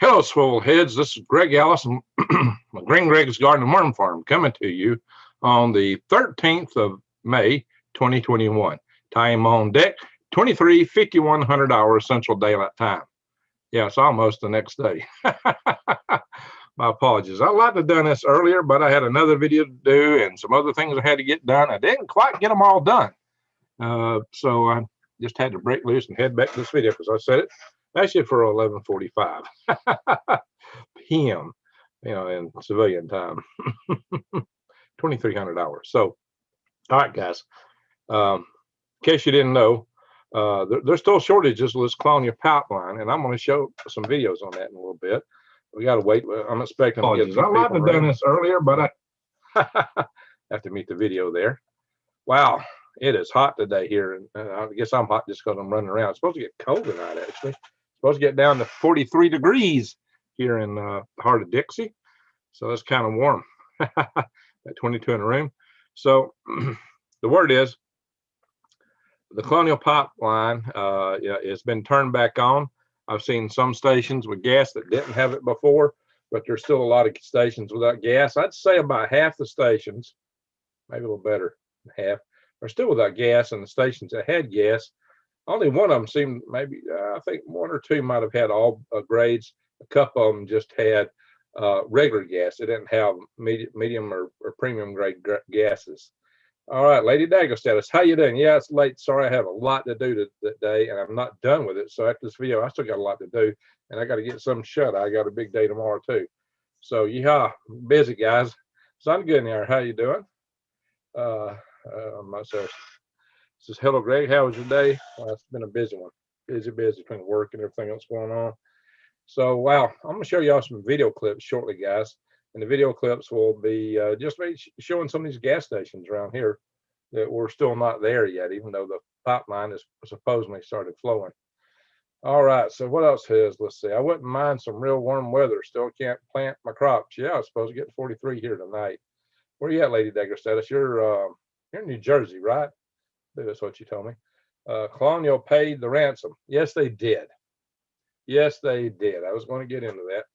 Hello, Swole Heads. This is Greg Allison, Green Greg's Garden and Worm Farm, coming to you on the 13th of May, 2021. Time on deck, 23:5100 hours Central Daylight Time. Yeah, it's almost the next day. My apologies. I'd like to have done this earlier, but I had another video to do and some other things I had to get done. I didn't quite get them all done. So I just had to break loose and head back to this video because I set it actually for 11:45 p.m. In civilian time, 2300 hours. So, all right, guys. In case you didn't know, there's still shortages with this Colonial pipeline, and I'm going to show some videos on that in a little bit. We got to wait. I'm expecting to get. I might have done this earlier, but I have to meet the video there. Wow, it is hot today here, and I guess I'm hot just because I'm running around. It's supposed to get cold tonight, actually. Supposed to get down to 43 degrees here in the heart of Dixie. So that's kind of warm at 22 in the room. So the word is the Colonial pipeline has been turned back on. I've seen some stations with gas that didn't have it before, but there's still a lot of stations without gas. I'd say about half the stations, maybe a little better than half, are still without gas, and the stations that had gas, only one of them seemed maybe, I think one or two might have had all grades. A couple of them just had regular gas. They didn't have medium or premium grade gases. All right, Lady Dagger Status, how you doing? Yeah, it's late. Sorry, I have a lot to do today, and I'm not done with it. So after this video, I still got a lot to do, and I got to get some shut. I got a big day tomorrow too. So yeah, busy guys. So I'm good in here. How you doing? Myself. This is hello, Greg. How was your day? Well, it's been a busy one. Busy between work and everything else going on. So, wow, I'm going to show y'all some video clips shortly, guys. And the video clips will be just showing some of these gas stations around here that we're still not there yet, even though the pipeline is supposedly started flowing. All right, so what else is? Let's see. I wouldn't mind some real warm weather. Still can't plant my crops. Yeah, I was supposed to get 43 here tonight. Where you at, Lady Dagger Status? You're in New Jersey, right? That's what you told me. Colonial paid the ransom. Yes, they did. Yes, they did. I was going to get into that.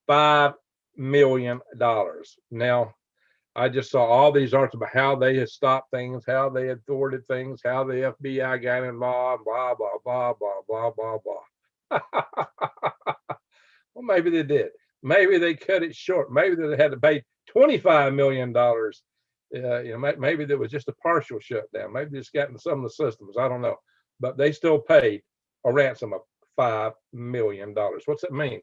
$5 million. Now, I just saw all these articles about how they had stopped things, how they had thwarted things, how the FBI got involved, blah, blah, blah, blah, blah, blah, blah. Well, maybe they did. Maybe they cut it short. Maybe they had to pay $25 million. Maybe there was just a partial shutdown. Maybe they just got into some of the systems. I don't know. But they still paid a ransom of $5 million. What's that mean?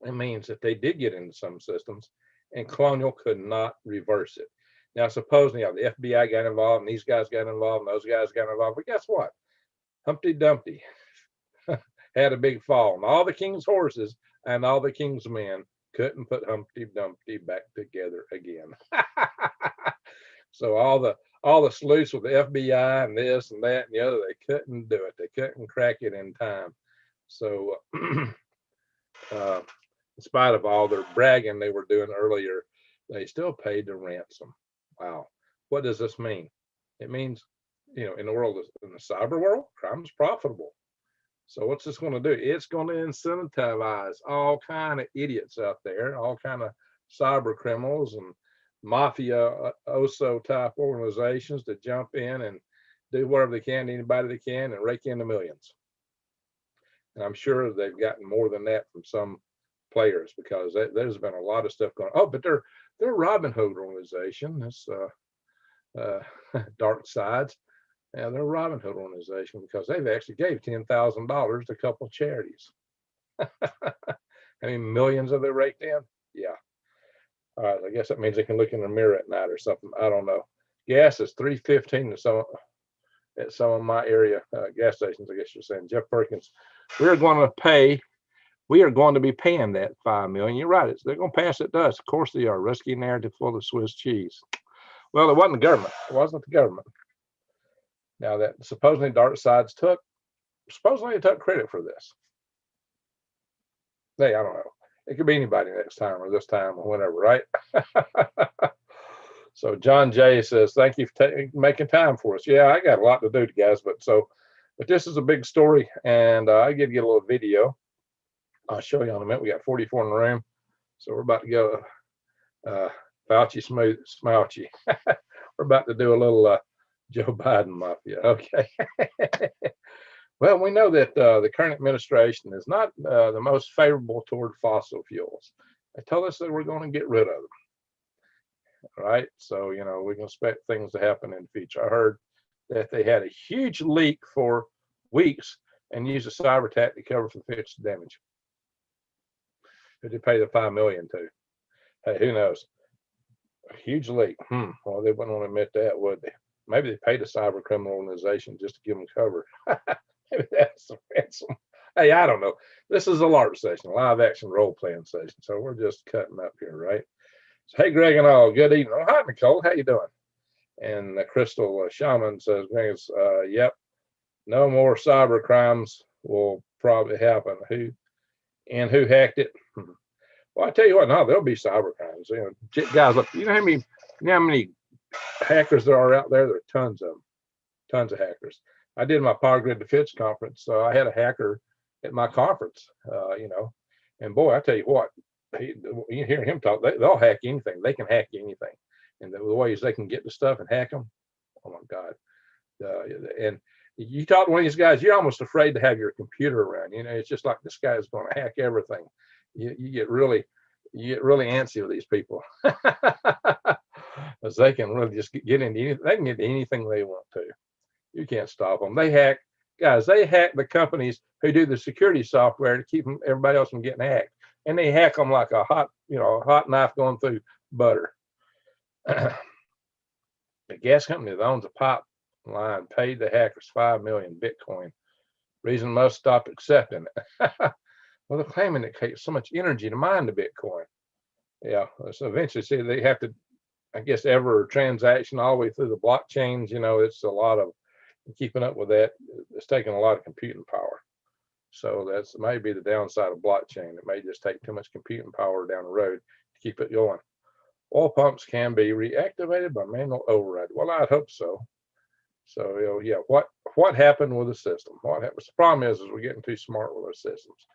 It means that they did get into some systems and Colonial could not reverse it. Now, supposedly, the FBI got involved and these guys got involved and those guys got involved. But guess what? Humpty Dumpty had a big fall, and all the king's horses and all the king's men couldn't put Humpty Dumpty back together again. So all the sleuths with the FBI and this and that and the other, they couldn't do it. They couldn't crack it in time. So in spite of all their bragging they were doing earlier, they still paid the ransom. Wow. What does this mean? It means, in the world, in the cyber world, crime is profitable. So what's this going to do? It's going to incentivize all kind of idiots out there, all kind of cyber criminals and mafia-oso type organizations to jump in and do whatever they can to anybody they can and rake in the millions. And I'm sure they've gotten more than that from some players because there's been a lot of stuff going on. Oh, but they're Robin Hood organization. That's Dark Sides. Yeah, they're a Robin Hood organization because they've actually gave $10,000 to a couple of charities. I mean, millions of they raked in. Yeah. All right. I guess that means they can look in the mirror at night or something. I don't know. Gas is $3.15 at some of my area gas stations. I guess you're saying. Jeff Perkins, we are going to be paying that $5 million. You're right. They're going to pass it to us. Of course they are. Risky narrative full of Swiss cheese. Well, it wasn't the government. It wasn't the government. Now that supposedly Dark Sides took credit for this. Hey, I don't know. It could be anybody next time or this time or whenever, right? So John J says, thank you for making time for us. Yeah, I got a lot to do, guys, but this is a big story, and I did get a little video. I'll show you in a minute. We got 44 in the room, so we're about to go Fauci Smouchy. We're about to do a little Joe Biden mafia. Okay. Well, we know that the current administration is not the most favorable toward fossil fuels. They told us that we're going to get rid of them. Right. So, you know, we can expect things to happen in the future. I heard that they had a huge leak for weeks and used a cyber attack to cover for the fixed damage. Who did they pay the $5 million to? Hey, who knows? A huge leak. Well, they wouldn't want to admit that, would they? Maybe they paid a cyber criminal organization just to give them cover. Maybe that's the ransom. Hey, I don't know. This is a LARP session, a live action role playing session. So we're just cutting up here, right? So, hey, Greg and all, good evening. Oh, hi, Nicole. How you doing? And Crystal Shaman says, Greg, yep, no more cyber crimes will probably happen. Who hacked it? Well, I tell you what, no, there'll be cyber crimes. You know, guys, look, you know how many hackers there are out there? There are tons of them, tons of hackers. I did my Power Grid Defense conference, so I had a hacker at my conference, you know, and boy, I tell you what, you hear him talk, they'll hack anything. They can hack anything. And the ways they can get the stuff and hack them, oh my God. And you talk to one of these guys, you're almost afraid to have your computer around. You know, it's just like this guy is going to hack everything. You get really antsy with these people. Because they can really just get into anything. They can get into anything they want to. You can't stop them. They hack the companies who do the security software to keep everybody else from getting hacked. And they hack them like a hot knife going through butter. The gas company that owns a pipeline paid the hackers 5 million Bitcoin. Reason most stopped accepting it. Well, they're claiming it takes so much energy to mine the Bitcoin. Yeah, so eventually, see, they have to, I guess, every transaction all the way through the blockchains. You know, it's a lot of keeping up with that. It's taking a lot of computing power. So that's maybe the downside of blockchain. It may just take too much computing power down the road to keep it going. Oil pumps can be reactivated by manual override. Well, I'd hope so. So, you know, yeah, what happened with the system? What happens? The problem is we're getting too smart with our systems.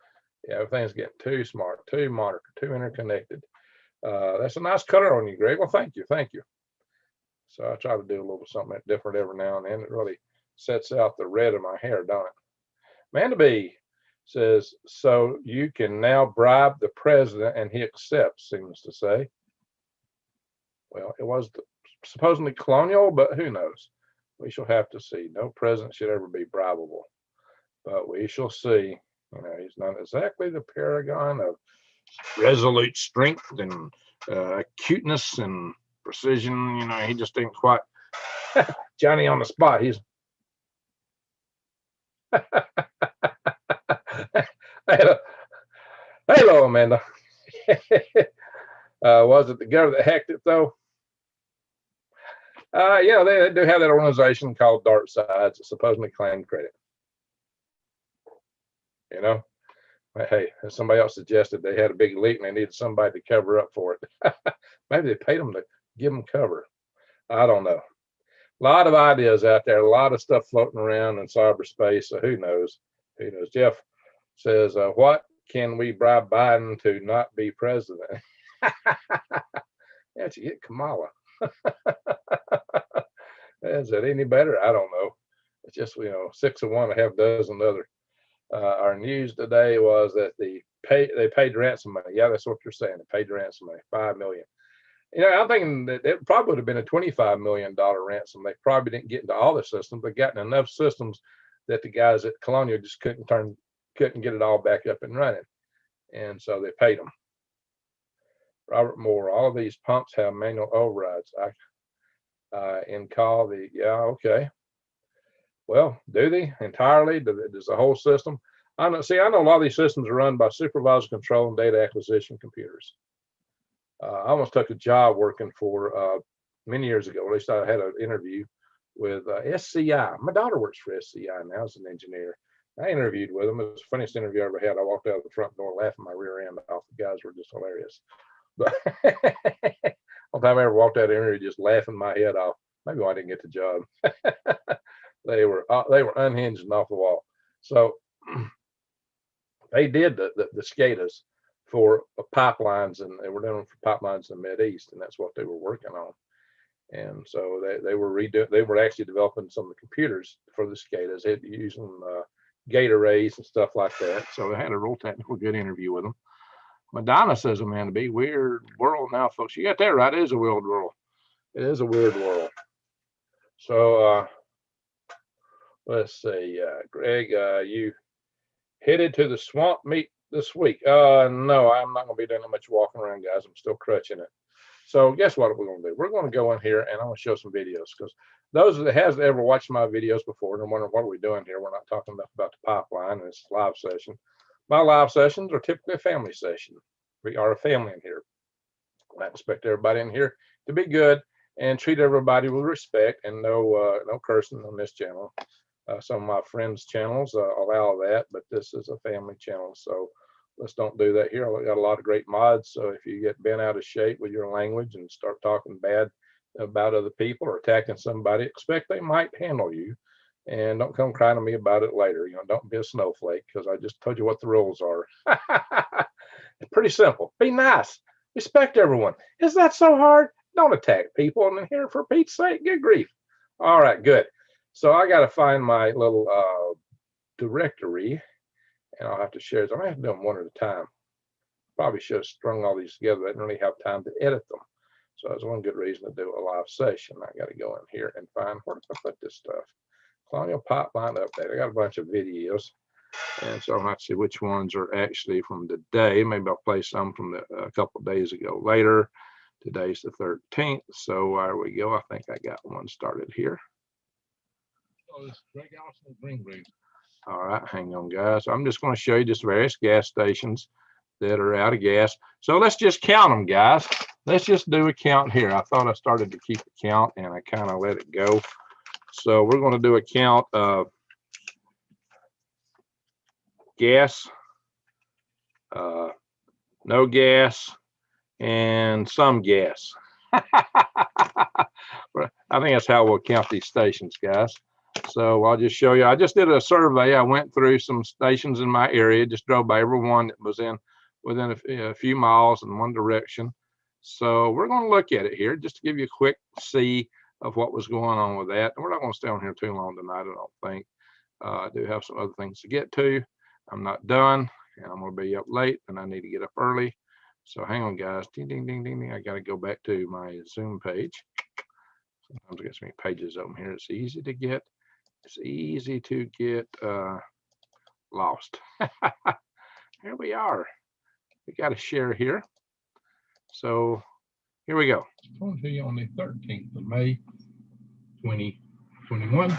Yeah, everything's getting too smart, too monitored, too interconnected. That's a nice color on you, Greg. Well, thank you. So I try to do a little something different every now and then. It really sets out the red of my hair, don't it? Amanda B says, so you can now bribe the president and he accepts, seems to say. Well, it was supposedly Colonial, but who knows? We shall have to see. No president should ever be bribable, but we shall see. You know, he's not exactly the paragon of resolute strength and acuteness and precision. You know, he just ain't quite Johnny on the spot. He's hello, Amanda. Was it the government that hacked it though? Yeah, they do have that organization called Dark Sides that supposedly claimed credit. You know, hey, somebody else suggested they had a big leak and they needed somebody to cover up for it. Maybe they paid them to give them cover. I don't know. A lot of ideas out there, a lot of stuff floating around in cyberspace. So who knows? Who knows? Jeff says, what can we bribe Biden to not be president? Yeah, you get Kamala. Is it any better? I don't know. It's just, you know, 6 of one, a half dozen other. Our news today was that they paid ransom money. Yeah, that's what you're saying. They paid ransom money, $5 million. You know, I'm thinking that it probably would have been a $25 million ransom. They probably didn't get into all the systems, but gotten enough systems that the guys at Colonial just couldn't get it all back up and running. And so they paid them. Robert Moore, all of these pumps have manual overrides. Okay. Well, do they entirely? Does the whole system? I know a lot of these systems are run by supervisor control and data acquisition computers. I almost took a job working for many years ago. At least I had an interview with SCI. My daughter works for SCI now as an engineer. I interviewed with them. It was the funniest interview I ever had. I walked out of the front door laughing my rear end off. The guys were just hilarious. But one time I ever walked out of the interview just laughing my head off. Maybe I didn't get the job. They were unhinged and off the wall. So they did the SCADAs for pipelines, and they were doing them for pipelines in the Mideast, and that's what they were working on. And so they were actually developing some of the computers for the SCADAs, using gate arrays and stuff like that. So I had a real technical good interview with them. Madonna says, "Man, to be weird world now, folks." You got that right. It is a weird world. It is a weird world. So let's see, Greg, you headed to the swamp meet this week? No, I'm not going to be doing much walking around, guys. I'm still crutching it. So guess what we're going to do? We're going to go in here and I'm going to show some videos, because those that has ever watched my videos before and are wondering what are we doing here, we're not talking enough about the pipeline and it's a live session. My live sessions are typically a family session. We are a family in here. I expect everybody in here to be good and treat everybody with respect, and no cursing on this channel. Some of my friends' channels allow that, but this is a family channel, so let's don't do that here. I got a lot of great mods, so if you get bent out of shape with your language and start talking bad about other people or attacking somebody, expect they might handle you, and don't come crying to me about it later. Don't be a snowflake, because I just told you what the rules are. It's pretty simple. Be nice. Respect everyone. Is that so hard? Don't attack people in here, for Pete's sake. Good grief. All right, good. So I got to find my little directory, and I'll have to share it. I'm going to have to do them one at a time. Probably should have strung all these together. I didn't really have time to edit them. So that's one good reason to do a live session. I got to go in here and find, where did I put this stuff? Colonial Pipeline Update. I got a bunch of videos. And so I'll have to see which ones are actually from today. Maybe I'll play some from a couple of days ago later. Today's the 13th. So there we go. I think I got one started here. All right, hang on, guys. I'm just going to show you just various gas stations that are out of gas. So let's just count them, guys. Let's just do a count here. I thought I started to keep a count, and I kind of let it go. So we're going to do a count of gas, no gas, and some gas. I think that's how we'll count these stations, guys. So I'll just show you. I just did a survey. I went through some stations in my area, just drove by every one that was within a few miles in one direction. So we're going to look at it here just to give you a quick see of what was going on with that. And we're not going to stay on here too long tonight, I don't think. I do have some other things to get to. I'm not done, and I'm going to be up late, and I need to get up early. So hang on, guys. Ding, ding, ding, ding, ding. I got to go back to my Zoom page. Sometimes I get so many pages open here. It's easy to get. It's easy to get lost. Here we are. We got a share here. So here we go. It's going to be on the 13th of May, 2021.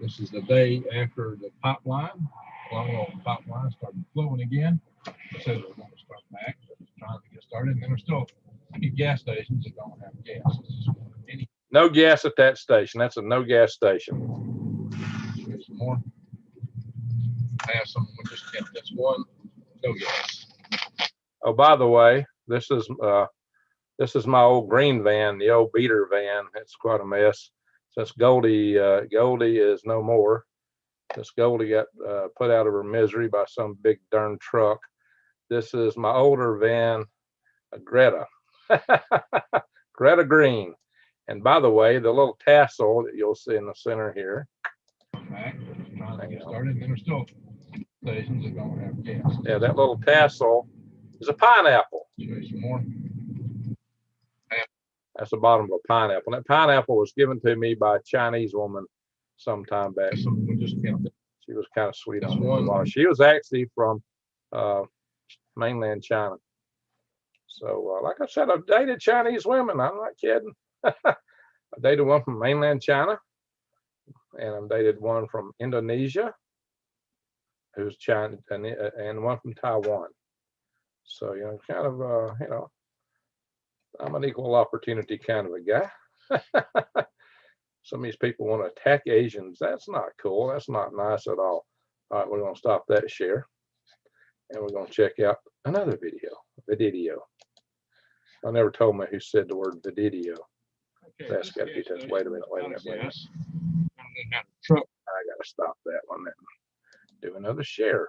This is the day after the pipeline, Colonial pipeline, started flowing again. It says we're going to start back, but it's trying to get started. And then there's still many gas stations that don't have gas. No gas at that station. That's a no gas station. Here's some more. I have some. We just kept this one. No gas. Oh, by the way, this is my old green van, the old beater van. It's quite a mess. Since Goldie is no more. Since Goldie got put out of her misery by some big darn truck. This is my older van, Greta. Greta Green. And by the way, the little tassel that you'll see in the center here. Started, and there's still stations that don't have gas. Yeah, that little tassel is a pineapple. Show you some more. That's the bottom of a pineapple. And that pineapple was given to me by a Chinese woman some time back. So we just counted. She was kind of sweet on one. She was actually from mainland China. So, like I said, I've dated Chinese women. I'm not kidding. I dated one from mainland China, and I've dated one from Indonesia, who's China, and one from Taiwan. So, kind of, I'm an equal opportunity kind of a guy. Some of these people want to attack Asians. That's not cool. That's not nice at all. All right, we're going to stop that share, and we're going to check out another video. I never told me who said the word video. Okay, that's got to be that. Wait a minute. Yes. I got to stop that one then. Do another share.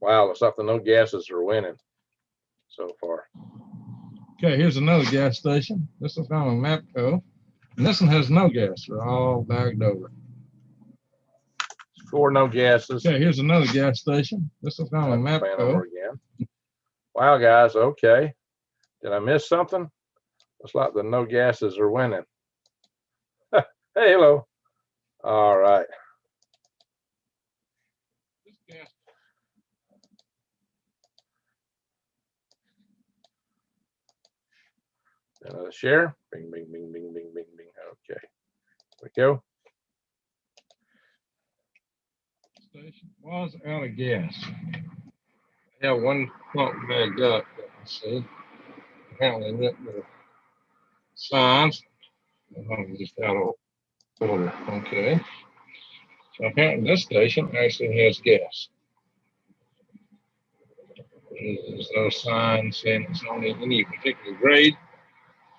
Wow, looks like the no gases are winning so far. Okay, here's another gas station. This is on a Mapco. And this one has no gas. They're all bagged over. 4 no gases. Okay, here's another gas station. This is on a Mapco. Again. Wow, guys. Okay. Did I miss something? Looks like the no gases are winning. Hey, hello. All right. Share. Bing, bing, bing, bing, bing, bing, bing. Okay. Here we go. Station was out of gas. Yeah, one pump bagged up. Let's see. Apparently, the signs. I'm just out of order. Okay. So apparently, this station actually has gas. There's no sign saying it's on any particular grade.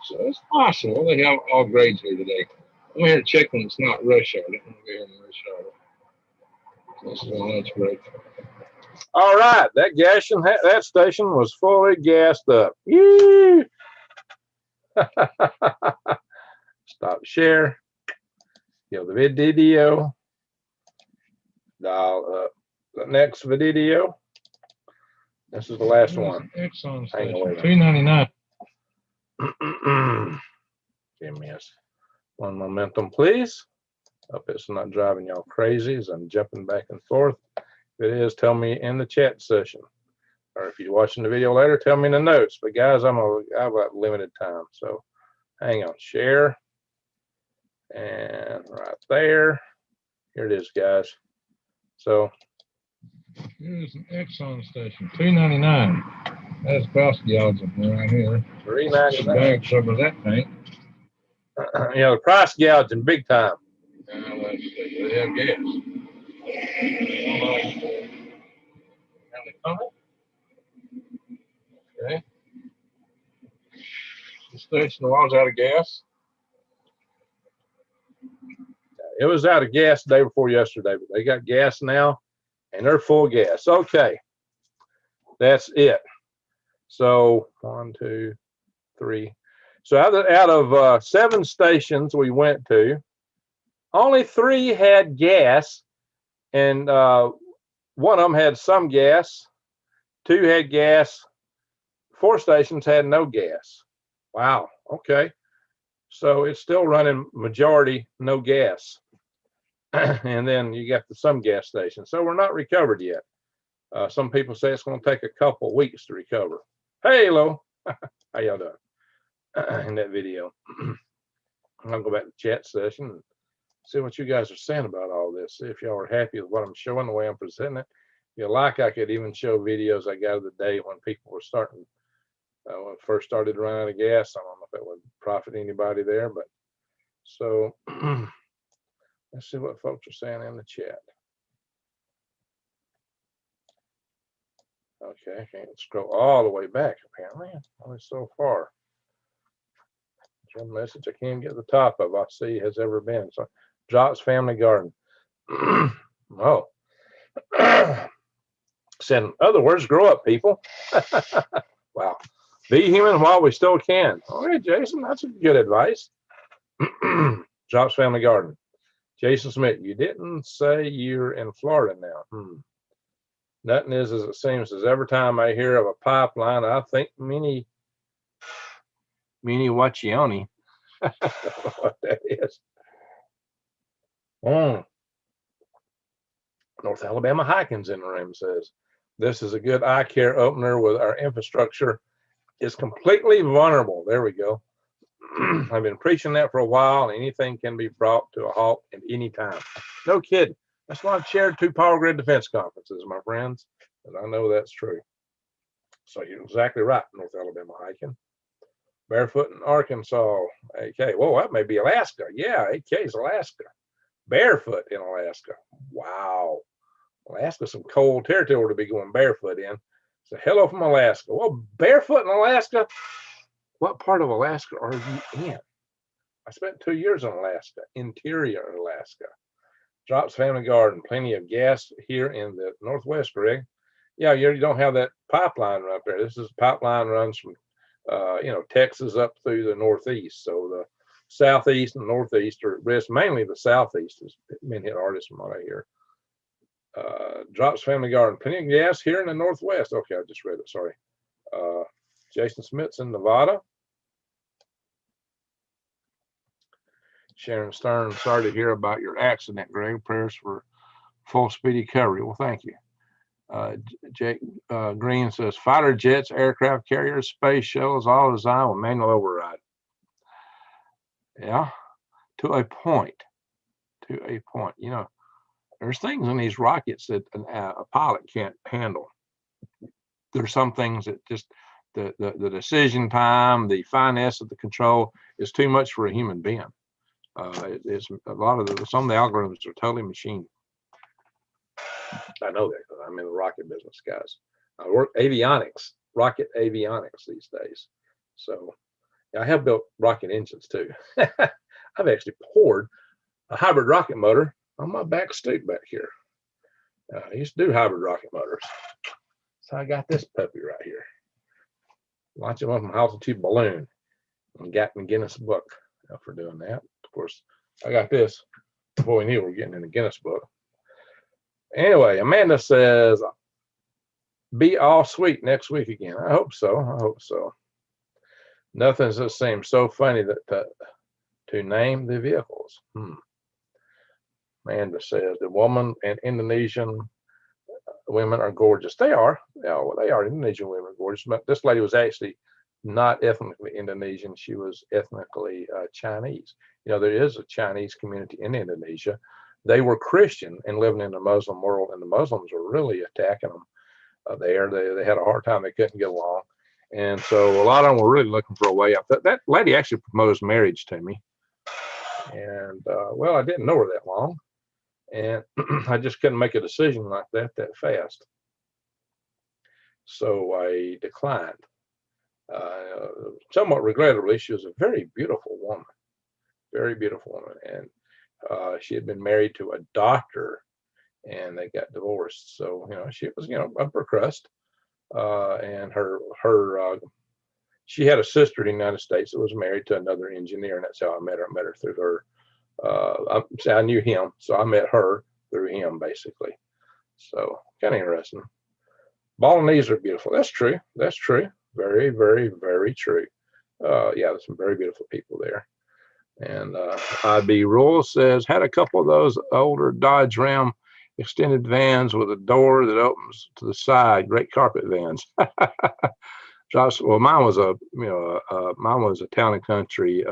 So it's possible they have all grades here today. I'm going to check when it's not rush hour. I didn't want to go here in rush hour. This is on lunch break. All right, that station was fully gassed up. Yee! Stop share. Kill the video. Dial up the next video. This is the last one. Exxon station, $3.99. Give me one momentum, please. Hope it's not driving y'all crazy as I'm jumping back and forth. If it is, tell me in the chat session. Or if you're watching the video later, tell me in the notes. But guys, I've got limited time. So hang on, share. And right there. Here it is, guys. So here's an Exxon station, $3.99. That's price gouging right here. $3.99. Bag cover that tank. Yeah, the price gouging big time. They have gas. Okay. The station was out of gas. It was out of gas the day before yesterday, but they got gas now, and they're full gas. Okay, that's it. So 1, 2, 3. So out of 7 stations we went to, only 3 had gas, and one of them had some gas. 2 had gas. 4 stations had no gas. Wow. Okay. So it's still running majority no gas. And then you got some gas stations. So we're not recovered yet. Some people say it's going to take a couple weeks to recover. Hey, hello. How y'all doing in that video? I'll go back to the chat session and see what you guys are saying about all this. See if y'all are happy with what I'm showing, the way I'm presenting it. If you like, I could even show videos I got of the day when people were starting, when it first started running out of gas. I don't know if it would profit anybody there, but so let's see what folks are saying in the chat. Okay, I can't scroll all the way back apparently, only so far. Some message I can't get to the top of, I see has ever been. So Jot's Family Garden. Oh. Said in other words, grow up, people. Wow. Be human while we still can. Okay, Jason, that's good advice. Jot's Family Garden. Jason Smith, you didn't say you're in Florida now. Nothing is as it seems, as every time I hear of a pipeline, I think Mini Wachioni. What that is. North Alabama Hiking's in the room, says, this is a good eye care opener with our infrastructure is completely vulnerable. There we go. I've been preaching that for a while, and anything can be brought to a halt at any time. No kidding. That's why I've chaired 2 Power Grid Defense conferences, my friends, and I know that's true. So you're exactly right, North Alabama Hiking. Barefoot in Arkansas, AK. Whoa, that may be Alaska. Yeah, AK is Alaska. Barefoot in Alaska. Wow. Alaska's some cold territory to be going barefoot in. So hello from Alaska. Well, barefoot in Alaska? What part of Alaska are you in? I spent 2 years in Alaska, interior Alaska. Jot's Family Garden, plenty of gas here in the Northwest, Greg. Yeah, you don't have that pipeline right there. This is pipeline runs from Texas up through the Northeast. So the Southeast and Northeast are at risk. Mainly the Southeast has been hit hardest from what I hear. Drops Family Garden. Plenty of gas here in the Northwest. Okay, I just read it. Sorry. Jason Smith's in Nevada. Sharon Stern, sorry to hear about your accident, Greg. Prayers for full speedy recovery. Well, thank you. Jake Green says fighter jets, aircraft carriers, space shuttles, all designed with manual override. Yeah, to a point. To a point. You know, there's things in these rockets that a pilot can't handle. There's some things that just the decision time, the finesse of the control is too much for a human being. It's a lot of some of the algorithms are totally machine. I know that because I'm in the rocket business, guys. I work avionics, rocket avionics these days. So I have built rocket engines too. I've actually poured a hybrid rocket motor on my back stoop back here. I used to do hybrid rocket motors. So I got this puppy right here. Launching one from altitude balloon and got in the Guinness book for doing that. Of course, I got this before we knew we were getting in the Guinness book. Anyway, Amanda says, be all sweet next week again. I hope so. I hope so. Nothing just seems so funny that to name the vehicles. Amanda says the woman and Indonesian women are gorgeous. They are. Yeah, well, they are. Indonesian women are gorgeous. But this lady was actually not ethnically Indonesian. She was ethnically Chinese. You know, there is a Chinese community in Indonesia. They were Christian and living in the Muslim world, and the Muslims were really attacking them there. They had a hard time. They couldn't get along. And so a lot of them were really looking for a way out. That lady actually proposed marriage to me. And, well, I didn't know her that long. And I just couldn't make a decision like that fast. So I declined. Somewhat regrettably, she was a very beautiful woman. Very beautiful woman. And she had been married to a doctor and they got divorced. So, you know, she was, upper crust. And she had a sister in the United States that was married to another engineer, and that's how I met her. I met her through her. I knew him, so I met her through him, basically. So kind of interesting. Balinese are beautiful. That's true. That's true. Very, very, very true. Yeah, there's some very beautiful people there. And IB Rule says, had a couple of those older Dodge Ram extended vans with a door that opens to the side. Great carpet vans. Josh, well, mine was a town and country.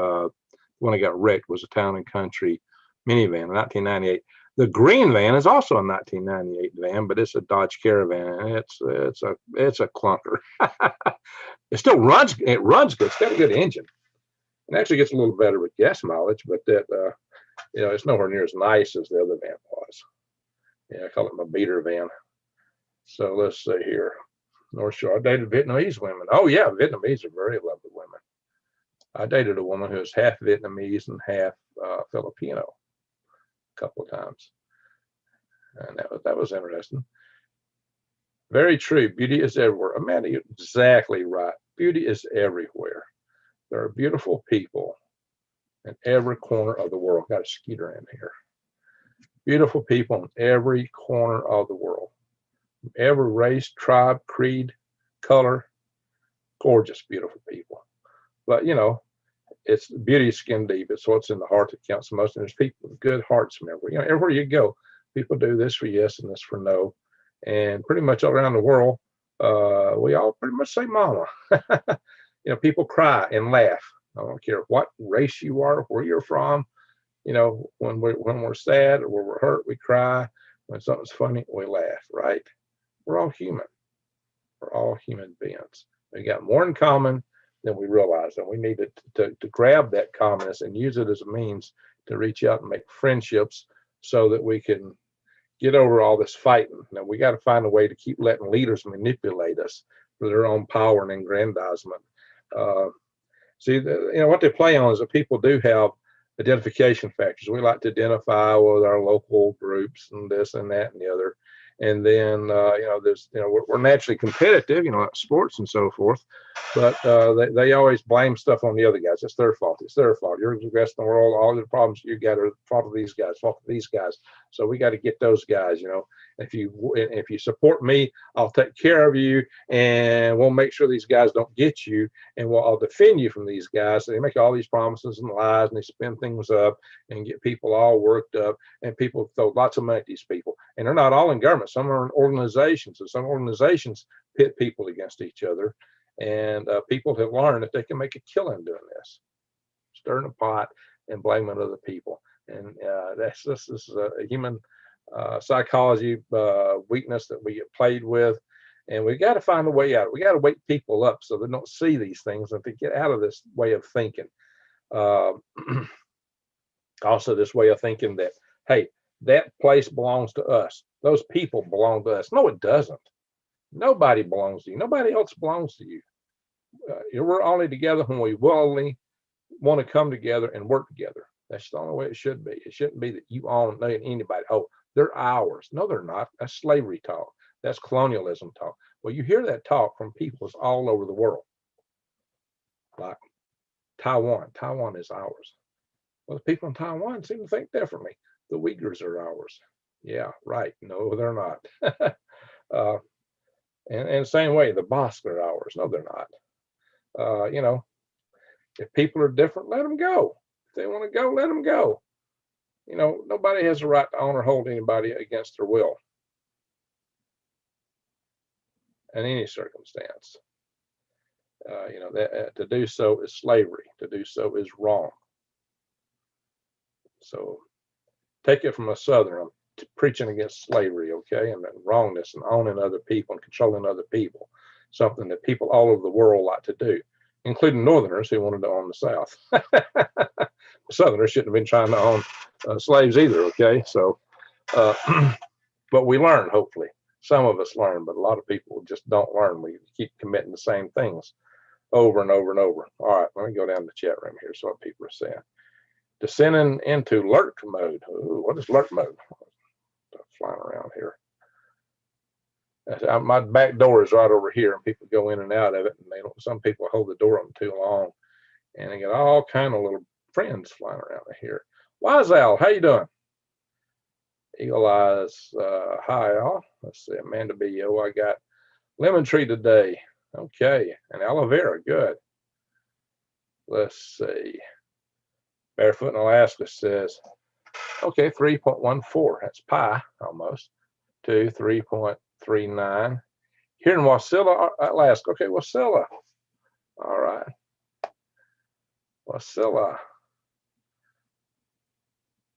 When I got wrecked was a town and country minivan in 1998. The green van is also a 1998 van, but it's a Dodge Caravan. And it's a clunker. It still runs. It runs good. It's got a good engine. It actually gets a little better with gas mileage, but it's nowhere near as nice as the other van was. Yeah, I call it my beater van. So let's see here. North Shore. I dated Vietnamese women. Oh yeah, Vietnamese are very lovely women. I dated a woman who was half Vietnamese and half Filipino a couple of times, and that was interesting. Very true. Beauty is everywhere. Amanda, you're exactly right. Beauty is everywhere. There are beautiful people in every corner of the world. Got a skeeter in here. Beautiful people in every corner of the world. Every race, tribe, creed, color. Gorgeous, beautiful people. But, it's beauty is skin deep. It's what's in the heart that counts the most. And there's people with good hearts everywhere. Everywhere you go, people do this for yes and this for no. And pretty much all around the world, we all pretty much say mama. People cry and laugh. I don't care what race you are, where you're from. When we're sad or when we're hurt, we cry. When something's funny, we laugh, right? We're all human. We're all human beings. We got more in common than we realize, and we need to grab that commonness and use it as a means to reach out and make friendships so that we can get over all this fighting. Now, we got to find a way to keep letting leaders manipulate us for their own power and aggrandizement. See, what they play on is that people do have identification factors. We like to identify with our local groups and this and that and the other. And then, there's, we're naturally competitive, like sports and so forth, but they always blame stuff on the other guys. It's their fault. It's their fault. You're the best in the world. All the problems you got are the fault of these guys, fault of these guys. So we got to get those guys, if you support me, I'll take care of you, and we'll make sure these guys don't get you, and I'll defend you from these guys. So they make all these promises and lies, and they spin things up and get people all worked up, and people throw lots of money at these people. And they're not all in government. Some are in organizations, and some organizations pit people against each other. And people have learned that they can make a killing doing this, stirring a pot and blaming other people. And this is a human psychology weakness that we get played with. And we got to find a way out. We got to wake people up so they don't see these things and to get out of this way of thinking. Also, this way of thinking that, hey, that place belongs to us. Those people belong to us. No, it doesn't. Nobody belongs to you. Nobody else belongs to you. We're only together when we willingly want to come together and work together. That's the only way it should be. It shouldn't be that you own anybody. Oh, they're ours. No, they're not. That's slavery talk. That's colonialism talk. Well, you hear that talk from peoples all over the world. Like Taiwan. Taiwan is ours. Well, the people in Taiwan seem to think differently. The Uyghurs are ours. Yeah, right. No, they're not. And same way, the Basque are ours. No, they're not. If people are different, let them go. If they want to go, let them go. Nobody has a right to own or hold anybody against their will in any circumstance. To do so is slavery. To do so is wrong. So take it from a Southern. I'm preaching against slavery, okay, and wrongness and owning other people and controlling other people, something that people all over the world like to do, including Northerners who wanted to own the South. Southerners shouldn't have been trying to own slaves either, okay? So, but we learn, hopefully. Some of us learn, but a lot of people just don't learn. We keep committing the same things over and over and over. All right, let me go down to the chat room here, so what people are saying. Descending into lurk mode. Ooh, what is lurk mode? Flying around here. My back door is right over here, and people go in and out of it, and they don't. Some people hold the door open too long, and they got all kind of little friends flying around here. Wise Owl, how you doing? Eagle Eyes, hi all. Let's see, Amanda B.O. I got lemon tree today. Okay, and aloe vera, good. Let's see. Barefoot in Alaska says, okay, 3.14. That's pi almost. To 3.39. Here in Wasilla, Alaska. Okay, Wasilla. All right. Wasilla.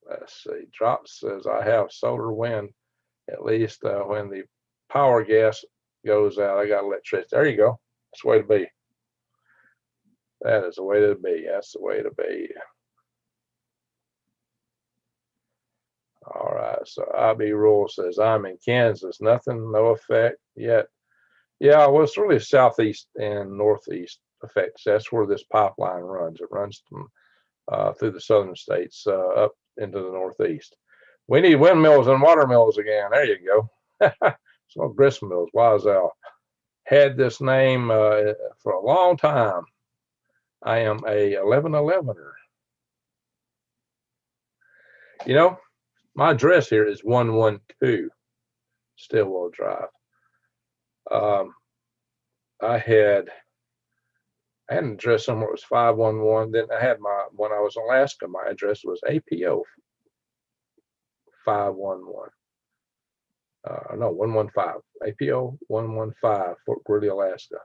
Let's see. Drop says, I have solar wind, at least when the power gas goes out. I got electricity. There you go. That's the way to be. That is the way to be. That's the way to be. All right, so IB Rule says, I'm in Kansas. Nothing, no effect yet. Yeah, well, it's really southeast and northeast effects. That's where this pipeline runs. It runs from, through the southern states up into the northeast. We need windmills and water mills again. There you go. Some grist mills. Wise Owl. Had this name for a long time. I am a 1111er. My address here is 112 Stillwell Drive. I had an address somewhere it was 511. Then I had when I was in Alaska, my address was APO 511. No, 115. APO 115, Fort Greeley, Alaska.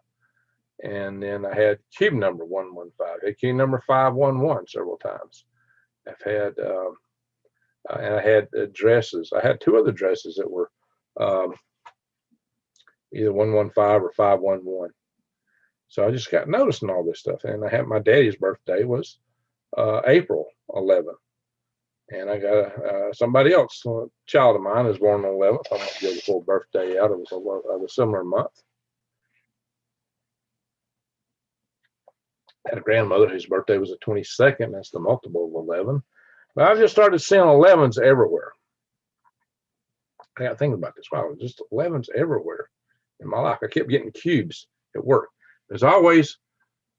And then I had cube number 115. I had cube number 511 several times. I've had and I had addresses. I had two other addresses that were either 115 or 511. So I just got noticing all this stuff. And I had my daddy's birthday was April 11th. And I got somebody else, a child of mine is born on the 11th. I won't give the full birthday out. It was of a similar month. I had a grandmother whose birthday was the 22nd. That's the multiple of 11. But I just started seeing 11s everywhere. I got to think about this. Wow, just 11s everywhere in my life. I kept getting cubes at work. There's always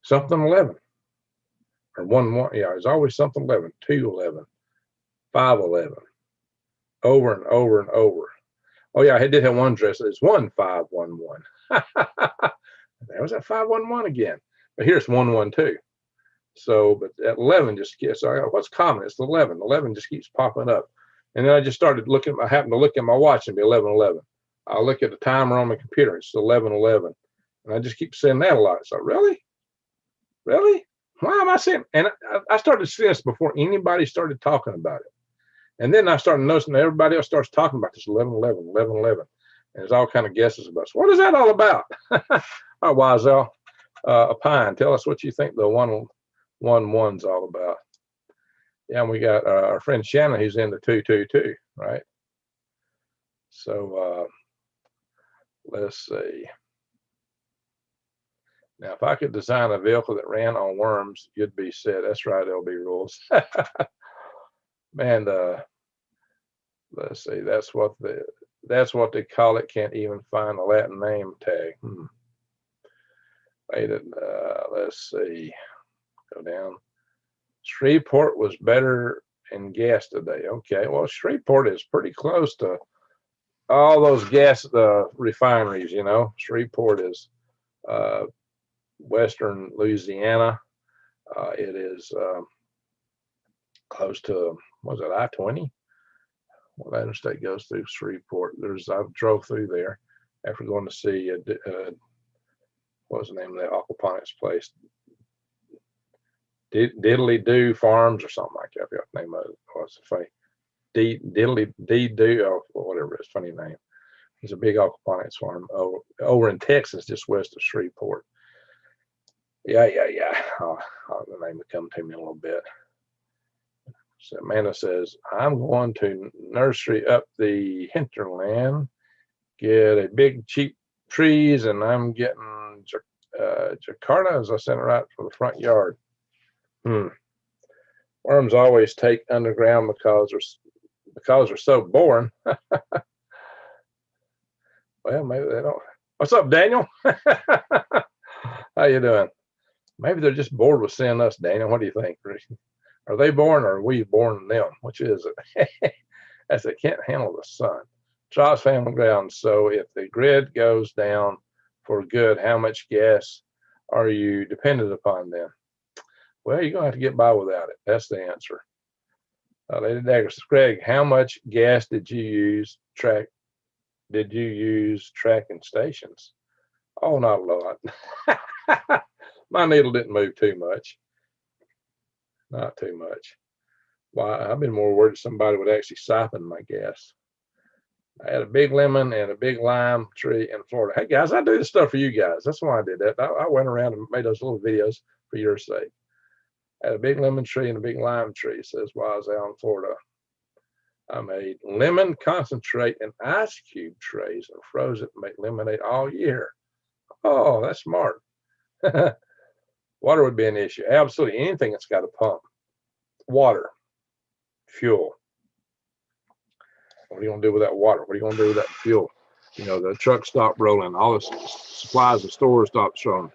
something 11 or 1 1. Yeah, there's always something 11, 2 11, 5 11, over and over and over. Oh yeah, I did have one dress. It's 1 5 1 1. There was that 5 1 1 again. But here's 1 1 2. So, but at 11 just gets. So what's common? It's 11. 11 just keeps popping up. And then I just started looking. I happened to look at my watch and be 11 11. I'll look at the timer on my computer. It's 11 11. And I just keep saying that a lot. So really, really, why am I saying? And I started seeing this before anybody started talking about it. And then I started noticing that everybody else starts talking about this 11 11, 11 11. And there's all kind of guesses about. So what is that all about? All right, Wiesel, Pine, tell us what you think the 1 1 1's all about. Yeah, and we got our friend Shannon, who's in the 2 2 2, right? So let's see. Now, if I could design a vehicle that ran on worms, you'd be set. That's right, LB Rules. Man, let's see. That's what they call it. Can't even find a Latin name tag. Wait, let's see. Go down. Shreveport was better in gas today. Okay, well, Shreveport is pretty close to all those gas refineries. You know, Shreveport is western Louisiana. It is close to, was it I-20? Well, that interstate goes through Shreveport. I drove through there after going to see what was the name of that aquaponics place? Diddly Do Farms or something like that. I forgot the name of it. What's funny? Diddly Do or whatever it is. Funny name. It's a big aquaponics farm over in Texas, just west of Shreveport. Yeah. The name will come to me in a little bit. So Amanda says, I'm going to nursery up the hinterland, get a big cheap trees, and I'm getting Jakarta, as I said it right, for the front yard. Worms always take underground because they're so boring. Well, maybe they don't. What's up, Daniel? How you doing? Maybe they're just bored with seeing us, Daniel. What do you think? Are they born or are we born them? Which is it? As they can't handle the sun. Charles family ground. So if the grid goes down for good, how much gas are you dependent upon then? Well, you're going to have to get by without it. That's the answer. Lady Dagger says, Greg, how much gas did you use tracking stations? Oh, not a lot. My needle didn't move too much. Not too much. Why, I've been more worried if somebody would actually siphon my gas. I had a big lemon and a big lime tree in Florida. Hey, guys, I do this stuff for you guys. That's why I did that. I went around and made those little videos for your sake. I had a big lemon tree and a big lime tree, says why I was out in Florida. I made lemon concentrate in ice cube trays and froze it to make lemonade all year. Oh, that's smart. Water would be an issue. Absolutely anything that's got a pump. Water, fuel. What are you going to do with that water? What are you going to do with that fuel? You know, the trucks stop rolling. All the supplies of stores stop showing.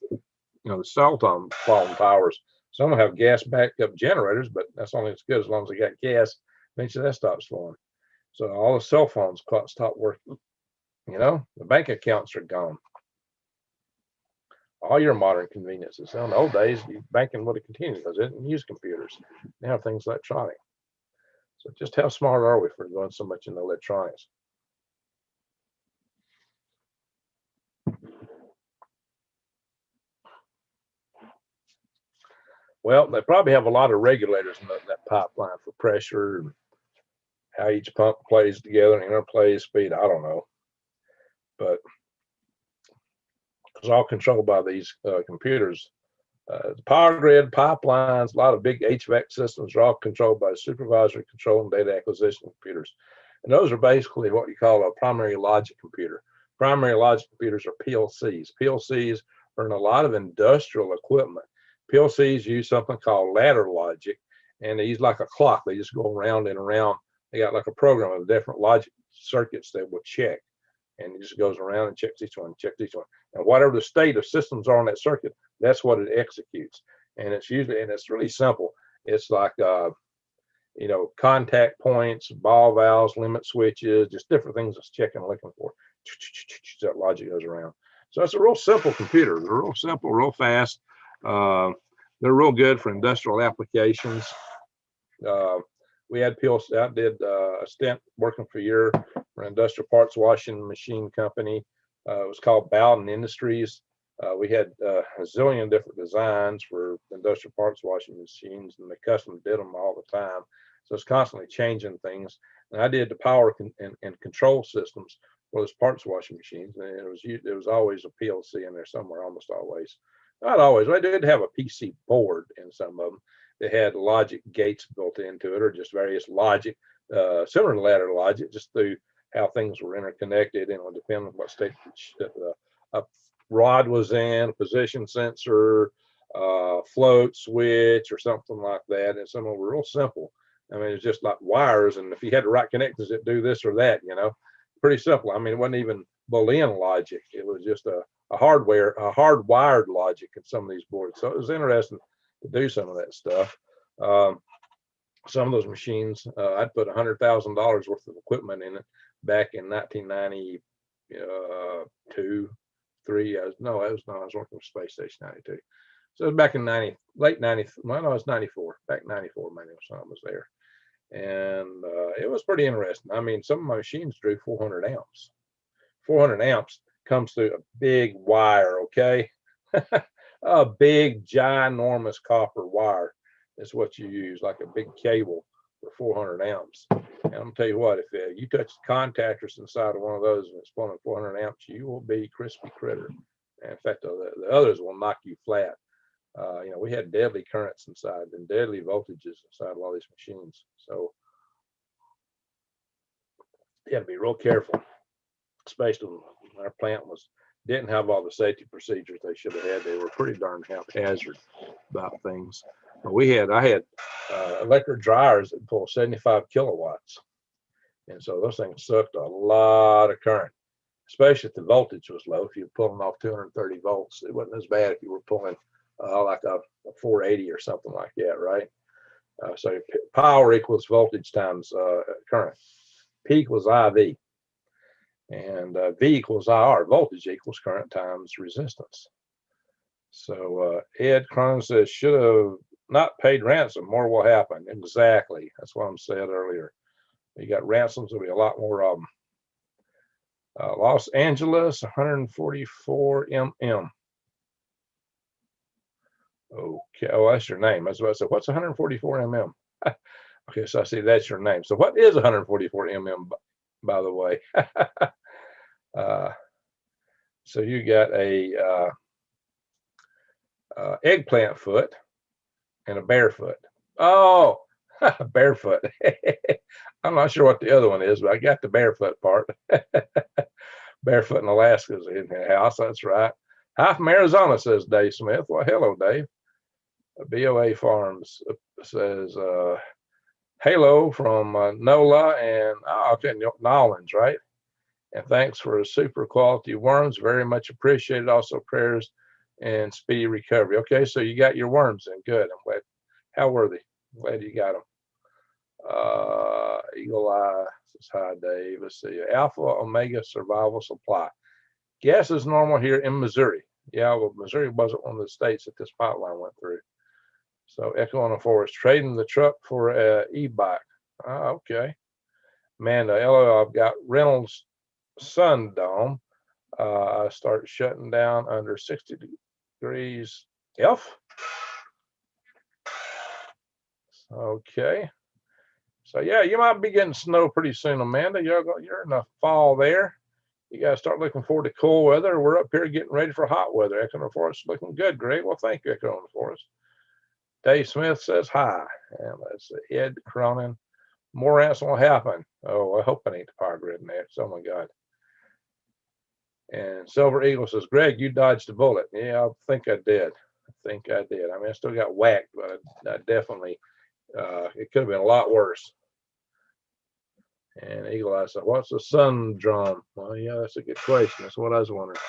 You know, the cell phone powers. Some have gas backup generators, but that's only as good as long as they got gas. Eventually that stops flowing. So all the cell phones stop working. You know, the bank accounts are gone. All your modern conveniences. In the old days, banking would have continued because they didn't use computers. Now things electronic. So just how smart are we for going so much into electronics? Well, they probably have a lot of regulators in that pipeline for pressure and how each pump plays together and interplays speed. I don't know. But it's all controlled by these computers. The power grid, pipelines, a lot of big HVAC systems are all controlled by supervisory control and data acquisition computers. And those are basically what you call a primary logic computer. Primary logic computers are PLCs. PLCs are in a lot of industrial equipment. PLCs use something called ladder logic, and they use like a clock. They just go around and around. They got like a program of different logic circuits that will check, and it just goes around and checks each one, checks each one. And whatever the state of systems are on that circuit, that's what it executes. And it's usually, and it's really simple. It's like, contact points, ball valves, limit switches, just different things it's checking and looking for. That logic goes around. So it's a real simple computer. They're real simple, real fast. They're real good for industrial applications. We had PLC. I did a stint working for a year for an industrial parts washing machine company. It was called Bowden Industries. We had a zillion different designs for industrial parts washing machines, and they custom did them all the time. So it's constantly changing things. And I did the power and control systems for those parts washing machines. And it was always a PLC in there somewhere, almost always. Not always. I did have a PC board in some of them. They had logic gates built into it, or just various logic, similar to ladder logic, just through how things were interconnected, and it would depend on what state a rod was in, a position sensor, float switch, or something like that. And some of them were real simple. I mean, it's just like wires, and if you had the right connectors that do this or that, pretty simple. I mean, it wasn't even Boolean logic. It was just a hardwired logic in some of these boards. So it was interesting to do some of that stuff. Some of those machines, I'd put $100,000 worth of equipment in it back in 1992, three. I was working with Space Station 92. So it was back in late 90. Well, no, it was 94. Back in 94, my son was there. And it was pretty interesting. I mean, some of my machines drew 400 amps. 400 amps comes through a big wire, okay? A big, ginormous copper wire is what you use, like a big cable for 400 amps. And I'm gonna tell you what, if you touch the contactors inside of one of those and it's pulling 400 amps, you will be crispy critter. And in fact, the others will knock you flat. We had deadly currents inside and deadly voltages inside of all these machines. So you have to be real careful, especially when our plant didn't have all the safety procedures they should have had. They were pretty darn haphazard about things. But I had electric dryers that pull 75 kilowatts. And so those things sucked a lot of current, especially if the voltage was low. If you were pulling off 230 volts, it wasn't as bad if you were pulling like a 480 or something like that, right? So power equals voltage times current. P equals IV. And V equals IR, voltage equals current times resistance. So Ed Cronin says, should have not paid ransom, more will happen. Exactly. That's what I said earlier. You got ransoms, there'll be a lot more of them. Los Angeles, 144 mm. Okay, oh, that's your name. That's what I said. What's 144 mm? Okay, so I see that's your name. So what is 144 mm, by the way? So you got a eggplant foot and a barefoot. Oh, barefoot. I'm not sure what the other one is, but I got the barefoot part. Barefoot in Alaska's in the house. That's right. Hi from Arizona, says Dave Smith. Well, hello, Dave. BOA Farms says hello from NOLA and Nolans, right? And thanks for super quality worms. Very much appreciated. Also prayers and speedy recovery. Okay, so you got your worms in. Good. I'm glad. How were they? I'm glad you got them. Eagle Eye says hi, Dave. Let's see. Alpha Omega Survival Supply. Gas is normal here in Missouri. Yeah, well, Missouri wasn't one of the states that this pipeline went through. So Echo on the Forest, trading the truck for a e-bike. Okay. Amanda, LOL, I've got Reynolds Sun Dome. I start shutting down under 60 degrees F. Okay. So yeah, you might be getting snow pretty soon, Amanda. You're in the fall there. You got to start looking forward to cool weather. We're up here getting ready for hot weather. Echo on the Forest looking good. Great. Well, thank you, Echo on the Forest. Dave Smith says hi. And let's see, Ed Cronin. More ransom will happen. Oh, I hope it ain't the power grid next. Oh my God. And Silver Eagle says, Greg, you dodged a bullet. Yeah, I think I did. I mean, I still got whacked, but I definitely, it could have been a lot worse. And Eagle Eye said, what's a sun drum? Well, yeah, that's a good question. That's what I was wondering.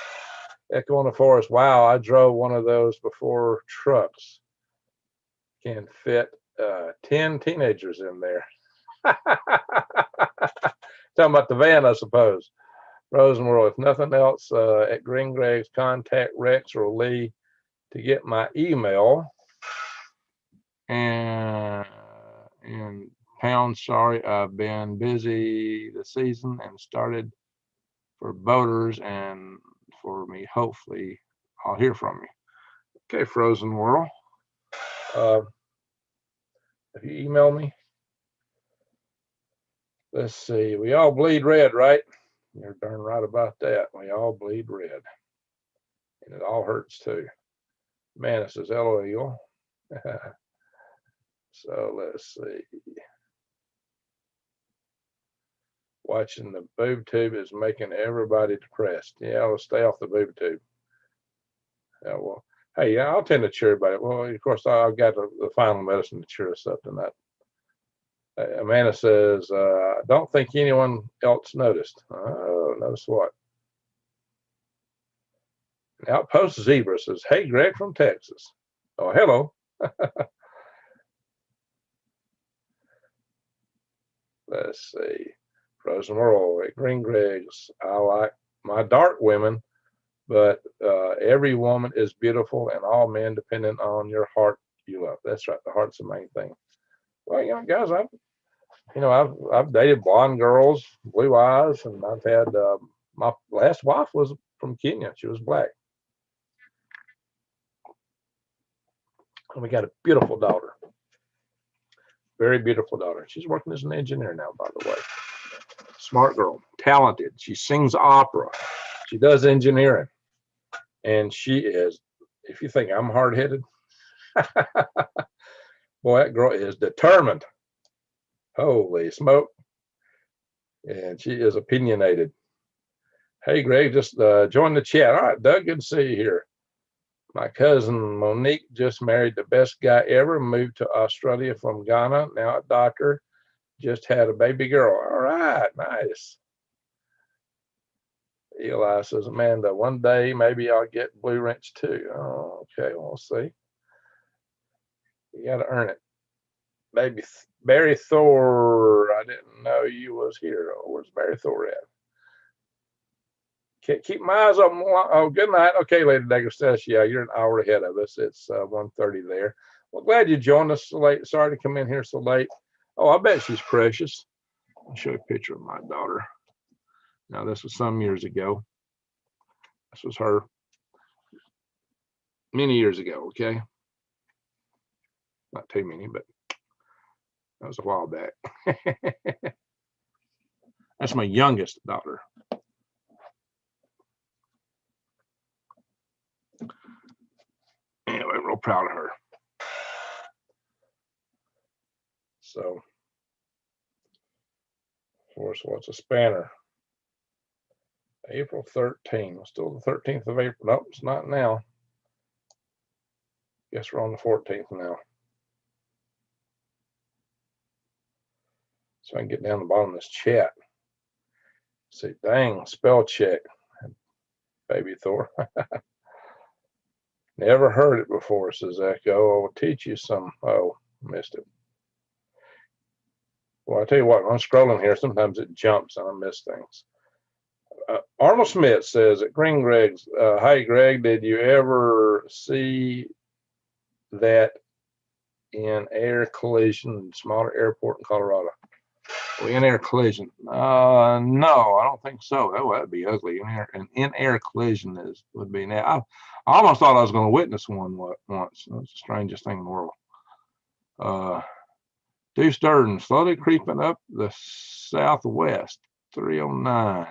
Echo in the Forest. Wow, I drove one of those before. Trucks can fit 10 teenagers in there. Talking about the van, I suppose. Rosenworld, if nothing else, at Green Greg's, contact Rex or Lee to get my email. And pound, sorry, I've been busy this season and started for boaters and for me. Hopefully, I'll hear from you. Okay, Frozen World. If you email me, let's see. We all bleed red, right? You're darn right about that. We all bleed red, and it all hurts too. Man, it says LOL. So let's see. Watching the boob tube is making everybody depressed. Yeah, let's stay off the boob tube. Yeah, well, hey, yeah, I'll tend to cheer about it. Well, of course, I've got the final medicine to cheer us up tonight. Amanda says, I don't think anyone else noticed. Oh, notice what? Outpost Zebra says, hey, Greg from Texas. Oh, hello. Let's see. Frozen World at Green Greg's. I like my dark women, but every woman is beautiful and all men dependent on your heart you love. That's right. The heart's the main thing. Well, you know, guys, I've dated blonde girls, blue eyes, and I've had my last wife was from Kenya. She was black. And we got a beautiful daughter. Very beautiful daughter. She's working as an engineer now, by the way. Smart girl, talented. She sings opera. She does engineering. And she is, if you think I'm hard-headed, boy, that girl is determined. Holy smoke. And she is opinionated. Hey, Greg, just join the chat. All right, Doug, good to see you here. My cousin Monique just married the best guy ever, moved to Australia from Ghana, now a doctor, just had a baby girl. All right, nice. Eli says, Amanda, one day maybe I'll get Blue Wrench too. Oh, okay, we'll see. You got to earn it. Baby Barry Thor, I didn't know you was here. Oh, where's Barry Thor at? Can't keep my eyes open. Oh, good night. Okay, Lady Dagger, yeah, you're an hour ahead of us. It's 1:30 there. Well, glad you joined us so late. Sorry to come in here so late. Oh, I bet she's precious. I'll show you a picture of my daughter. Now, this was some years ago. This was her many years ago, okay? Not too many, but that was a while back. That's my youngest daughter. Anyway, real proud of her. So, of course, what's a spanner? April 13th. Still the 13th of April. Nope, it's not now. Guess we're on the 14th now. So I can get down the bottom of this chat. See, dang, spell check. Baby Thor. Never heard it before, says Echo. I will teach you some. Oh, missed it. Well, I tell you what, when I'm scrolling here, sometimes it jumps and I miss things. Arnold Smith says at Green Greg's, hey, Greg, did you ever see that in air collision, smaller airport in Colorado? Well, in-air collision. No, I don't think so. Oh, that'd be ugly. An in-air collision would be now. I almost thought I was going to witness one once. It was the strangest thing in the world. Due Sturgeon slowly creeping up the southwest, 309.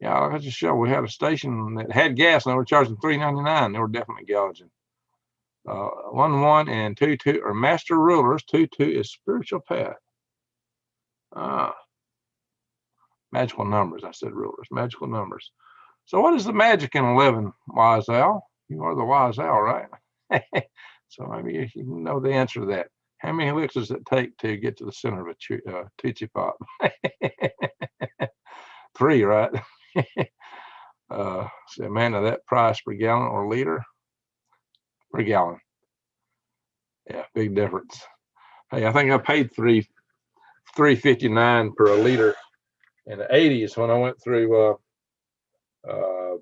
Yeah, like I just showed, we had a station that had gas and they were charging $3.99. They were definitely gouging. 11 and 22 are master rulers. 22 is spiritual path. Magical numbers. I said rulers. Magical numbers. So what is the magic in 11, Wise Owl? You are the Wise Owl, right? So maybe you know the answer to that. How many licks does it take to get to the center of a Tootsie Pop? 3, right? So Amanda, that price per gallon or liter? Per gallon. Yeah, big difference. Hey, I think I paid $3.59 per liter in the 80s when I went through the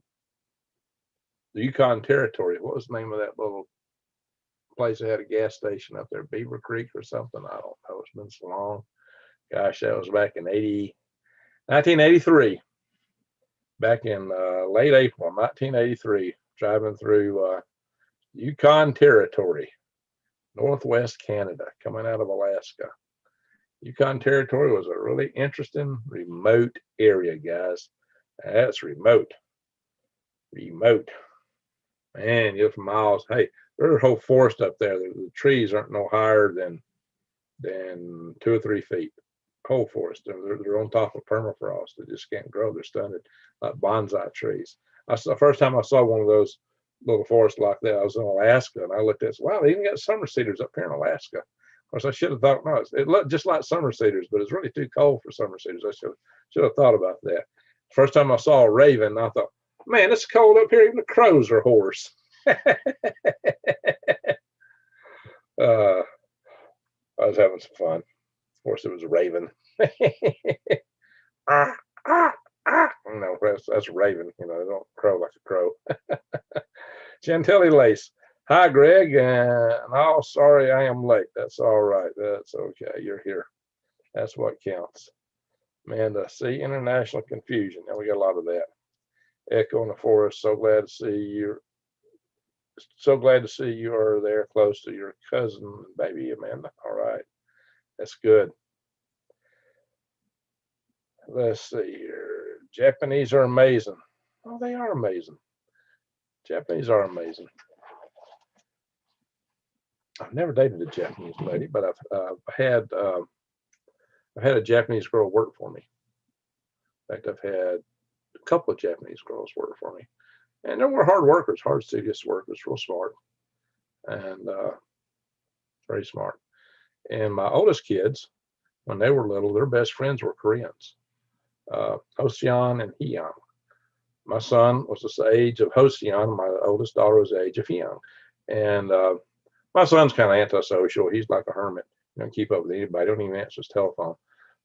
Yukon Territory. What was the name of that little place that had a gas station up there? Beaver Creek or something? I don't know. It's been so long. Gosh, that was back in 1983. Back in late April 1983, driving through Yukon Territory, Northwest Canada, coming out of Alaska. Yukon Territory was a really interesting, remote area, guys. That's remote. Remote. Man, you're for miles. Hey, there's a whole forest up there. The trees aren't no higher than 2 or 3 feet. Whole forest. They're on top of permafrost. They just can't grow. They're stunted like bonsai trees. The first time I saw one of those little forests like that, I was in Alaska, and I looked at it. Wow, they even got summer cedars up here in Alaska. Of course, I should have thought, no, it looked just like summer cedars, but it's really too cold for summer cedars. I should have thought about that. First time I saw a raven, I thought, man, it's cold up here. Even the crows are hoarse. I was having some fun. Of course, it was a raven. No, that's a raven. You know, they don't crow like a crow. Chantilly lace. Hi, Greg. And oh, sorry I am late. That's all right. That's okay. You're here. That's what counts. Amanda, see international confusion. Now we got a lot of that. Echo in the forest. So glad to see you. So glad to see you are there close to your cousin, baby Amanda. All right. That's good. Let's see here. Japanese are amazing. Oh, they are amazing. Japanese are amazing. I've never dated a Japanese lady, but I've had a Japanese girl work for me. In fact, I've had a couple of Japanese girls work for me, and they were hard workers, hard, studious workers, real smart, and very smart. And my oldest kids, when they were little, their best friends were Koreans, Hosyeon and Hyun. My son was the age of Hosyeon. My oldest daughter was the age of Hyun. And my son's kind of antisocial. He's like a hermit. He don't keep up with anybody. Don't even answer his telephone.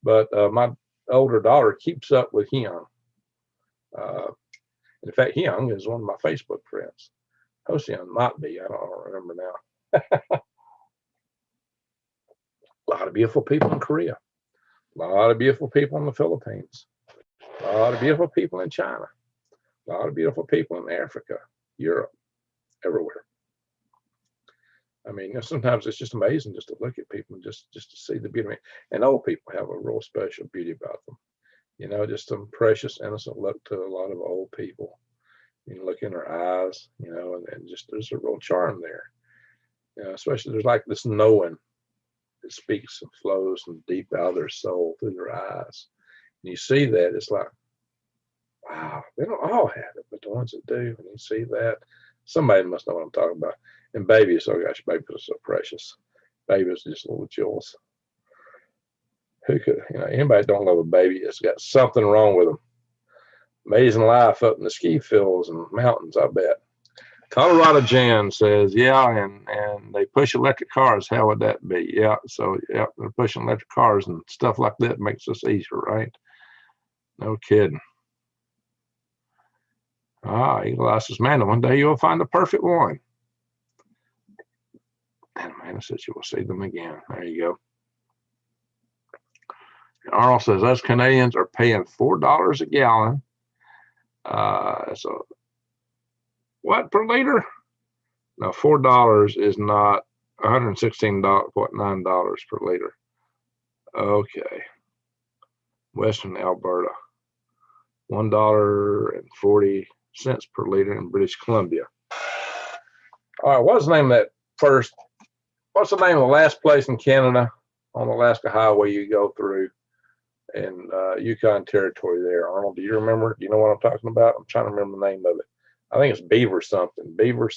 But my older daughter keeps up with Hyun. In fact, Hyun is one of my Facebook friends. Hosyeon might be. I don't remember now. A lot of beautiful people in Korea. A lot of beautiful people in the Philippines. A lot of beautiful people in China. A lot of beautiful people in Africa, Europe, everywhere. I mean, you know, sometimes it's just amazing just to look at people and just to see the beauty. And old people have a real special beauty about them. You know, just some precious, innocent look to a lot of old people. You can look in their eyes, you know, and just there's a real charm there. You know, especially there's like this knowing that speaks and flows from deep out of their soul through their eyes. And you see that, it's like, wow, they don't all have it, but the ones that do, and you see that, somebody must know what I'm talking about. And babies, oh gosh, babies are so precious. Babies are just little jewels. Who could, you know, anybody that don't love a baby, it's got something wrong with them. Amazing life up in the ski fields and mountains, I bet. Colorado Jan says, yeah, and they push electric cars. How would that be? Yeah, so yeah, they're pushing electric cars and stuff like that makes us easier, right? No kidding. Eagle Eye says, man, one day you'll find the perfect one. And Amanda says you will see them again. There you go. Arnold says us Canadians are paying $4 a gallon. So what per liter? Now $4 is not $116.9 per liter. Okay. Western Alberta, $1.40 per liter in British Columbia. All right, what's the name of that first? What's the name of the last place in Canada on the Alaska Highway you go through in Yukon Territory there? Arnold, do you remember? Do you know what I'm talking about? I'm trying to remember the name of it. I think it's Beaver something, Beaver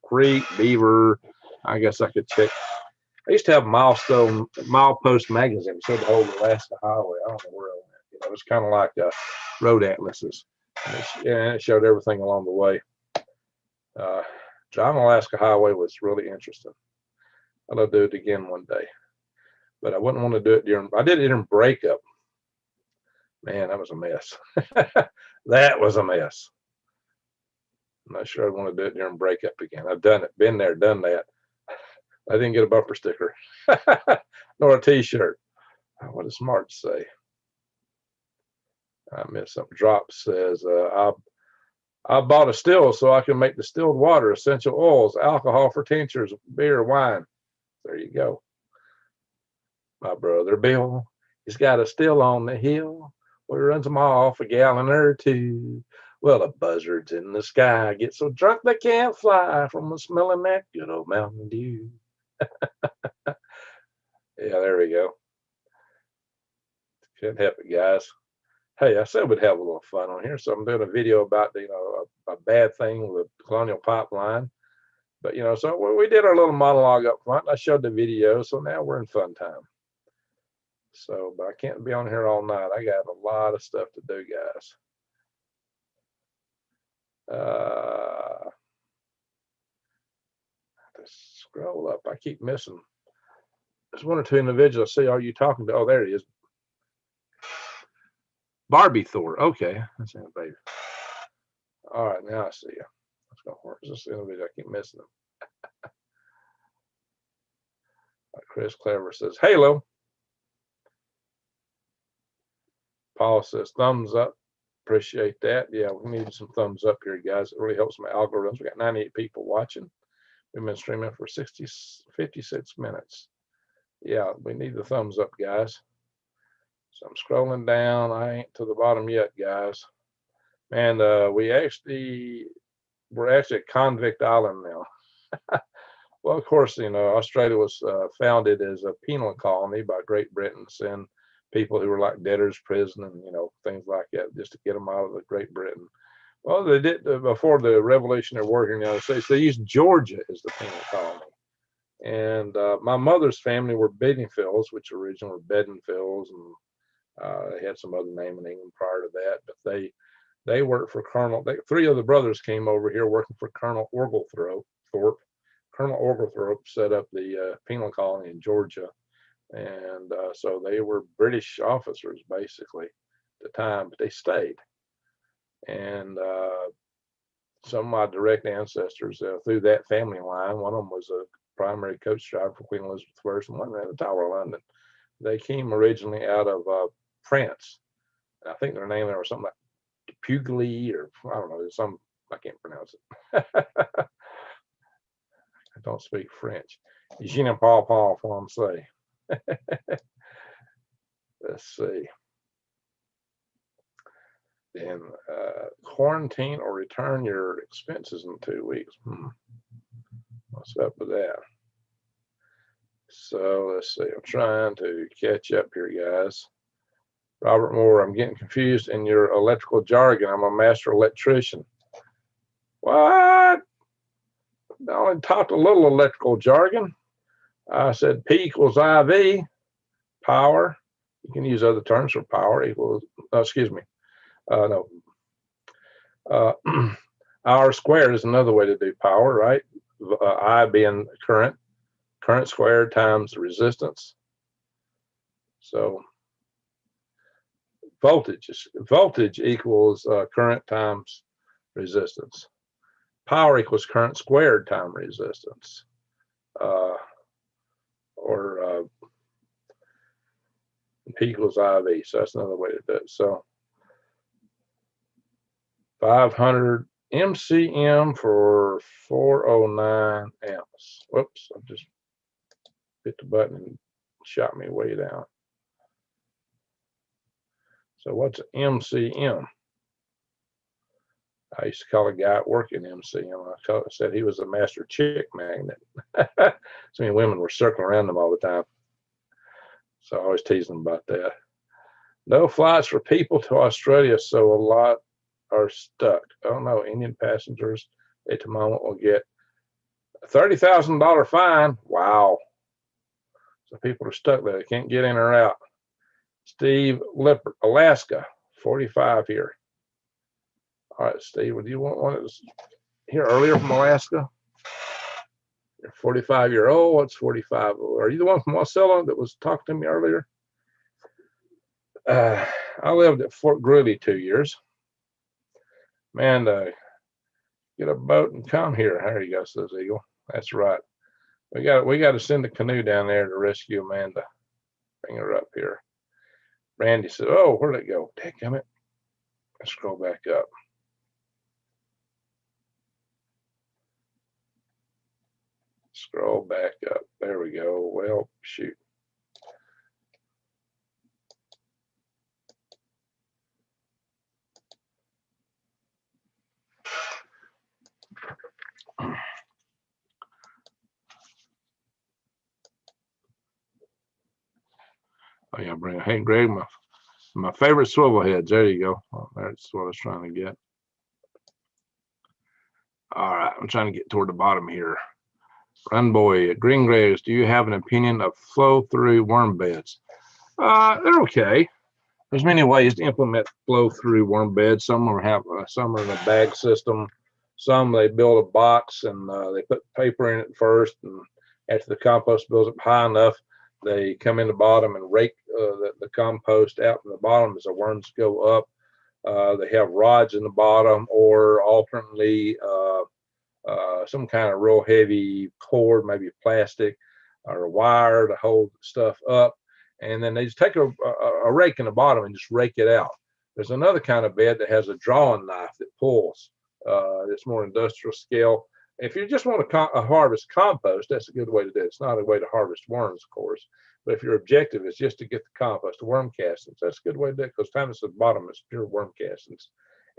Creek, Beaver. I guess I could check. I used to have milepost magazine. So the whole Alaska Highway. I don't know where I went. You know, it's kind of like road atlases. And it showed everything along the way. Driving Alaska Highway was really interesting. I'll do it again one day, but I wouldn't want to do it during. I did it during breakup. Man, that was a mess. That was a mess. I'm not sure I'd want to do it during breakup again. I've done it, been there, done that. I didn't get a bumper sticker nor a T-shirt. What does Smart say? I missed something. Drop says, I bought a still so I can make distilled water, essential oils, alcohol for tinctures, beer, wine. There you go. My brother Bill, he's got a still on the hill where he runs them off a gallon or two. Well, the buzzards in the sky get so drunk they can't fly from the smelling that good old Mountain Dew. Yeah, there we go. Can't help it, guys. Hey, I said we'd have a little fun on here, so I'm doing a video about a bad thing with the Colonial pipeline. But so we did our little monologue up front. I showed the video, so now we're in fun time. So, but I can't be on here all night. I got a lot of stuff to do, guys. Just scroll up. I keep missing. There's one or two individuals. See, are you talking to? Oh, there he is. Barbie Thor. Okay, that's him, baby. All right, now I see you. Let's go. Where's this individual? I keep missing him. Chris Clever says, Halo. Paul says, thumbs up. Appreciate that. Yeah, we need some thumbs up here, guys. It really helps my algorithms. We got 98 people watching. We've been streaming for 56 minutes. Yeah, we need the thumbs up, guys. So I'm scrolling down. I ain't to the bottom yet, guys. And we're actually at Convict Island now. Well, of course, Australia was founded as a penal colony by Great Britain, send people who were like debtors prison and things like that, just to get them out of the Great Britain. Well, they did before the Revolutionary War here in the United States. They used Georgia as the penal colony, and my mother's family were Bedingfields, which originally were Bedingfields, and they had some other name in England prior to that. But they worked for Colonel. Three of the brothers came over here working for Colonel Oglethorpe. Colonel Oglethorpe set up the penal colony in Georgia. And so they were British officers basically at the time, but they stayed. And some of my direct ancestors through that family line, one of them was a primary coach driver for Queen Elizabeth I, and one ran the Tower of London. They came originally out of France. I think their name there was something like Pugly, or I don't know, I can't pronounce it. I don't speak French. Eugene and Paul Francais. Let's see. Then quarantine or return your expenses in 2 weeks. What's up with that? So let's see. I'm trying to catch up here, guys. Robert Moore, I'm getting confused in your electrical jargon. I'm a master electrician. What? I only talked a little electrical jargon. I said P equals IV, power. You can use other terms for power equals, excuse me. No. R squared is another way to do power, right? I being current squared times resistance. So voltage equals current times resistance. Power equals current squared times resistance. Or P equals IV. So that's another way to do it. So 500 MCM for 409 amps. Whoops, I just hit the button and shot me way down. So what's MCM? I used to call a guy at work in MCM. I said he was a master chick magnet. So many women were circling around him all the time. So I always teased them about that. No flights for people to Australia, so a lot are stuck. Oh no, Indian passengers at the moment will get $30,000 fine. Wow. So people are stuck there. They can't get in or out. Steve Lippert, Alaska, 45 here. All right, Steve, do you want one that was here earlier from Alaska? You're 45-year-old. What's 45? Are you the one from Wasilla that was talking to me earlier? I lived at Fort Greeley 2 years. Man, get a boat and come here. There you go, says Eagle. That's right. We got to send a canoe down there to rescue Amanda. Bring her up here. Randy said, "Oh, where'd it go? Dadgummit." Let's scroll back up. Scroll back up. There we go. Well, shoot. Oh yeah, bring. Hey, Greg, my favorite swivel heads. There you go. Oh, that's what I was trying to get. All right, I'm trying to get toward the bottom here. Run boy, Green Graves, do you have an opinion of flow-through worm beds? They're okay. There's many ways to implement flow-through worm beds. Some are in a bag system. Some they build a box and they put paper in it first, and after the compost builds up high enough, they come in the bottom and rake the compost out from the bottom as the worms go up. They have rods in the bottom, or alternately some kind of real heavy cord, maybe plastic or a wire to hold stuff up. And then they just take a rake in the bottom and just rake it out. There's another kind of bed that has a drawing knife that pulls. It's more industrial scale. If you just want to harvest compost, that's a good way to do it. It's not a way to harvest worms, of course. But if your objective is just to get the compost, the worm castings, that's a good way to do it, because time it's at the bottom, it's pure worm castings.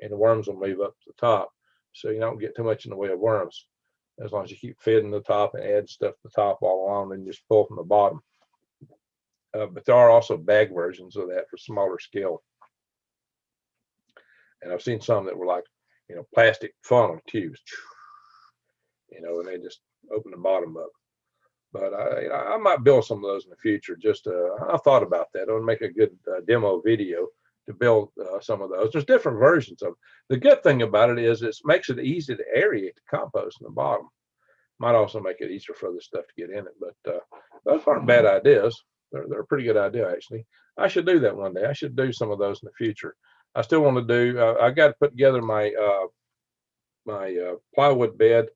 And the worms will move up to the top. So you don't get too much in the way of worms. As long as you keep feeding the top and add stuff to the top all along, then you just pull from the bottom. But there are also bag versions of that for smaller scale. And I've seen some that were like, plastic funnel tubes, and they just open the bottom up. But I might build some of those in the future. Just I thought about that. I would make a good demo video to build some of those. There's different versions of them. The good thing about it is it makes it easy to aerate the compost in the bottom. Might also make it easier for other stuff to get in it. But those aren't bad ideas. They're a pretty good idea, actually. I should do that one day. I should do some of those in the future. I still want to do. I got to put together my plywood bed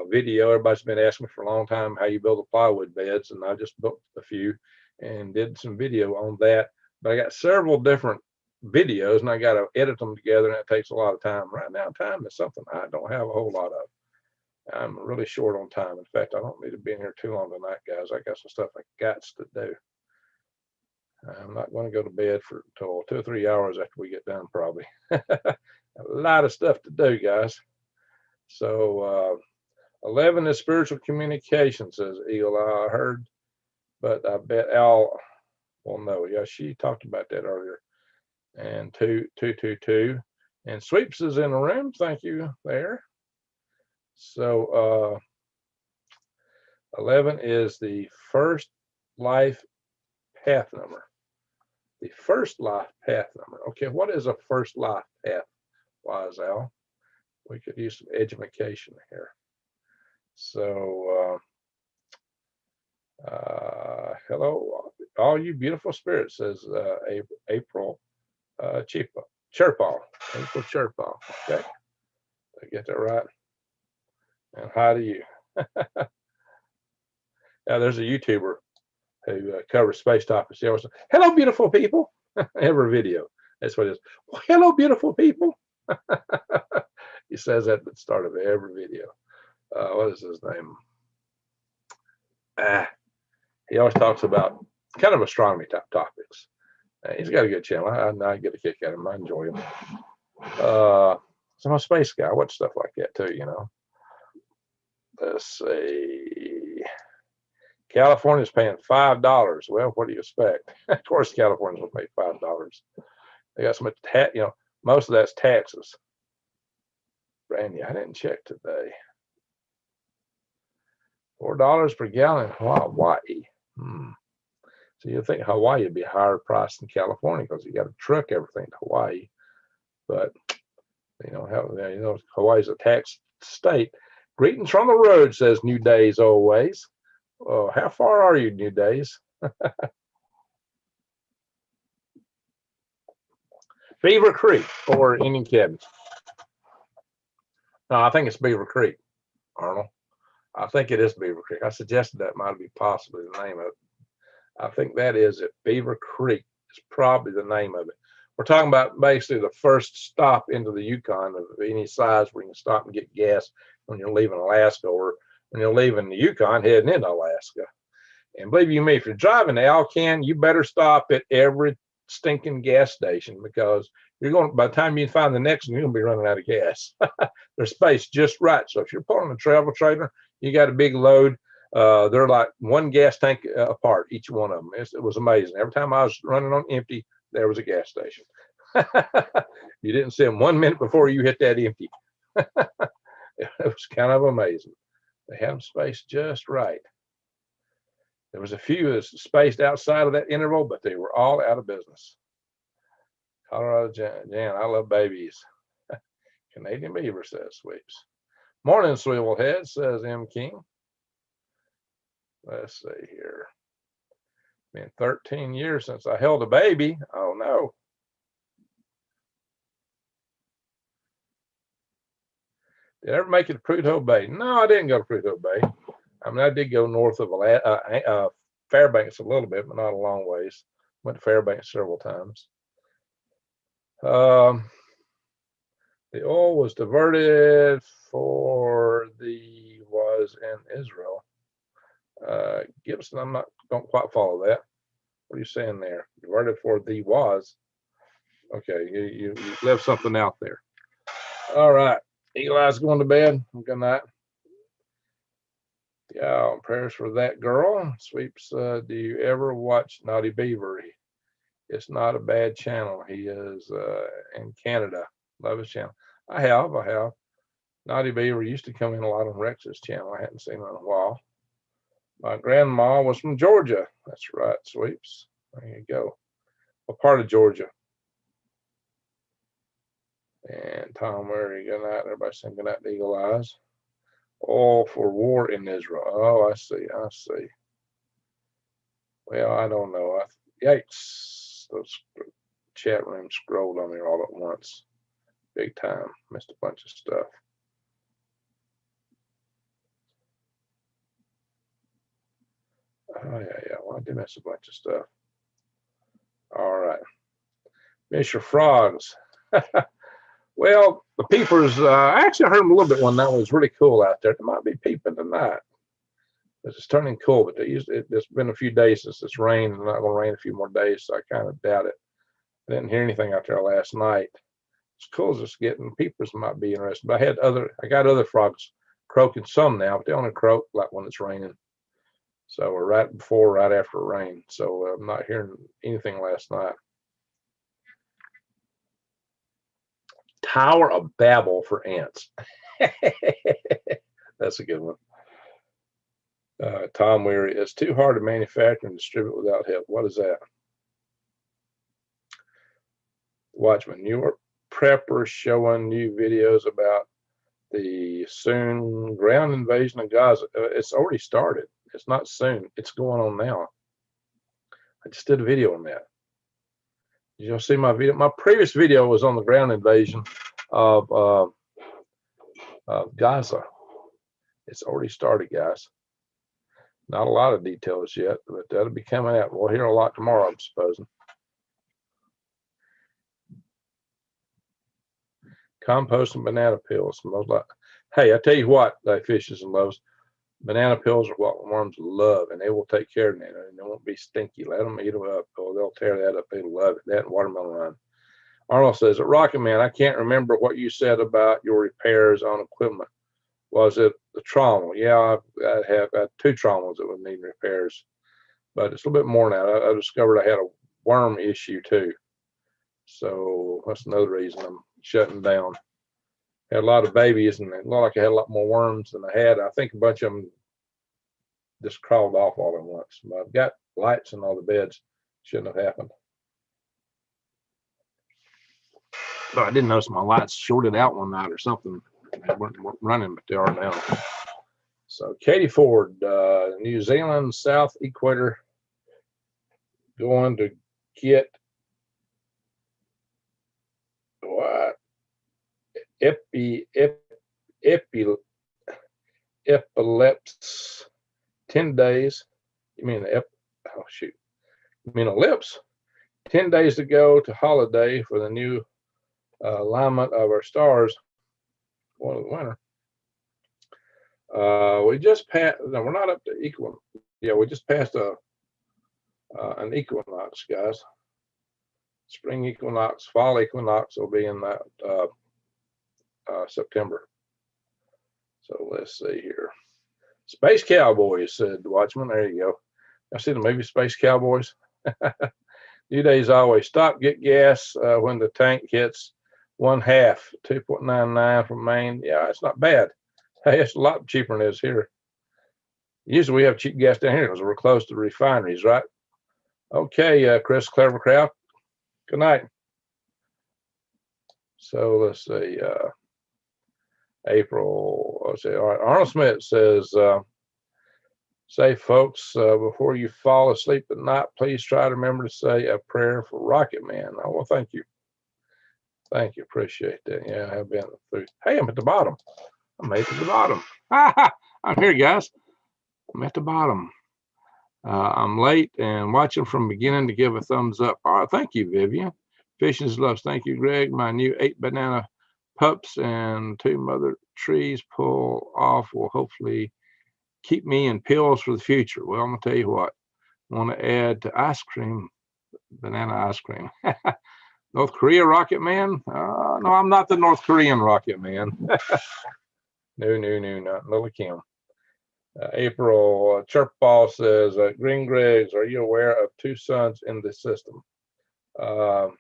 video. Everybody's been asking me for a long time how you build the plywood beds, and I just built a few and did some video on that. But I got several different videos, and I got to edit them together, and it takes a lot of time. Right now, time is something I don't have a whole lot of. I'm really short on time. In fact, I don't need to be in here too long tonight, guys. I got some stuff I got to do. I'm not going to go to bed until 2 or 3 hours after we get done, probably. A lot of stuff to do, guys. So 11 is spiritual communication, says Eagle. I heard, but I bet Al will know. Yeah, she talked about that earlier. And 222. And Sweeps is in the room. Thank you there. So 11 is the first life path number. The first life path number. Okay, what is a first life path, Wise Al? We could use some education here. So hello, all you beautiful spirits, says April Chirpaw. April Chirpaw. Okay, I get that right. And hi to you. Now there's a YouTuber who covers space topics. He always says, "Hello, beautiful people." Every video. That's what it is. Well, hello, beautiful people. He says that at the start of every video. What is his name? He always talks about kind of astronomy type topics. He's got a good channel. I get a kick out of him. I enjoy him. So I'm a space guy. I watch stuff like that too, Let's see. California's paying $5. Well, what do you expect? Of course, Californians will pay $5. They got so much most of that's taxes. Brandy, I didn't check today. $4 per gallon in Hawaii. So you think Hawaii would be a higher price than California because you got to truck everything to Hawaii. But Hawaii's a tax state. Greetings from the road, says New Days always. Oh, how far are you, New Days? Beaver Creek or Indian Cabin? No, I think it's Beaver Creek, Arnold. I think it is Beaver Creek. I suggested that might be possibly the name of it. I think that is it. Beaver Creek is probably the name of it. We're talking about basically the first stop into the Yukon of any size where you can stop and get gas when you're leaving Alaska or when you're leaving the Yukon heading into Alaska. And believe you me, if you're driving to Alcan, you better stop at every stinking gas station because you're going, by the time you find the next one, you're going to be running out of gas. There's space just right. So if you're pulling a travel trailer, you got a big load. They're like one gas tank apart, each one of them. It was amazing. Every time I was running on empty, there was a gas station. You didn't see them 1 minute before you hit that empty. It was kind of amazing. They had them spaced just right. There was a few that spaced outside of that interval, but they were all out of business. Colorado Jan, I love babies. Canadian Beaver, says Sweeps. Morning, Swivelhead, says M. King. Let's see here. Been 13 years since I held a baby. Oh no. Did I ever make it to Prudhoe Bay? No, I didn't go to Prudhoe Bay. I mean, I did go north of Fairbanks a little bit, but not a long ways. Went to Fairbanks several times. The oil was diverted for was in Israel. Gibson, don't quite follow that. What are you saying there? Diverted for was. Okay, you left something out there. All right. Eli's going to bed. Good night. Yeah, prayers for that girl. Sweeps, do you ever watch Naughty Beaver? It's not a bad channel. He is in Canada. Love his channel. I have. Naughty Beaver used to come in a lot on Rex's channel. I hadn't seen him in a while. My grandma was from Georgia. That's right, Sweeps. There you go. What part of Georgia? And Tom Murray, good night. Everybody saying good night to Eagle Eyes. All for war in Israel. Oh, I see. Well, I don't know. Yikes. Those chat rooms scrolled on me all at once. Big time. Missed a bunch of stuff. Oh, yeah. Well, I did miss a bunch of stuff. All right. Miss your frogs. Well, the peepers, I actually heard them a little bit one night. It was really cool out there. There might be peeping tonight. It's turning cool, but it's been a few days since it's rained. It's not going to rain a few more days, so I kind of doubt it. I didn't hear anything out there last night. It's cool as it's getting. Peepers might be interested, but I got other frogs croaking some now, but they only croak like when it's raining. So we're right after rain. So I'm not hearing anything last night. Tower of Babel for ants. That's a good one. Tom Weary, it's too hard to manufacture and distribute without help. What is that? Watchman, New York preppers showing new videos about the soon ground invasion of Gaza. It's already started. It's not soon. It's going on now. I just did a video on that. You'll see my video. My previous video was on the ground invasion of Gaza. It's already started, guys. Not a lot of details yet, but that'll be coming out. We'll hear a lot tomorrow, I'm supposing. Compost and banana peels. Hey, I tell you what, fishes and loaves, banana peels are what worms love, and they will take care of them. And they won't be stinky. Let them eat them up, or they'll tear that up. They love it. That and watermelon rind. Arnold says, at Rocket Man, I can't remember what you said about your repairs on equipment. Was it the trommel? Yeah, I have two trommels that would need repairs, but it's a little bit more now. I discovered I had a worm issue too. So that's another reason I'm shutting down. Had a lot of babies, and it looked like I had a lot more worms than I had. I think a bunch of them just crawled off all at once. But I've got lights in all the beds. Shouldn't have happened. But I didn't notice my lights shorted out one night or something. They weren't running, but they are now. So Katie Ford, New Zealand, South Equator, going to get what? Epilepsy, 10 days. You mean oh shoot. You mean ellipse? 10 days to go to holiday for the new alignment of our stars. One of the winter. We just passed. No, we're not up to equal. Yeah, we just passed an equinox, guys. Spring equinox, fall equinox will be in that September. So let's see here. Space Cowboys, said Watchman. There you go. I see the movie Space Cowboys. New days always stop, get gas when the tank hits 1/2, 2.99 from Maine. Yeah, it's not bad. Hey, it's a lot cheaper than it is here. Usually we have cheap gas down here because we're close to refineries, right? Okay, Chris Clevercraft. Good night. So let's see. April. Let's see. All right. Arnold Smith says, say, folks, before you fall asleep at night, please try to remember to say a prayer for Rocket Man. Oh, well, thank you. Thank you. Appreciate that. Yeah, I have been through. Hey, I'm at the bottom. I made it to the bottom. I'm here, guys. I'm at the bottom. I'm late and watching from beginning to give a thumbs up. All right, thank you, Vivian. Fishing's loves. Thank you, Greg. My new 8 banana pups and 2 mother trees pull off will hopefully keep me in pills for the future. Well, I'm gonna tell you what. I want to add to ice cream, banana ice cream. North Korea Rocket Man? No, I'm not the North Korean Rocket Man. No, not Lily Kim. April Chirpball says, Green Gregs, are you aware of 2 suns in the system? You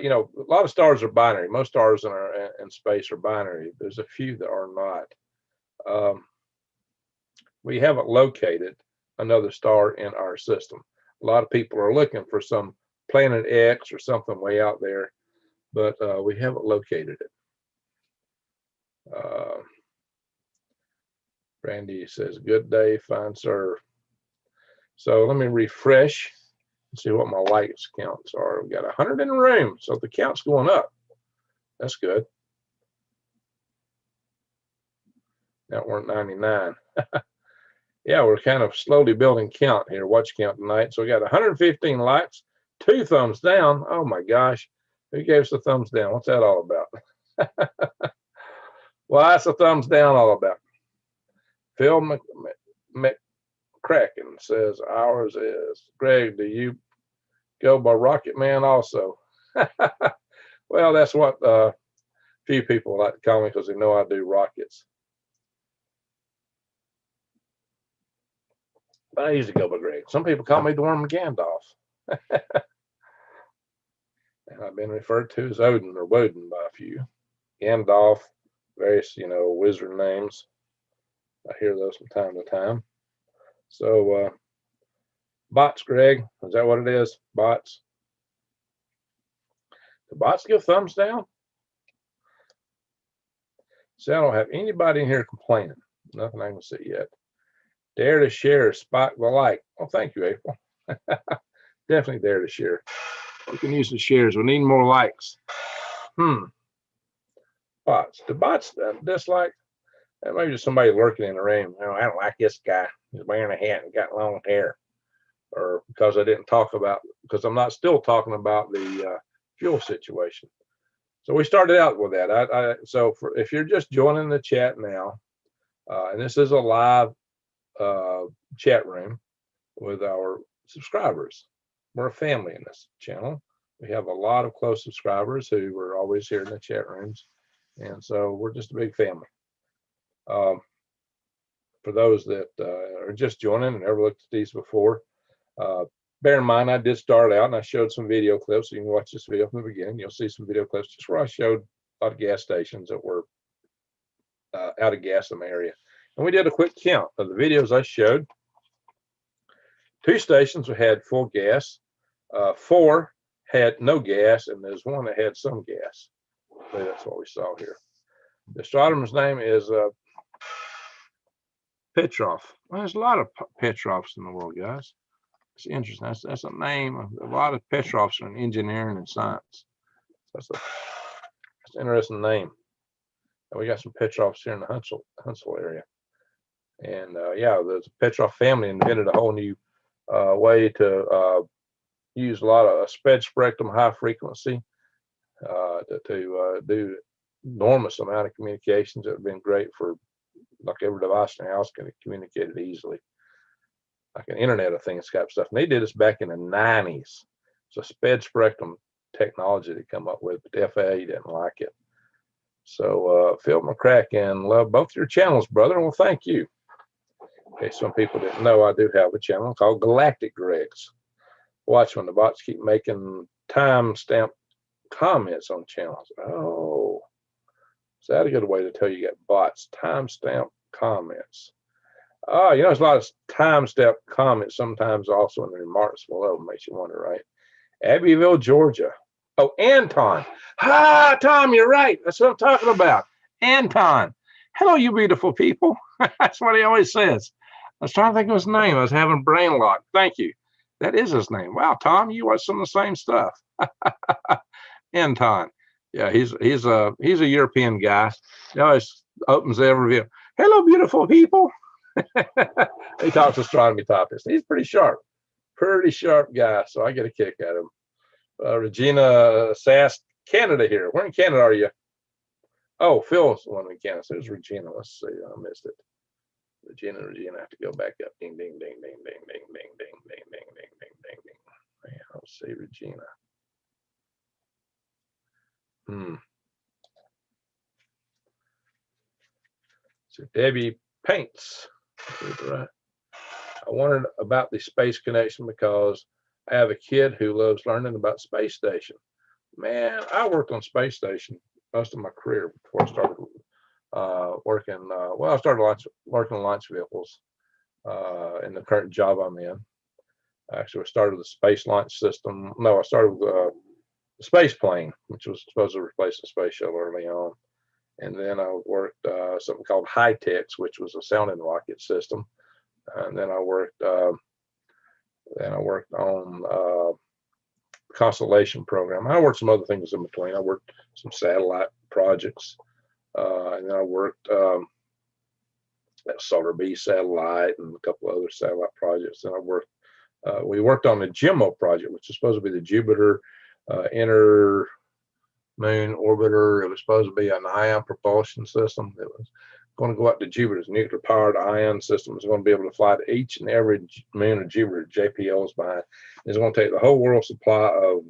know, a lot of stars are binary. Most stars in space are binary. There's a few that are not. We haven't located another star in our system. A lot of people are looking for some planet X or something way out there, but we haven't located it. Brandy says, good day, fine sir. So let me refresh and see what my likes counts are. We got 100 in the room, so the count's going up. That's good. Now we're at 99. Yeah, we're kind of slowly building count here, watch count tonight. So we got 115 likes, 2 thumbs down. Oh my gosh, who gave us a thumbs down? What's that all about? Well, that's a thumbs down all about. Phil McCracken says, ours is. Greg, do you go by Rocket Man also? Well, that's what few people like to call me because they know I do rockets. But I usually go by Greg. Some people call me the Worm Gandalf. And I've been referred to as Odin or Woden by a few. Gandalf, various, you know, wizard names. I hear those from time to time. So, bots, Greg, is that what it is? Bots. The bots give thumbs down? See, I don't have anybody in here complaining. Nothing I can see yet. Dare to share, spot the like. Oh, thank you, April. Definitely dare to share. We can use the shares. We need more likes. Bots. The bots dislike. Maybe just somebody lurking in the room. You know, I don't like this guy. He's wearing a hat and got long hair. Or because I didn't talk about, because I'm not still talking about the fuel situation. So we started out with that. So if you're just joining the chat now, and this is a live chat room with our subscribers. We're a family in this channel. We have a lot of close subscribers who are always here in the chat rooms. And so we're just a big family. For those that are just joining and never looked at these before, bear in mind, I did start out and I showed some video clips. So you can watch this video from the beginning. You'll see some video clips just where I showed a lot of gas stations that were out of gas in the area. And we did a quick count of the videos I showed. 2 stations had full gas, 4 had no gas, and there's 1 that had some gas. So that's what we saw here. The astronomer's name is Petrov. Well, there's a lot of Petrovs in the world, guys. It's interesting. That's a name. A lot of Petrovs are in engineering and science. That's an interesting name. And we got some Petrovs here in the Huntsville area. And yeah, the Petrov family invented a whole new way to use a lot of sped spectrum high frequency to do enormous amount of communications that have been great for like every device in the house can communicate it easily. Like an Internet of Things type stuff. And they did this back in the 90s. So sped spectrum technology they come up with, but the FAA didn't like it. So Phil McCracken, love both your channels, brother. Well, thank you. Okay, some people didn't know I do have a channel called Galactic Gregs. Watch when the bots keep making timestamp comments on channels. Oh, is that a good way to tell you got bots? Timestamp comments. Oh, you know, there's a lot of timestamp comments sometimes also in the remarks below. Makes you wonder, right? Abbeville, Georgia. Oh, Anton. Ah, Tom, you're right. That's what I'm talking about. Anton. Hello, you beautiful people. That's what he always says. I was trying to think of his name. I was having brain lock. Thank you. That is his name. Wow, Tom, you watch some of the same stuff. Anton. Yeah, he's a European guy. He always opens every video. Hello, beautiful people. He talks astronomy topics. He's pretty sharp guy. So I get a kick out of him. Regina Sass, Canada here. Where in Canada are you? Oh, Phil's the one in Canada. So there's Regina. Let's see. I missed it. Regina, I have to go back up. Ding, ding, ding, ding, ding, ding, ding, ding, ding, ding, ding, ding, ding, ding. Man, let's see, Regina. So Debbie Paints. Right. I wondered about the space connection because I have a kid who loves learning about space station. Man, I worked on space station most of my career before I started working. Well, I started working on launch vehicles in the current job I'm in. Actually, I started the space launch system. No, I started with the space plane, which was supposed to replace the space shuttle early on. And then I worked something called High-Tex, which was a sounding rocket system. And then I worked on constellation program. I worked some other things in between. I worked some satellite projects, and then I worked at Solar B satellite and a couple of other satellite projects. And we worked on the GEMO project, which is supposed to be the Jupiter Inner Moon Orbiter. It was supposed to be an ion propulsion system. It was going to go out to Jupiter's nuclear powered ion system. It's going to be able to fly to each and every moon of Jupiter. JPL's behind. It's going to take the whole world supply of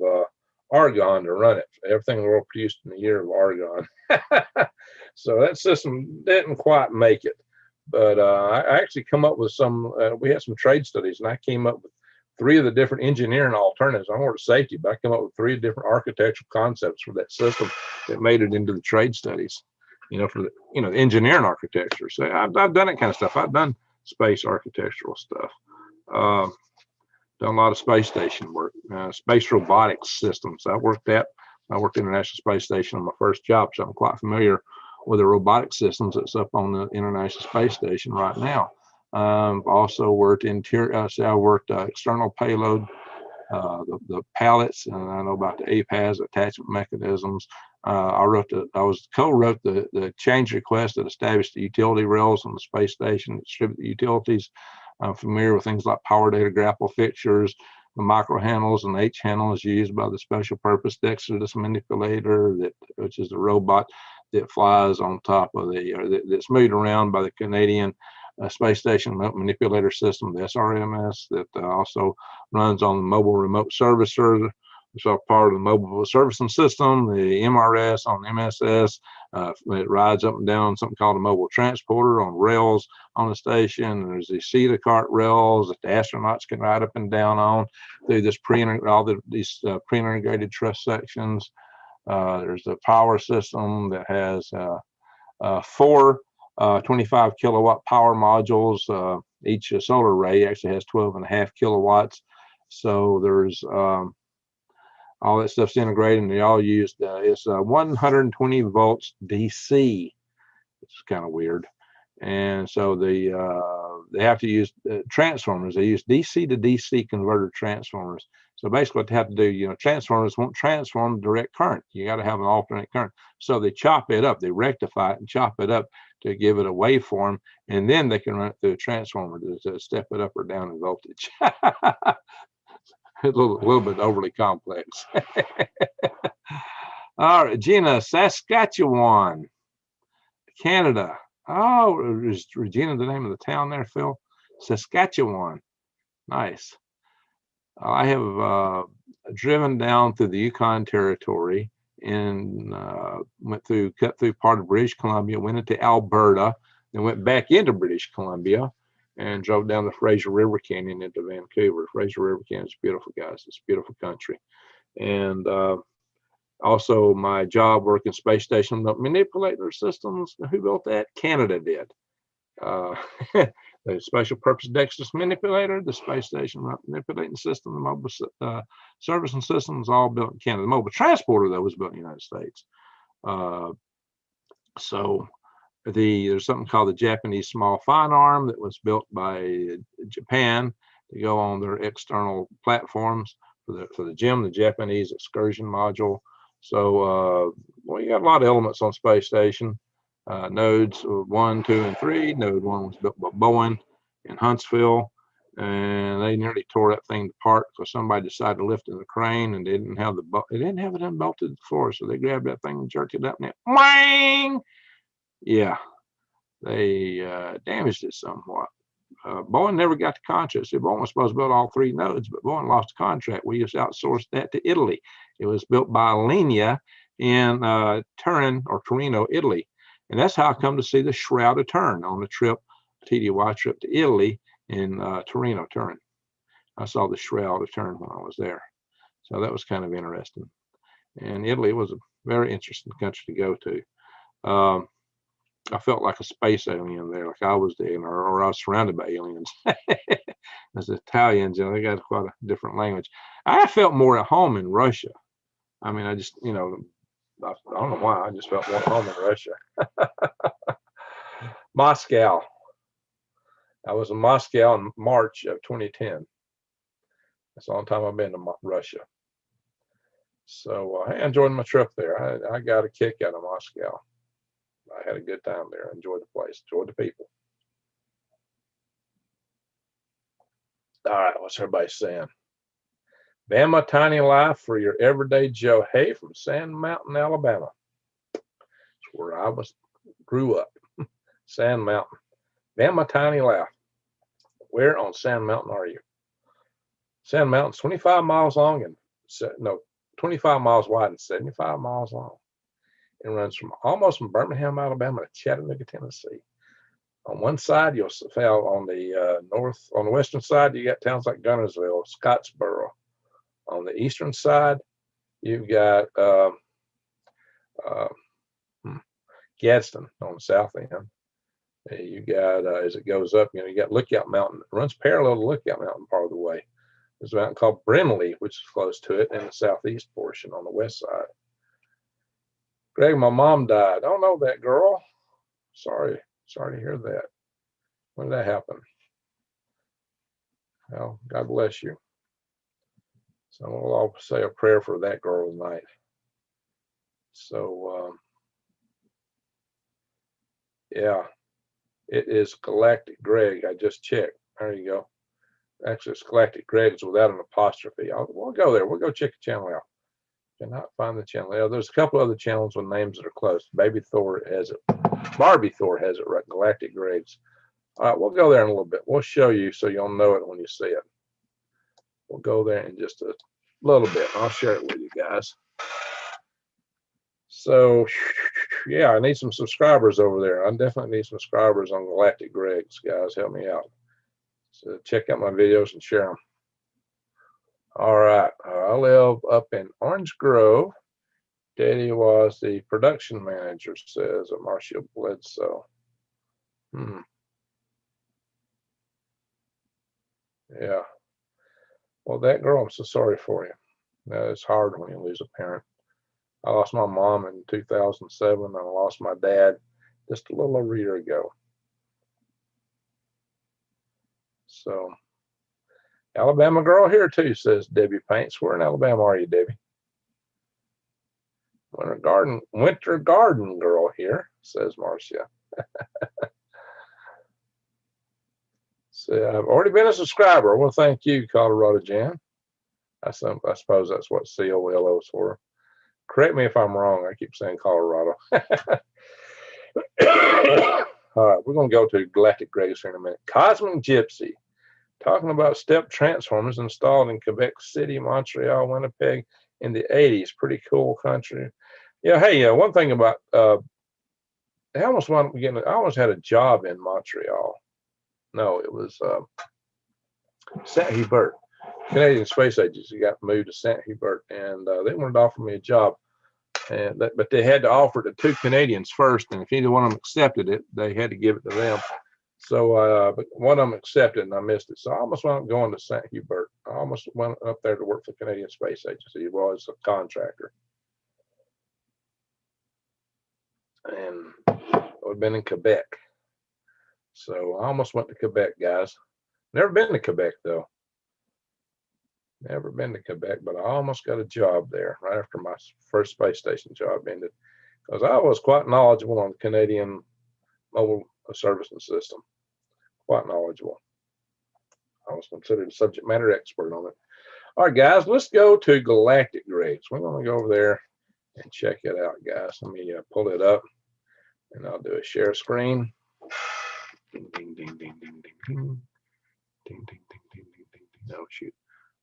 argon to run it. Everything in the world produced in a year of argon. So that system didn't quite make it. But I actually come up with some. We had some trade studies, and I came up with 3 of the different engineering alternatives. I wanted safety, but I came up with 3 different architectural concepts for that system that made it into the trade studies. You know, for the the engineering architecture. So I've done that kind of stuff. I've done space architectural stuff. Done a lot of space station work, space robotics systems. I worked International Space Station on my first job, so I'm quite familiar with the robotic systems that's up on the International Space Station right now. Also worked interior. I worked external payload, the pallets, and I know about the APAS attachment mechanisms. I co-wrote the change request that established the utility rails on the space station, distribute the utilities. I'm familiar with things like power data grapple fixtures, the micro handles, and the H handle is used by the special purpose Dexterous manipulator, which is the robot that flies on top of that's moved around by the Canadian Space Station Manipulator System, the SRMS, that also runs on the Mobile Remote Servicer. So part of the Mobile Servicing System, the MRS on MSS. It rides up and down something called a mobile transporter on rails on the station. There's the CETA cart rails that the astronauts can ride up and down on through this these pre-integrated truss sections. There's the power system that has 4 25 kilowatt power modules. Each solar array actually has 12.5 kilowatts. So there's all that stuff's integrated, and they all use it's 120 volts DC, which is kind of weird. And so they have to use transformers. They use DC to DC converter transformers. So basically what they have to do, transformers won't transform direct current. You got to have an alternate current. So they chop it up, they rectify it and chop it up to give it a waveform, and then they can run it through a transformer to step it up or down in voltage. A little bit overly complex. All right, Gina, Saskatchewan, Canada. Oh, is Regina the name of the town there, Phil? Saskatchewan. Nice. I have driven down through the Yukon Territory and cut through part of British Columbia, went into Alberta, then went back into British Columbia and drove down the Fraser River Canyon into Vancouver. Fraser River Canyon is beautiful, guys. It's a beautiful country. And also my job working space station manipulator systems. Who built that? Canada did. The special purpose Dexter's manipulator, the space station manipulating system, the mobile servicing system was all built in Canada. The mobile transporter, though, was built in the United States. So there's something called the Japanese Small Fine Arm that was built by Japan to go on their external platforms for the GEM, the Japanese Excursion Module. So you got a lot of elements on space station. Nodes 1, 2, and 3. Node 1 was built by Boeing in Huntsville, and they nearly tore that thing apart because somebody decided to lift it in the crane, and they didn't have it unbolted to the floor, so they grabbed that thing and jerked it up, and it whang! Yeah, they damaged it somewhat. Boeing never got the contract. So Boeing was supposed to build all 3 nodes, but Boeing lost the contract. We just outsourced that to Italy. It was built by Alenia in Turin or Torino, Italy. And that's how I come to see the Shroud of Turin on the trip, TDY trip to Italy in Torino, Turin. I saw the Shroud of Turin when I was there. So that was kind of interesting. And Italy was a very interesting country to go to. I felt like a space alien there, like I was there, or I was surrounded by aliens. As Italians, they got quite a different language. I felt more at home in Russia. I mean, I just, I don't know why, I just felt more at home in Russia. Moscow. I was in Moscow in March of 2010. That's the only time I've been to Russia. So I enjoyed my trip there. I got a kick out of Moscow. I had a good time there. Enjoyed the place. Enjoyed the people. All right, what's everybody saying? Bama Tiny Life for your everyday Joe. Hey, from Sand Mountain, Alabama. That's where I grew up. Sand Mountain. Bama Tiny Life. Where on Sand Mountain are you? Sand Mountain's 25 miles long and 25 miles wide and 75 miles long. It runs almost from Birmingham, Alabama to Chattanooga, Tennessee. On one side, you'll on the western side, you got towns like Gunnersville, Scottsboro. On the eastern side, you've got Gadsden on the south end. You got as it goes up, you got Lookout Mountain. It runs parallel to Lookout Mountain part of the way. There's a mountain called Brimley, which is close to it, in the southeast portion on the west side. Greg, my mom died. I don't know that girl. Sorry to hear that. When did that happen? Well, God bless you. So we'll all say a prayer for that girl tonight. So, yeah, it is Galactic Greg. I just checked. There you go. Actually, it's Galactic Greg. It's without an apostrophe. We'll go there. We'll go check the channel out. Cannot find the channel. Yeah, there's a couple other channels with names that are close. Baby Thor has it. Barbie Thor has it right. Galactic Gregs. All right, we'll go there in a little bit. We'll show you so you'll know it when you see it. We'll go there in just a little bit. I'll share it with you guys. So, yeah, I need some subscribers over there. I definitely need some subscribers on Galactic Gregs, guys. Help me out. So check out my videos and share them. All right, I live up in Orange Grove. Daddy was the production manager, says Marcia Bledsoe. Hmm. Yeah. Well, that girl, I'm so sorry for you. It's hard when you lose a parent. I lost my mom in 2007, and I lost my dad just a little over a year ago. So, Alabama girl here too, says Debbie Paints. Where in Alabama are you, Debbie? Winter garden girl here, says Marcia. So I've already been a subscriber. Well, thank you, Colorado Jan. I suppose that's what COLO is for. Correct me if I'm wrong. I keep saying Colorado. All right, we're going to go to Galactic Grace here in a minute. Cosmic Gypsy, talking about step transformers installed in Quebec City, Montreal, Winnipeg in the 80s. Pretty cool country. Yeah, hey, one thing about, I almost had a job in Montreal. No, it was Saint Hubert. Canadian Space Agency got moved to Saint Hubert, and they wanted to offer me a job. But they had to offer it to 2 Canadians first, and if either one of them accepted it, they had to give it to them. So, but one of them accepted, and I missed it. So I almost wound up going to St. Hubert. I almost went up there to work for the Canadian Space Agency. Well, as a contractor, and I've been in Quebec. So I almost went to Quebec, guys. Never been to Quebec though. Never been to Quebec, but I almost got a job there right after my first space station job ended, because I was quite knowledgeable on the Canadian mobile servicing system. Quite knowledgeable. I was considered a subject matter expert on it. All right, guys, let's go to Galactic Graves. We're going to go over there and check it out, guys. Let me pull it up, and I'll do a share screen. Ding, ding, ding, ding, ding, ding, ding. Ding, ding, ding, ding, ding, ding, ding. Oh, shoot.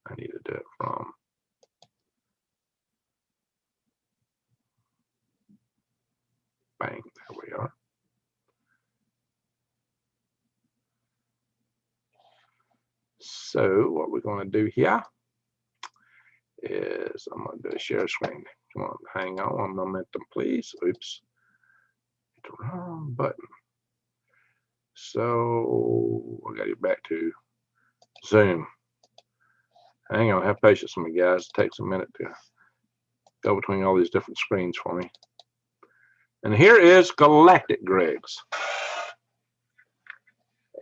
I need to do it from bang. There we are. So what we're going to do here is I'm going to do a share screen. Come on, hang on, momentum, please. Oops, hit the wrong button. So I got to get back to Zoom. Hang on, have patience with me, guys. It takes a minute to go between all these different screens for me. And here is Galactic Greg's.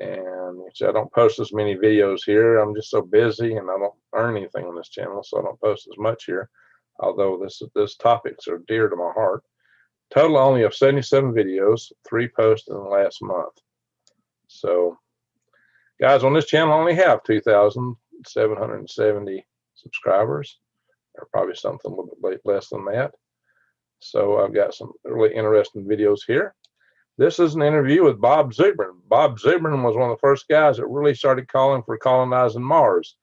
And I don't post as many videos here. I'm just so busy, and I don't earn anything on this channel, so I don't post as much here. Although this topics are dear to my heart. Total only of 77 videos, 3 posts in the last month. So, guys, on this channel I only have 2,770 subscribers, or probably something a little bit less than that. So I've got some really interesting videos here. This is an interview with Bob Zubrin. Bob Zubrin was one of the first guys that really started calling for colonizing Mars.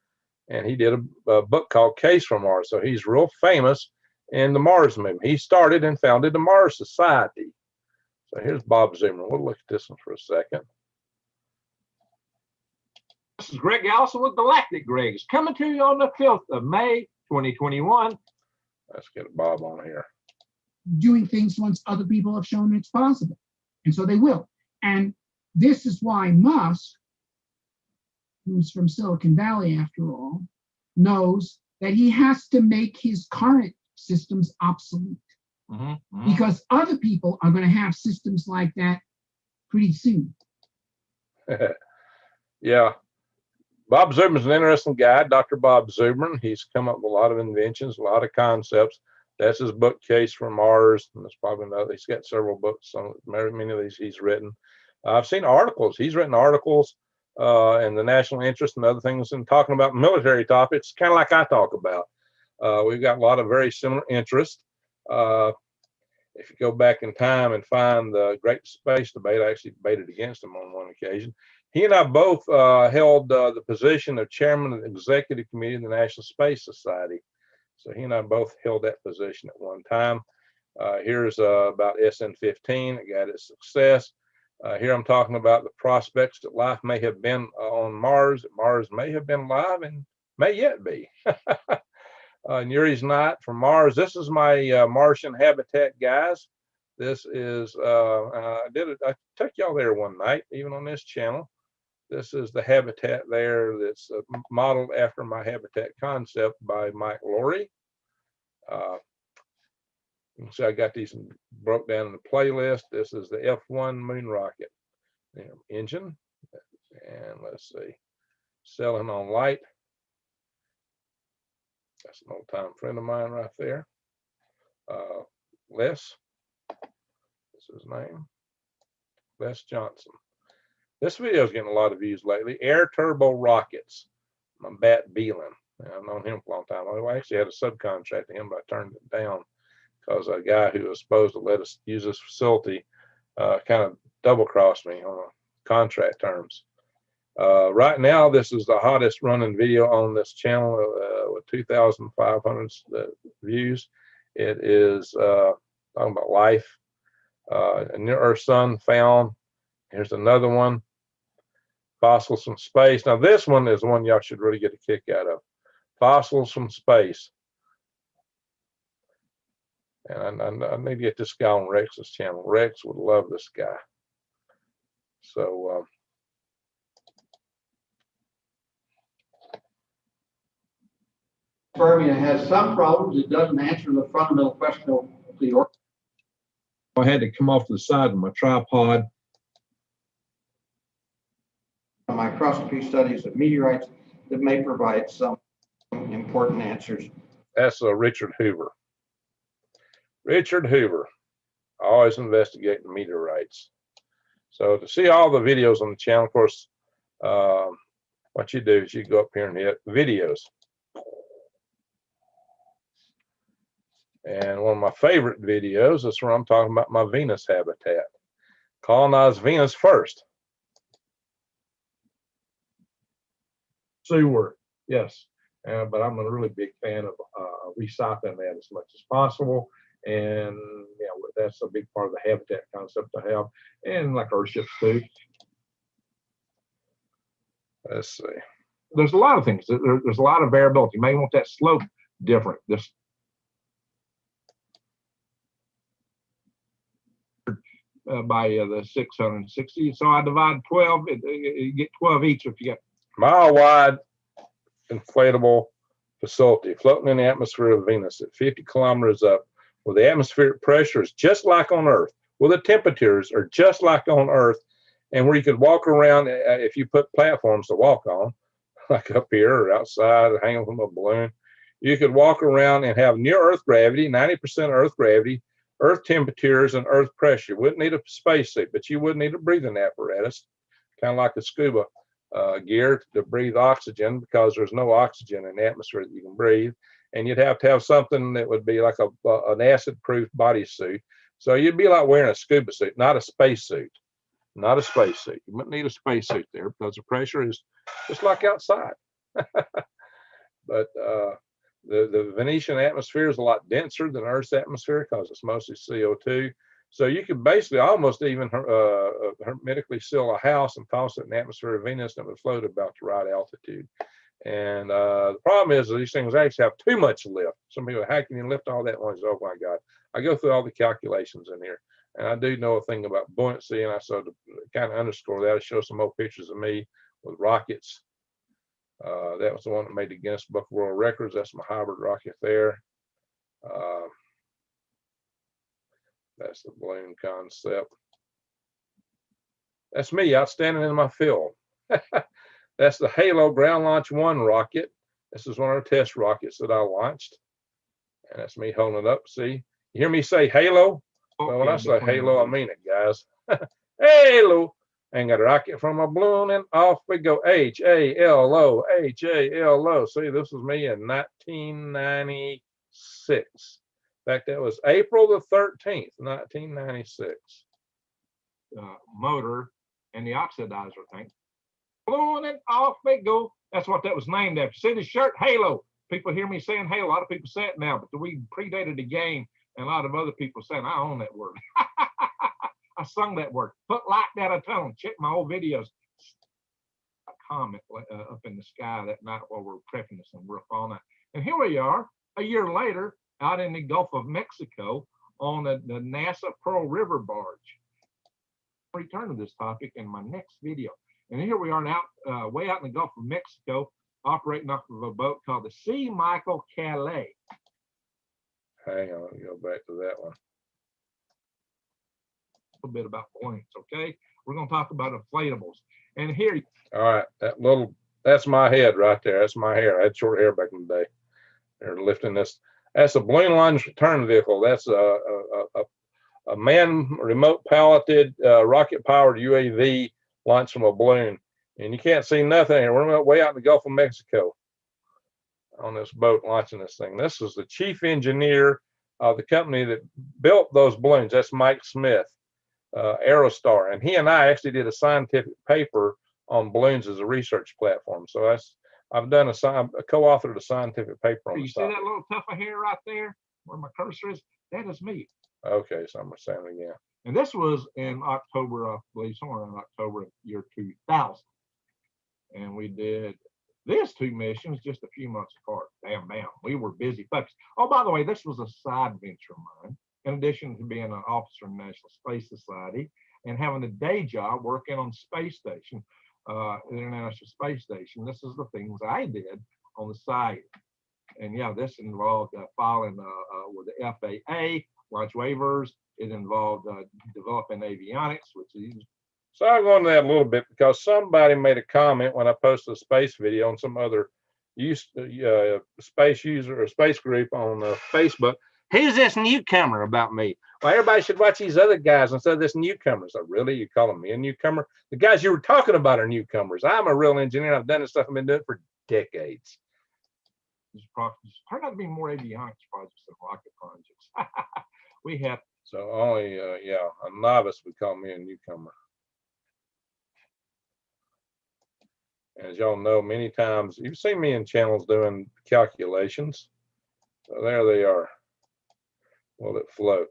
And he did a book called Case for Mars. So he's real famous in the Mars movement. He started and founded the Mars Society. So here's Bob Zubrin. We'll look at this one for a second. This is Greg Allison with Galactic Greg's, coming to you on the 5th of May, 2021. Let's get Bob on here. Doing things once other people have shown it's possible. And so they will. And this is why Musk, who's from Silicon Valley after all, knows that he has to make his current systems obsolete. Because other people are going to have systems like that pretty soon. Yeah. Bob Zubrin's an interesting guy, Dr. Bob Zubrin. He's come up with a lot of inventions, a lot of concepts. That's his book, Case for Mars. And there's probably another. He's got several books. Many of these he's written. I've seen articles. He's written articles in the national interest and other things, and talking about military topics, kind of like I talk about. We've got a lot of very similar interests. If you go back in time and find the Great Space Debate, I actually debated against him on one occasion. He and I both held the position of chairman of the executive committee of the National Space Society. So he and I both held that position at one time. Here's about SN15, a guide its success. Here I'm talking about the prospects that life may have been on Mars, that Mars may have been alive and may yet be. Yuri's Night from Mars. This is my Martian habitat, guys. This is, I took y'all there one night, even on this channel. This is the habitat there that's modeled after my habitat concept by Mike Laurie. You can see I got these broke down in the playlist. This is the F1 moon rocket engine. And let's see, selling on light. That's an old time friend of mine right there. Les, that's his name. Les Johnson. This video is getting a lot of views lately. Air turbo rockets. My Bat Beelan. I've known him for a long time. I actually had a subcontract to him, but I turned it down because a guy who was supposed to let us use this facility kind of double crossed me on contract terms. Right now, this is the hottest running video on this channel with 2,500 views. It is talking about life. A near-Earth sun found. Here's another one. Fossils from space. Now, this one is the one y'all should really get a kick out of. Fossils from space. And I need to get this guy on Rex's channel. Rex would love this guy. So, Fermion has some problems. It doesn't answer the fundamental question of the organ. I had to come off to the side of my tripod. Microscopy studies of meteorites that may provide some important answers. That's Richard Hoover. Richard Hoover, always investigating meteorites. So to see all the videos on the channel, of course, what you do is you go up here and hit videos. And one of my favorite videos is where I'm talking about my Venus habitat. Colonize Venus first. Sewer, yes. But I'm a really big fan of recycling that as much as possible. And that's a big part of the habitat concept to have. And like Earthships too. Let's see. There's a lot of things. There's a lot of variability. You may want that slope different. This by the 660. So I divide 12. You get 12 each if you got mile wide inflatable facility floating in the atmosphere of Venus at 50 kilometers up, where the atmospheric pressure is just like on Earth, where the temperatures are just like on Earth, and where you could walk around if you put platforms to walk on, like up here or outside or hanging from a balloon. You could walk around and have near Earth gravity, 90% Earth gravity, Earth temperatures, and Earth pressure. You wouldn't need a spacesuit, but you would need a breathing apparatus, kind of like a scuba gear to breathe oxygen, because there's no oxygen in the atmosphere that you can breathe. And you'd have to have something that would be like an acid-proof bodysuit. So you'd be like wearing a scuba suit, not a spacesuit. Not a spacesuit. You wouldn't need a spacesuit there because the pressure is just like outside. But the Venetian atmosphere is a lot denser than Earth's atmosphere because it's mostly CO2. So you could basically almost even hermetically seal a house and toss it in the atmosphere of Venus, and it would float about the right altitude. And the problem is these things actually have too much lift. Some people, how can you lift all that once? Oh my God. I go through all the calculations in here. And I do know a thing about buoyancy, and I sort of kind of underscore that. I show some old pictures of me with rockets. That was the one that made the Guinness Book of World Records. That's my hybrid rocket there. That's the balloon concept. That's me outstanding in my field. That's the Halo Ground Launch 1 rocket. This is one of the test rockets that I launched. And that's me holding it up. See, you hear me say Halo? Well, when I say Halo, I mean it, guys. Halo. And got a rocket from a balloon, and off we go. H-A-L-O, H-A-L-O. See, this was me in 1996. In fact, that was April the 13th, 1996. Motor and the oxidizer thing. Balloon, and off we go. That's what that was named after. See the shirt, Halo. People hear me saying Halo. A lot of people say it now, but we predated the game, and a lot of other people saying, I own that word. I sung that word. Put like that a tone. Check my old videos. A comet up in the sky that night while we were prepping this, and we're all night. And here we are, a year later, out in the Gulf of Mexico on the NASA Pearl River barge. I'll return to this topic in my next video. And here we are now, way out in the Gulf of Mexico, operating off of a boat called the C. Michael Calais. Hang on, let me go back to that one. A little bit about balloons, okay? We're going to talk about inflatables. And here, All right, that's my head right there. That's my hair. I had short hair back in the day. They're lifting this. That's a balloon launch return vehicle. That's a man remote piloted rocket powered UAV launched from a balloon. And you can't see nothing here. We're way out in the Gulf of Mexico on this boat launching this thing. This is the chief engineer of the company that built those balloons. That's Mike Smith, Aerostar. And he and I actually did a scientific paper on balloons as a research platform. So I've done a co-authored a scientific paper on you see that little tuft of hair right there where my cursor is? That is me. Okay, so I'm saying it again. And this was in October, I believe, somewhere in October of year 2000. And we did these two missions just a few months apart. Bam, bam. We were busy folks. Oh, by the way, this was a side venture of mine. In addition to being an officer in the National Space Society and having a day job working on the space station, the International Space Station, this is the things I did on the side. And yeah, this involved filing with the FAA, launch waivers. It involved developing avionics, which is. So I'll go into that a little bit because somebody made a comment when I posted a space video on some other space user or space group on Facebook. Who's this newcomer about me? Well, everybody should watch these other guys instead of this newcomer. So really, you calling me a newcomer? The guys you were talking about are newcomers. I'm a real engineer. I've done this stuff. I've been doing it for decades. These projects turned out to be more avionics projects than rocket projects. We have. So only, yeah, a novice would call me a newcomer. As y'all know, many times you've seen me in channels doing calculations. So there they are. Will it float?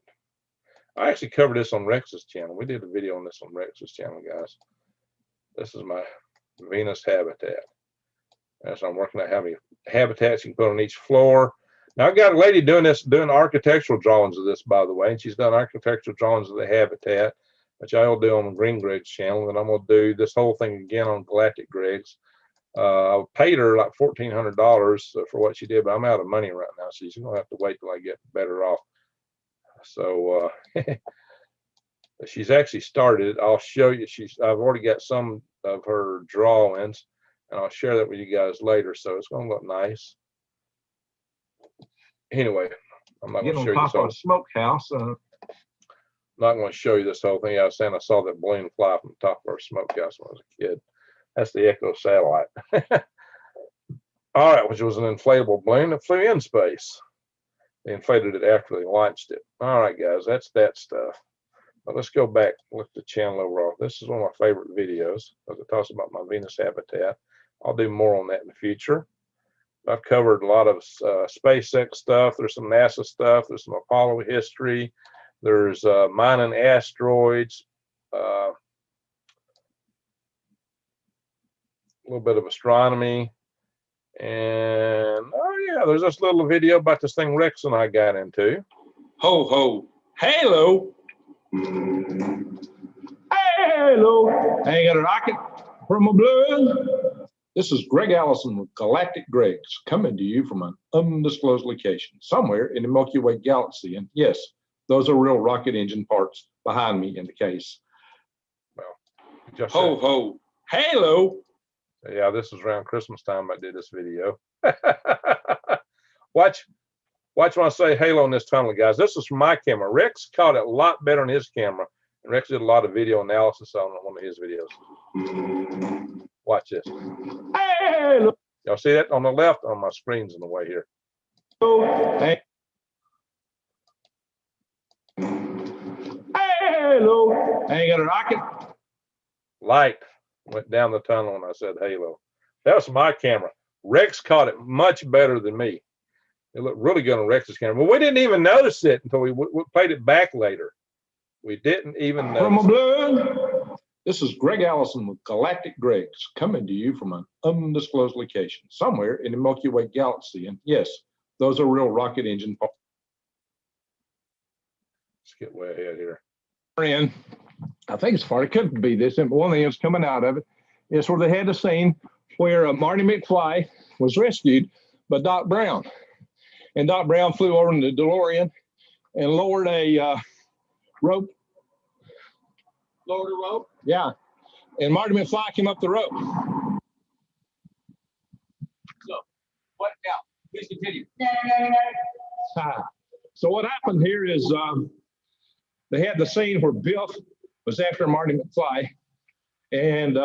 I actually covered this on Rex's channel. We did a video on this on Rex's channel, guys. This is my Venus habitat. As I'm working out how many habitats you can put on each floor. Now I've got a lady doing architectural drawings of this, by the way, and she's done architectural drawings of the habitat, which I'll do on Green Greg's channel, and I'm gonna do this whole thing again on Galactic Greg's. I paid her like $1,400 for what she did, but I'm out of money right now, so she's gonna have to wait till I get better off. So she's actually started. I'll show you. I've already got some of her drawings, and I'll share that with you guys later. So it's gonna look nice. Anyway, I'm not going to show you this whole smokehouse. Not going to show you this whole thing. I was saying I saw that balloon fly from the top of our smokehouse when I was a kid. That's the Echo satellite. All right, which was an inflatable balloon that flew in space. They inflated it after they launched it. All right, guys, that's that stuff. But let's go back, look at the channel overall. This is one of my favorite videos because it talks about my Venus habitat. I'll do more on that in the future. I've covered a lot of SpaceX stuff. There's some NASA stuff. There's some Apollo history. There's mining asteroids. A little bit of astronomy. And, oh yeah, there's this little video about this thing Rex and I got into. Ho, ho, halo. Halo. I ain't got a rocket from a balloon. This is Greg Allison with Galactic Greg's coming to you from an undisclosed location somewhere in the Milky Way galaxy. And yes, those are real rocket engine parts behind me in the case. Well, just ho, ho, halo. Yeah, this is around Christmas time I did this video. Watch when I say halo in this tunnel, guys. This is from my camera. Rex caught it a lot better on his camera. And Rex did a lot of video analysis on one of his videos. Watch this. Halo. Y'all see that on the left? On my screen's in the way here. Halo. I ain't got a rocket. Light went down the tunnel when I said halo. That was my camera. Rex caught it much better than me. It looked really good on Rex's camera. But we didn't even notice it until we played it back later. We didn't even notice. From a balloon. This is Greg Allison with Galactic Greg's coming to you from an undisclosed location somewhere in the Milky Way galaxy. And yes, those are real rocket engine parts. skip way ahead here. In, I think it's far, it couldn't be this, but one thing that's coming out of it is where they had a scene where Marty McFly was rescued by Doc Brown. And Doc Brown flew over in the DeLorean and lowered a rope. Lowered a rope? Yeah. And Marty McFly came up the rope. So, what now? Please continue. So what happened here is they had the scene where Biff was after Marty McFly, and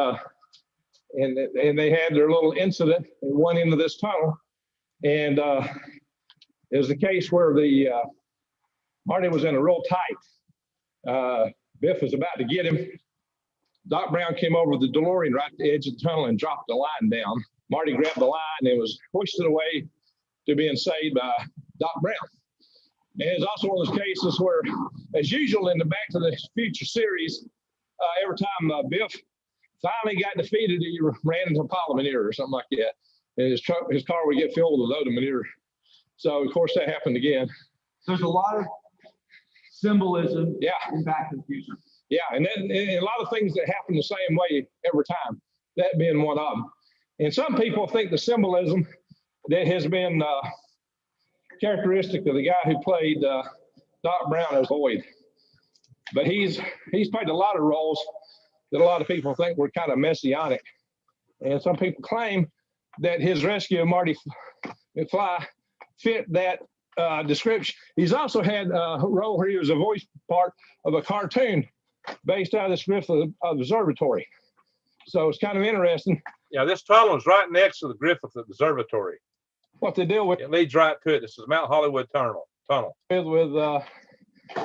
they had their little incident at one end of this tunnel, and it was the case where the Marty was in a real tight. Biff was about to get him. Doc Brown came over the DeLorean right at the edge of the tunnel and dropped the line down. Marty grabbed the line and was hoisted away to being saved by Doc Brown. And it's also one of those cases where, as usual in the Back to the Future series, every time Biff finally got defeated, he ran into a pile of manure or something like that. And his car would get filled with a load of manure. So, of course, that happened again. There's a lot of symbolism Yeah. in Back to the Future. Yeah, and then and a lot of things that happen the same way every time, that being one of them. And some people think the symbolism that has been characteristic of the guy who played Doc Brown as Lloyd. But he's played a lot of roles that a lot of people think were kind of messianic. And some people claim that his rescue of Marty McFly fit that description. He's also had a role where he was a voice part of a cartoon based out of the Griffith Observatory. So it's kind of interesting. Yeah, this tunnel is right next to the Griffith Observatory. What they deal with It leads right to it. This is Mount Hollywood Tunnel. with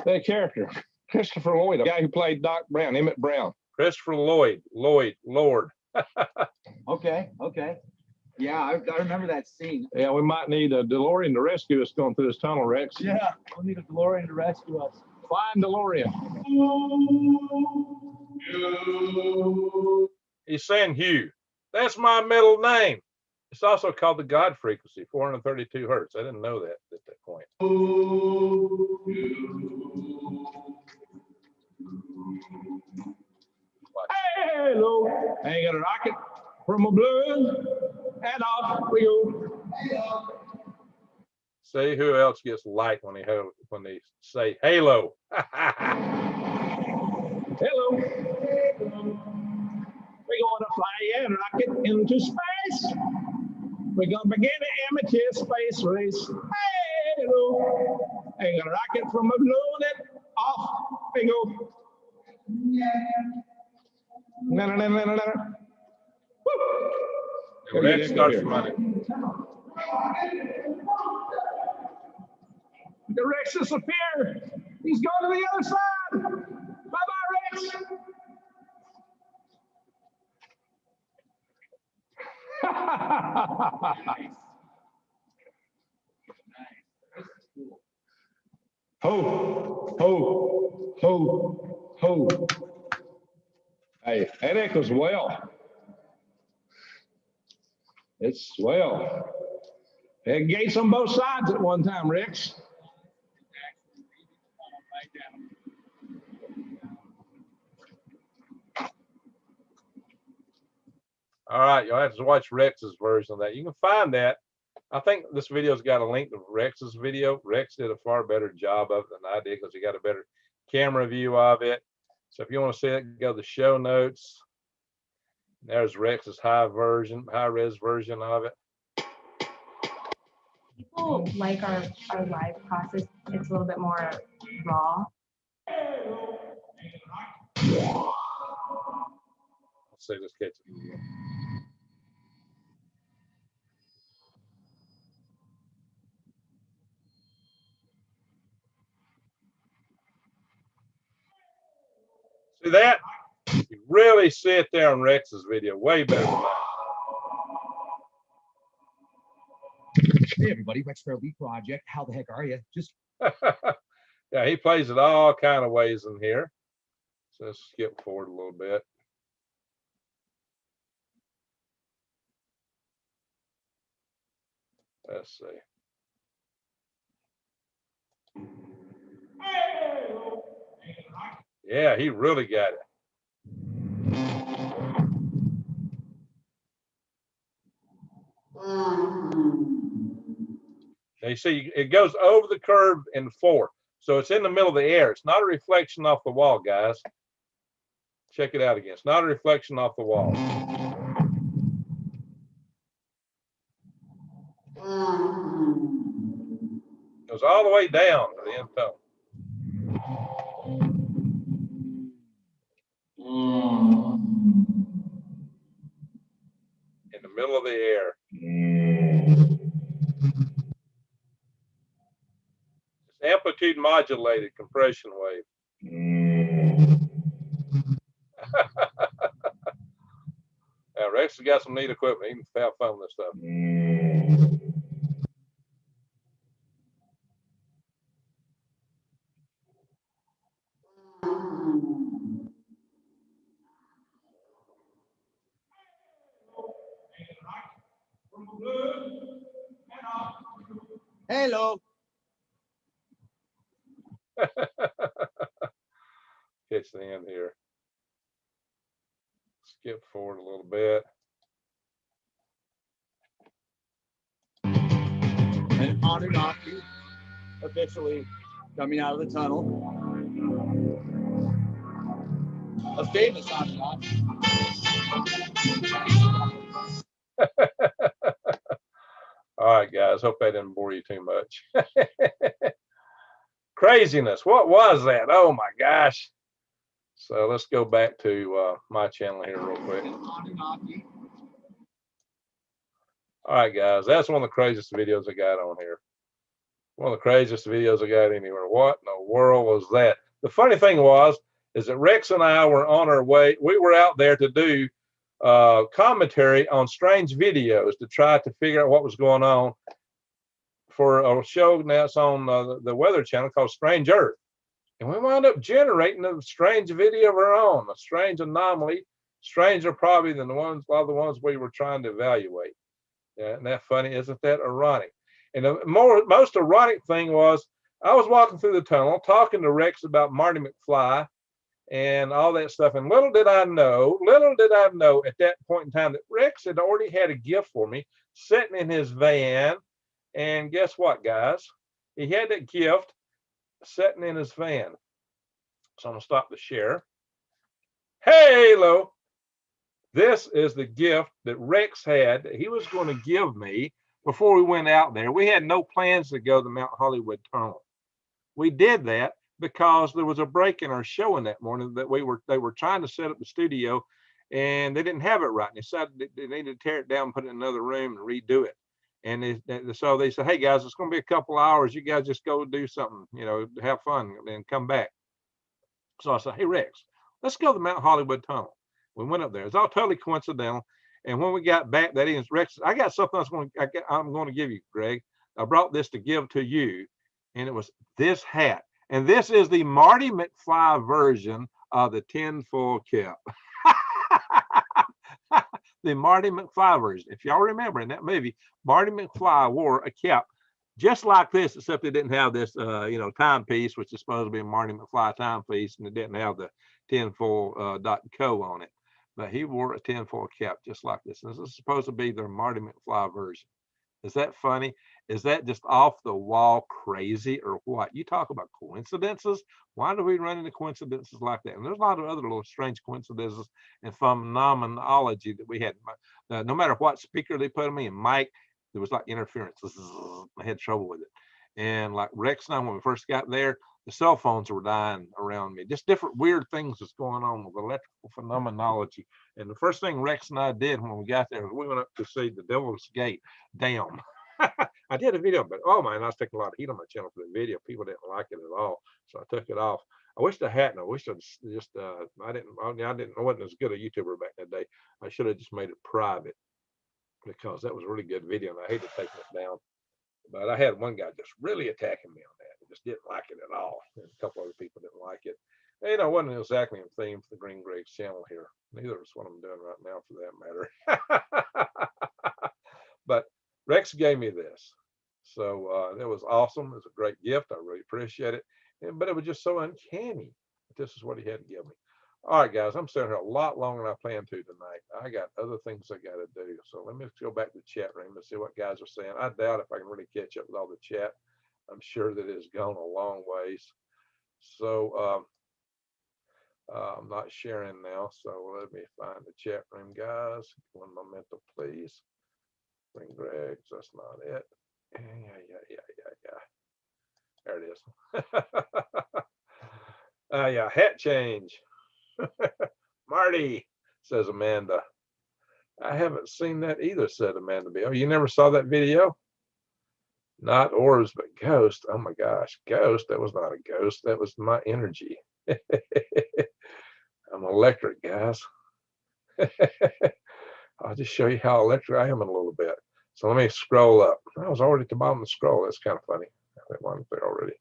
that character, Christopher Lloyd, the guy who played Doc Brown, Emmett Brown. Christopher Lloyd, Lord. Okay. Yeah, I remember that scene. Yeah, we might need a DeLorean to rescue us going through this tunnel, Rex. Yeah, we'll need a DeLorean to rescue us. Flying DeLorean. He's saying Hugh. That's my middle name. It's also called the God frequency, 432 hertz. I didn't know that at that point. Hello, I got a rocket from a balloon, and off we go. See who else gets light when they say halo. Hello. We're going to fly a rocket into space. We're going to begin an amateur space race. Hello. I got a rocket from a balloon and off we go. No. The Rex starts running. The Rex disappeared. He's going to the other side. Bye-bye, Rex. Ho, ho, ho, ho. Hey, that echoes well. It's swell. Had gates on both sides at one time, Rex. All right, you'll have to watch Rex's version of that. You can find that. I think this video's got a link to Rex's video. Rex did a far better job of it than I did because he got a better camera view of it. So if you want to see it, go to the show notes. There's Rex's high-res version of it. People like our live process. It's a little bit more raw. Let's see, let's catch it. See that? You really see it there on Rex's video, way better than mine. Hey everybody, Rex for Elite Project. How the heck are you? Just Yeah, he plays it all kind of ways in here. So let's skip forward a little bit. Let's see. Yeah, he really got it. Now you see, it goes over the curve in 4. So it's in the middle of the air. It's not a reflection off the wall, guys. Check it out again. It's not a reflection off the wall. Goes all the way down to the end tone. In the middle of the air. It's amplitude modulated compression wave. Now, Rex has got some neat equipment. He can have fun with this stuff. Hello. Catch the end here. Skip forward a little bit. And on and off, officially coming out of the tunnel. A famous on and off. All right, guys. Hope that didn't bore you too much. Craziness. What was that? Oh my gosh. So let's go back to my channel here real quick. All right, guys. That's one of the craziest videos I got on here. One of the craziest videos I got anywhere. What in the world was that? The funny thing is that Rex and I were on our way. We were out there to do commentary on strange videos to try to figure out what was going on for a show that's on the Weather Channel called Strange Earth. And we wound up generating a strange video of our own, a strange anomaly, stranger probably than a lot of the ones we were trying to evaluate. Yeah, isn't that funny? Isn't that ironic? And the most ironic thing was I was walking through the tunnel talking to Rex about Marty McFly and all that stuff. And little did I know at that point in time that Rex had already had a gift for me sitting in his van. And guess what, guys? He had that gift sitting in his van. So I'm gonna stop the share. Hello. This is the gift that Rex had that he was going to give me before we went out there. We had no plans to go to the Mount Hollywood Tunnel. We did that because there was a break in our showing that morning that they were trying to set up the studio and they didn't have it right. And they decided they needed to tear it down, put it in another room and redo it. And so they said, hey guys, it's going to be a couple hours. You guys just go do something, have fun and come back. So I said, hey Rex, let's go to the Mount Hollywood Tunnel. We went up there. It's all totally coincidental. And when we got back that evening, Rex, I got something I'm going to give you, Greg. I brought this to give to you. And it was this hat. And this is the Marty McFly version of the tinfoil cap. The Marty McFly version. If y'all remember in that movie, Marty McFly wore a cap just like this, except it didn't have this, timepiece, which is supposed to be a Marty McFly timepiece, and it didn't have the tinfoil.co on it. But he wore a tinfoil cap just like this. This is supposed to be their Marty McFly version. Is that funny? Is that just off the wall crazy or what? You talk about coincidences. Why do we run into coincidences like that? And there's a lot of other little strange coincidences and phenomenology that we had. No matter what speaker they put on me and mic, there was like interference. I had trouble with it. And like Rex and I, when we first got there, the cell phones were dying around me. Just different weird things was going on with electrical phenomenology. And the first thing Rex and I did when we got there was we went up to see the Devil's Gate Dam. I did a video, but oh man, I was taking a lot of heat on my channel for the video. People didn't like it at all, so I took it off. I wished I hadn't. I wish I just I wasn't as good a YouTuber back in the day. I should have just made it private because that was a really good video, and I hated taking it down. But I had one guy just really attacking me on that. He just didn't like it at all. And a couple other people didn't like it. And, it wasn't exactly in theme for the Green Greg's channel here. Neither is what I'm doing right now, for that matter. But Rex gave me this. So it was awesome. It was a great gift. I really appreciate it. But it was just so uncanny. this is what he had to give me. All right, guys, I'm sitting here a lot longer than I planned to tonight. I got other things I got to do. So let me go back to the chat room and see what guys are saying. I doubt if I can really catch up with all the chat. I'm sure that it's gone a long ways. So I'm not sharing now. So let me find the chat room, guys. One memento, please. Bring Greg's. That's not it. Yeah. There it is. Yeah, hat change. Marty, says Amanda. I haven't seen that either, said Amanda B. Oh, you never saw that video? Not orbs, but ghost. Oh my gosh, ghost. That was not a ghost. That was my energy. I'm electric, guys. I'll just show you how electric I am in a little bit. So let me scroll up. I was already at the bottom of the scroll. That's kind of funny. I think one there already.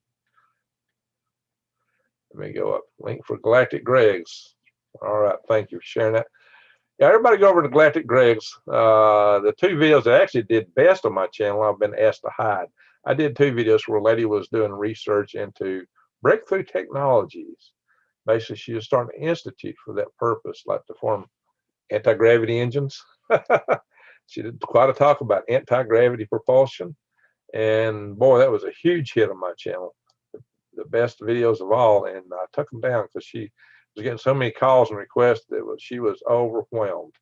Let me go up. Link for Galactic Greg's. All right, thank you for sharing that. Yeah, everybody go over to Galactic Greg's. The two videos that actually did best on my channel, I've been asked to hide. I did two videos where a lady was doing research into breakthrough technologies. Basically, she was starting an institute for that purpose, like to form anti-gravity engines. She did quite a talk about anti-gravity propulsion. And boy, that was a huge hit on my channel. The best videos of all. And I took them down because she was getting so many calls and requests that she was overwhelmed.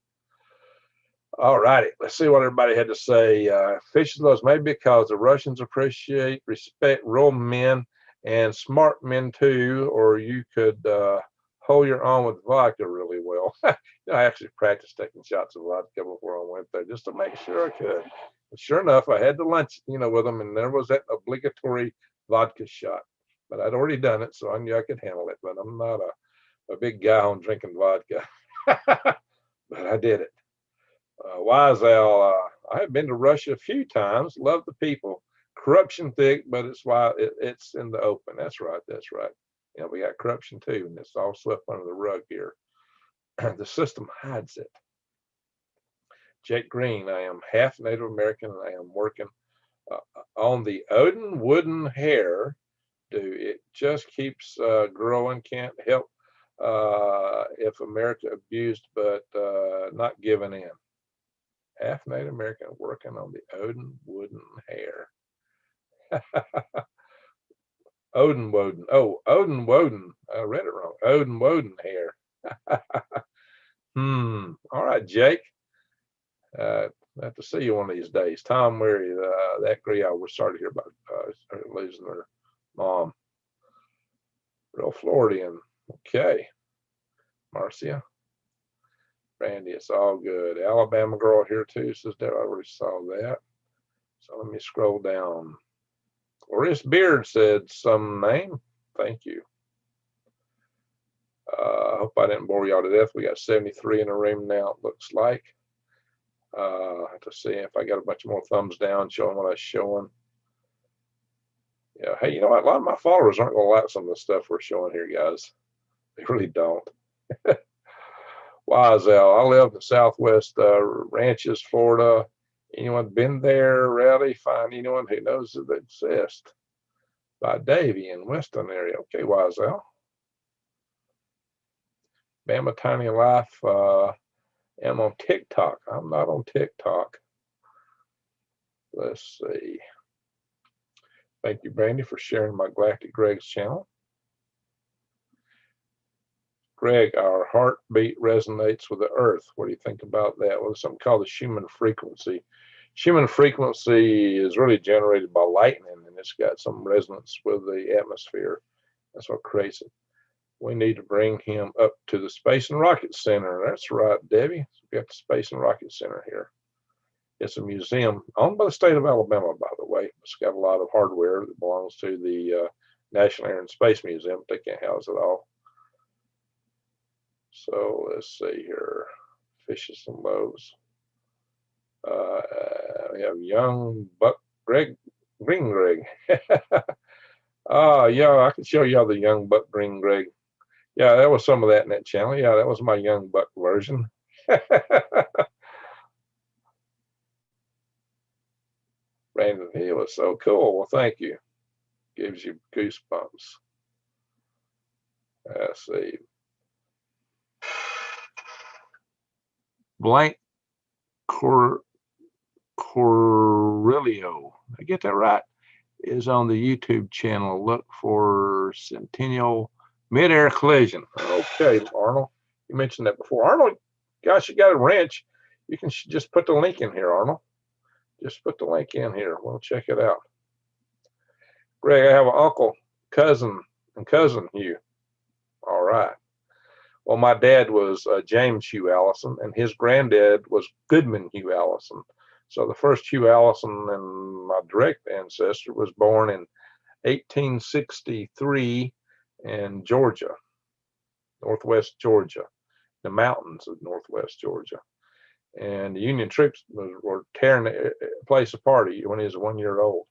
All righty, let's see what everybody had to say. Fishes those maybe because the Russians appreciate, respect real men and smart men too, or you could hold your own with vodka really well. I actually practiced taking shots of vodka before I went there just to make sure I could. But sure enough, I had the lunch, with them, and there was that obligatory vodka shot. But I'd already done it, so I knew I could handle it. But I'm not a big guy on drinking vodka. But I did it. Wise Al, I have been to Russia a few times. Love the people. Corruption thick, but it's why it's in the open. That's right. That's right. We got corruption too, and it's all swept under the rug here. The system hides it. Jake Green, I am half Native American, and I am working on the Odin wooden hair. It just keeps growing. Can't help if America abused, but not giving in. Half Native American working on the Odin wooden hair. Odin Woden. Oh, Odin Woden. I read it wrong. Odin Woden hair. All right, Jake. I have to see you one of these days. Tom Murray, that Griot, we're sorry to hear about losing their mom. Real Floridian. Okay. Marcia. Randy, it's all good. Alabama girl here too, says that. I already saw that. So let me scroll down. Oris Beard said some name. Thank you. I hope I didn't bore y'all to death. We got 73 in the room now, it looks like. Have to see if I got a bunch more thumbs down showing what I was showing. Yeah, hey, you know what? A lot of my followers aren't going to like some of the stuff we're showing here, guys. They really don't. Wise Al, I live in Southwest Ranches, Florida. Anyone been there? Rowdy, find anyone who knows that they exist. By Davey in Weston area. Okay, Wise Al. Bama Tiny Life. Am on TikTok. I'm not on TikTok. Let's see. Thank you, Brandy, for sharing my Galactic Greg's channel. Greg, our heartbeat resonates with the earth. What do you think about that? Well, it's something called the Schumann frequency. Schumann frequency is really generated by lightning, and it's got some resonance with the atmosphere. That's what creates it. We need to bring him up to the Space and Rocket Center. That's right, Debbie. We got the Space and Rocket Center here. It's a museum owned by the state of Alabama, by the way. It's got a lot of hardware that belongs to the National Air and Space Museum. They can't house it all. So let's see here. Fishes and loaves. We have young Buck Greg, Green Greg. Yeah, I can show y'all the young Buck Green Greg. Yeah, that was some of that in that channel. Yeah, that was my young Buck version. Brandon, he was so cool. Well, thank you. Gives you goosebumps. let's see. Blank Corelio, I get that right, is on the YouTube channel. Look for Centennial Mid-Air Collision. Okay, Arnold, you mentioned that before. Arnold, gosh, you got a wrench. You can just put the link in here, Arnold. Just put the link in here. We'll check it out. Greg, I have an uncle, cousin, and cousin Hugh. All right. Well, my dad was James Hugh Allison, and his granddad was Goodman Hugh Allison. So the first Hugh Allison and my direct ancestor was born in 1863 in Georgia, northwest Georgia, the mountains of northwest Georgia. And the Union troops were tearing the place apart when he was 1 year old.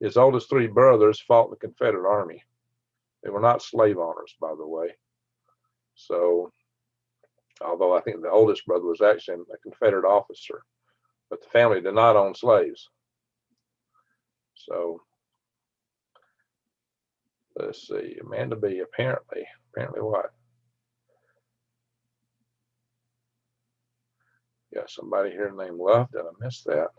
His oldest three brothers fought in the Confederate Army. They were not slave owners, by the way. So, although I think the oldest brother was actually a Confederate officer, but the family did not own slaves. So, let's see, Amanda B. Apparently what? Got somebody here named Love. Did I miss that?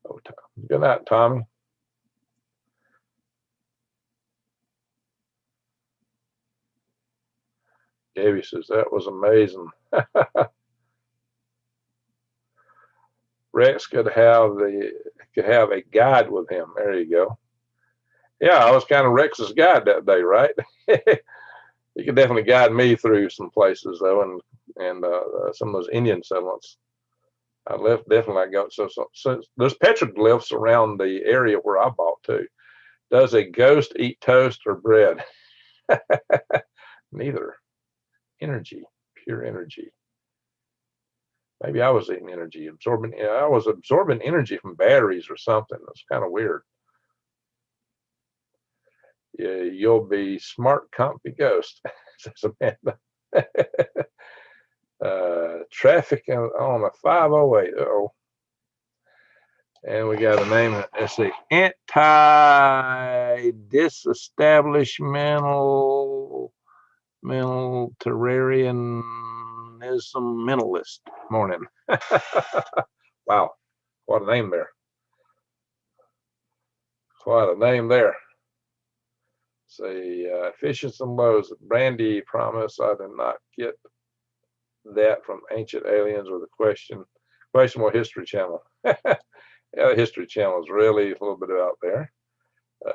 Oh, good night, Tommy. Gabby says that was amazing. Rex could have a guide with him. There you go. Yeah, I was kind of Rex's guide that day, right? He could definitely guide me through some places though, and some of those Indian settlements. I definitely got so there's petroglyphs around the area where I bought too. Does a ghost eat toast or bread? Neither. Energy, pure energy. Maybe I was eating energy, I was absorbing energy from batteries or something. That's kind of weird. Yeah, you'll be smart, comfy ghost, says Amanda. Traffic on a 508. Uh-oh. And we got a name. Let's see. Anti-disestablishmental terrarianism mentalist. Morning. Wow. What a name there. Quite a name there. Say, fishes and loaves. Brandy promise I did not get that from Ancient Aliens or the Questionable History Channel. Yeah, the History Channel is really a little bit out there.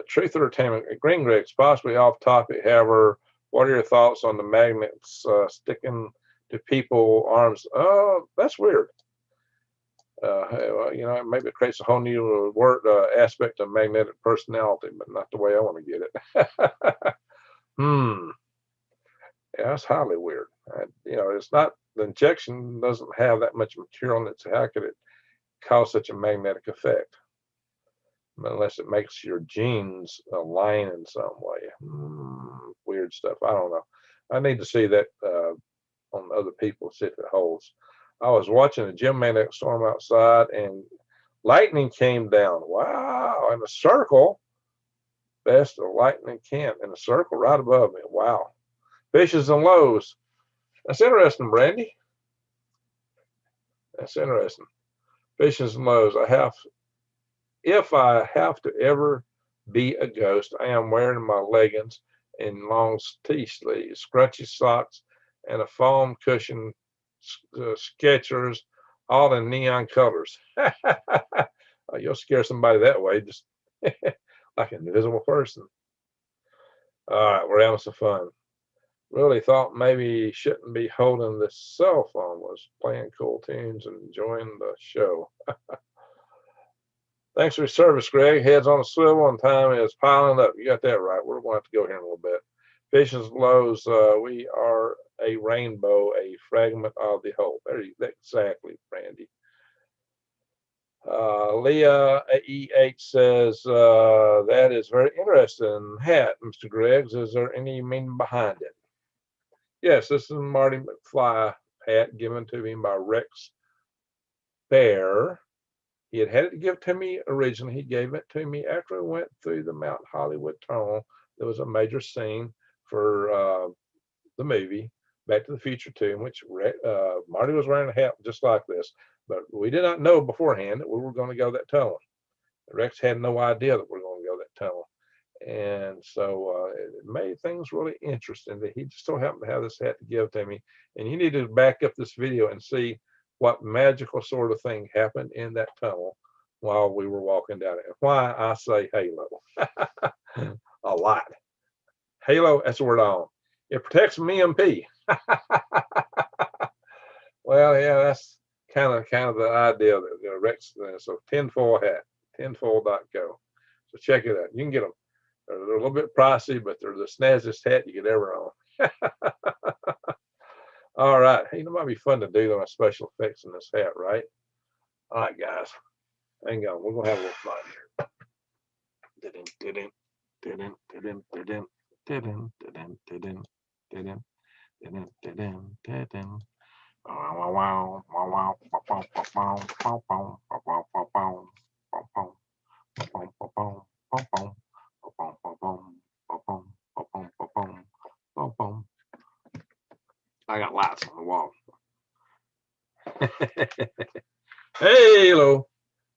Truth Entertainment, Green Greg's possibly off topic. However, what are your thoughts on the magnets sticking to people arms? Oh, that's weird. You know, maybe it creates a whole new aspect of magnetic personality, but not the way I want to get it. Yeah, that's highly weird. You know, it's not, the injection doesn't have that much material in it, so how could it cause such a magnetic effect? Unless it makes your genes align in some way. Weird stuff. I don't know. I need to see that on other people, see if it holds. I was watching a geomagnetic storm outside and lightning came down. Wow. In a circle. Best of lightning can. In a circle right above me. Wow. Fishes and loaves. That's interesting, Brandy. That's interesting. Fishes and loaves. If I have to ever be a ghost, I am wearing my leggings and long T-sleeves, scrunchy socks, and a foam cushion, Skechers, all in neon colors. You'll scare somebody that way, just like an invisible person. All right, we're having some fun. Really thought maybe shouldn't be holding this cell phone, was playing cool tunes and enjoying the show. Thanks for your service, Greg. Heads on a swivel and time is piling up. You got that right. We're going to have to go here in a little bit. Fishes and loaves, we are a rainbow, a fragment of the whole. There you, exactly, Randy. Leah EH says, that is very interesting hat, Mr. Greggs. Is there any meaning behind it? Yes, this is a Marty McFly hat given to me by Rex Bear. He had it give to me originally. He gave it to me after we went through the Mount Hollywood tunnel. There was a major scene for the movie Back to the Future 2, in which Marty was wearing a hat just like this. But we did not know beforehand that we were going to go that tunnel. Rex had no idea that we were going to go that tunnel. And so it made things really interesting that he just so happened to have this hat to give to me. And you need to back up this video and see what magical sort of thing happened in that tunnel while we were walking down it. And why I say halo a lot. Halo, that's the word on. It protects from EMP. Well, yeah, that's kind of the idea that Rex. So tinfoil hat, tinfoil.co. So check it out. You can get them. They're a little bit pricey, but they're the snazziest hat you could ever own. All right. Hey, it might be fun to do my special effects in this hat, right? All right, guys. Hang on. We're going to have a little fun here. I got lights on the wall. Hello.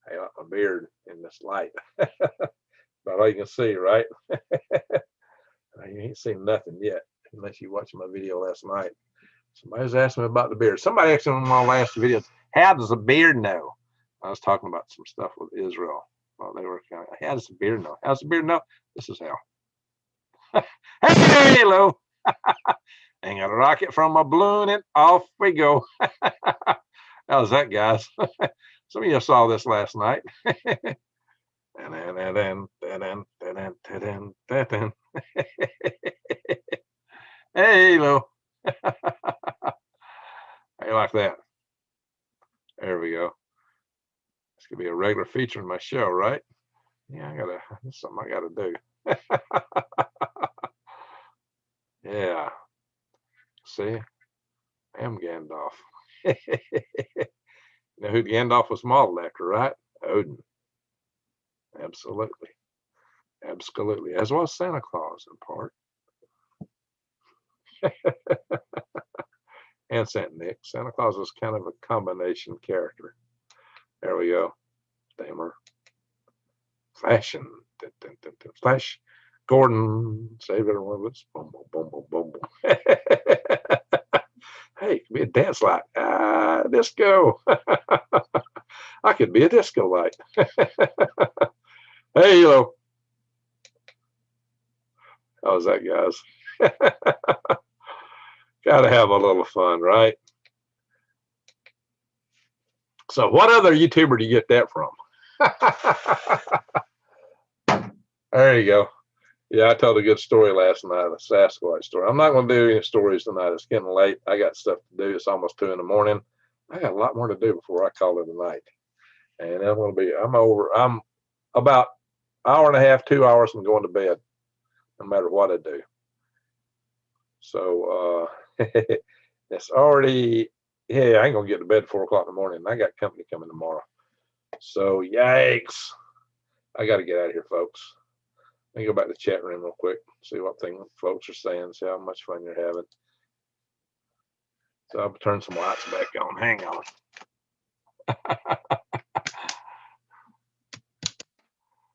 I got my beard in this light. About all you can see, right? You ain't seen nothing yet, unless you watched my video last night. Somebody's asking me about the beard. Somebody asked me in my last videos, how does a beard know? I was talking about some stuff with Israel. Well, they were kind of, how does the beard know? How's the beard know? This is how. Hey, hello. Hang out a rocket from a balloon and off we go. How's that, guys? Some of you saw this last night. Hey, hello. How you like that? There we go. This could be a regular feature in my show, right? Yeah, that's something I gotta do. Yeah. See, I am Gandalf. You know who Gandalf was modeled after, right? Odin. Absolutely. Absolutely. As well as Santa Claus in part. And Saint Nick. Santa Claus is kind of a combination character. There we go. Damer. Fashion. Flash. Gordon. Save everyone. Let's boom, boom, boom, boom, boom. Hey, it could be a dance light. Disco. I could be a disco light. Hey, hello. How's that, guys? Gotta have a little fun, right? So what other YouTuber do you get that from? There you go. Yeah, I told a good story last night, a Sasquatch story. I'm not going to do any stories tonight. It's getting late. I got stuff to do. It's almost 2 in the morning. I got a lot more to do before I call it a night. And I'm about an hour and a half, 2 hours from going to bed, no matter what I do. So it's already, yeah, I ain't going to get to bed at 4 o'clock in the morning. I got company coming tomorrow. So yikes. I got to get out of here, folks. Let me go back to the chat room real quick, see what folks are saying, see how much fun you're having. So I'll turn some lights back on. Hang on.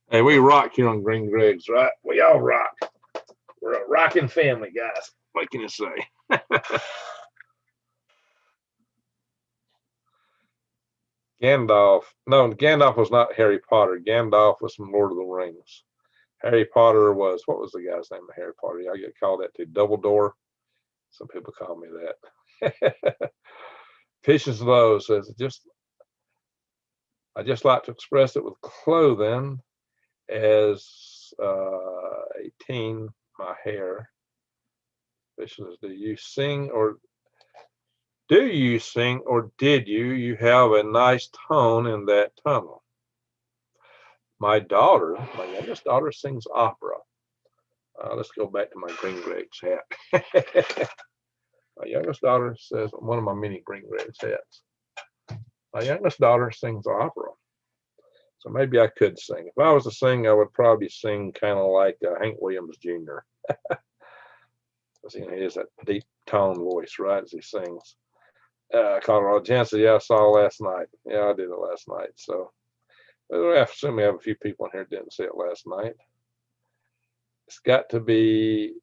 Hey, we rock here on Green Greg's, right? We all rock. We're a rocking family, guys. What can you say? Gandalf. No, Gandalf was not Harry Potter. Gandalf was from Lord of the Rings. Harry Potter was, what was the guy's name of Harry Potter? I get called that too. Dumbledore. Some people call me that. Patience Lowe says, I just like to express it with clothing as a teen, my hair. Patience, do you sing or did you? You have a nice tone in that tunnel. My youngest daughter sings opera. Let's go back to my Green Greg's hat. My youngest daughter says, one of my many Green Greg's hats. My youngest daughter sings opera. So maybe I could sing. If I was to sing, I would probably sing kind of like Hank Williams Jr. He has that deep tone voice, right, as he sings. Colorado Jansen, yeah, I saw last night. Yeah, I did it last night. So I assume we have a few people in here that didn't see it last night. It's got to be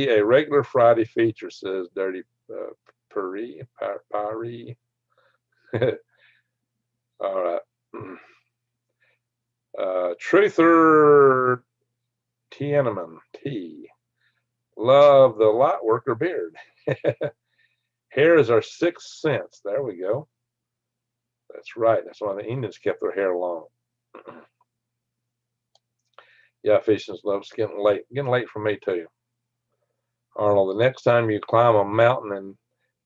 a regular Friday feature, says Dirty Paris. All right. Truther Tiananmen T. Love the light worker beard. Hair is our sixth sense. There we go. That's right. That's why the Indians kept their hair long. Yeah, Fishes loves getting late. Getting late for me too. Arnold, the next time you climb a mountain and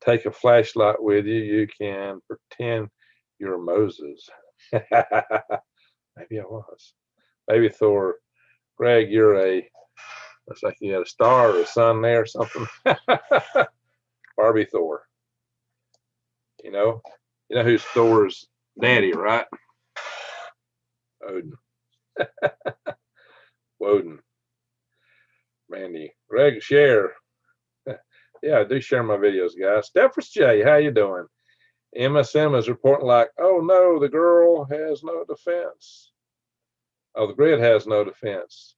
take a flashlight with you, you can pretend you're Moses. Maybe I was. Maybe Thor. Greg, you're looks like you had a star or a sun there or something. Barbie Thor. You know who's Thor's daddy, right? Odin. Woden. Mandy. Greg, share. Yeah, I do share my videos, guys. Stephens J, how you doing? MSM is reporting like, oh no, the girl has no defense. Oh, the grid has no defense.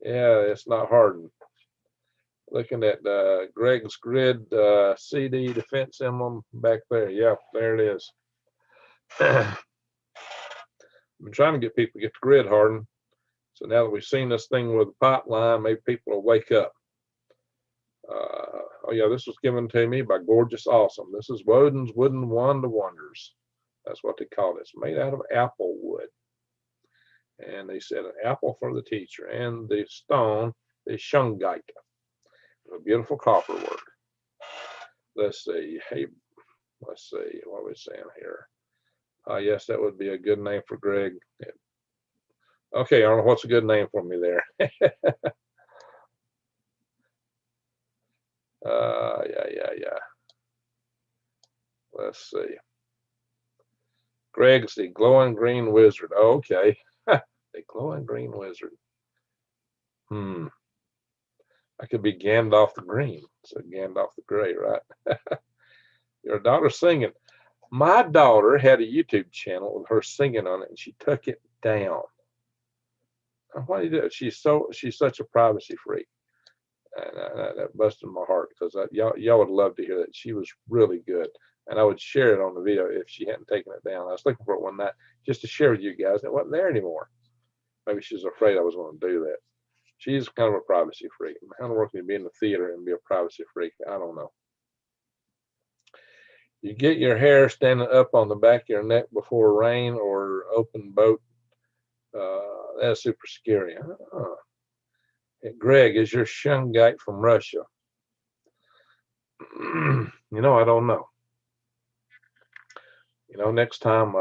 Yeah, it's not hardened. Looking at Greg's grid CD defense emblem back there. Yeah, there it is. I've been trying to get people to get the grid hardened. So now that we've seen this thing with the pipeline, maybe people will wake up. Oh yeah, this was given to me by Gorgeous Awesome. This is Woden's Wooden Wand of Wonders. That's what they call it. It's made out of apple wood. And they said an apple for the teacher. And the stone is shungite. A beautiful copper work. Let's see. Hey, let's see. What are we saying here? Yes, that would be a good name for Greg. Okay, Arnold, what's a good name for me there? Yeah. Let's see. Greg's the glowing green wizard. Oh, okay. The glowing green wizard. I could be Gandalf the Green. So Gandalf the Gray, right? Your daughter singing. My daughter had a YouTube channel with her singing on it, and she took it down. Why do you do it? She's such a privacy freak. And that busted my heart because y'all would love to hear that. She was really good, and I would share it on the video if she hadn't taken it down. I was looking for it one night just to share with you guys. It wasn't there anymore. Maybe she was afraid I was going to do that. She's kind of a privacy freak. How in the world can you be in the theater and be a privacy freak? I don't know. You get your hair standing up on the back of your neck before rain or open boat. That's super scary. Greg, is your shungite from Russia? I don't know. Next time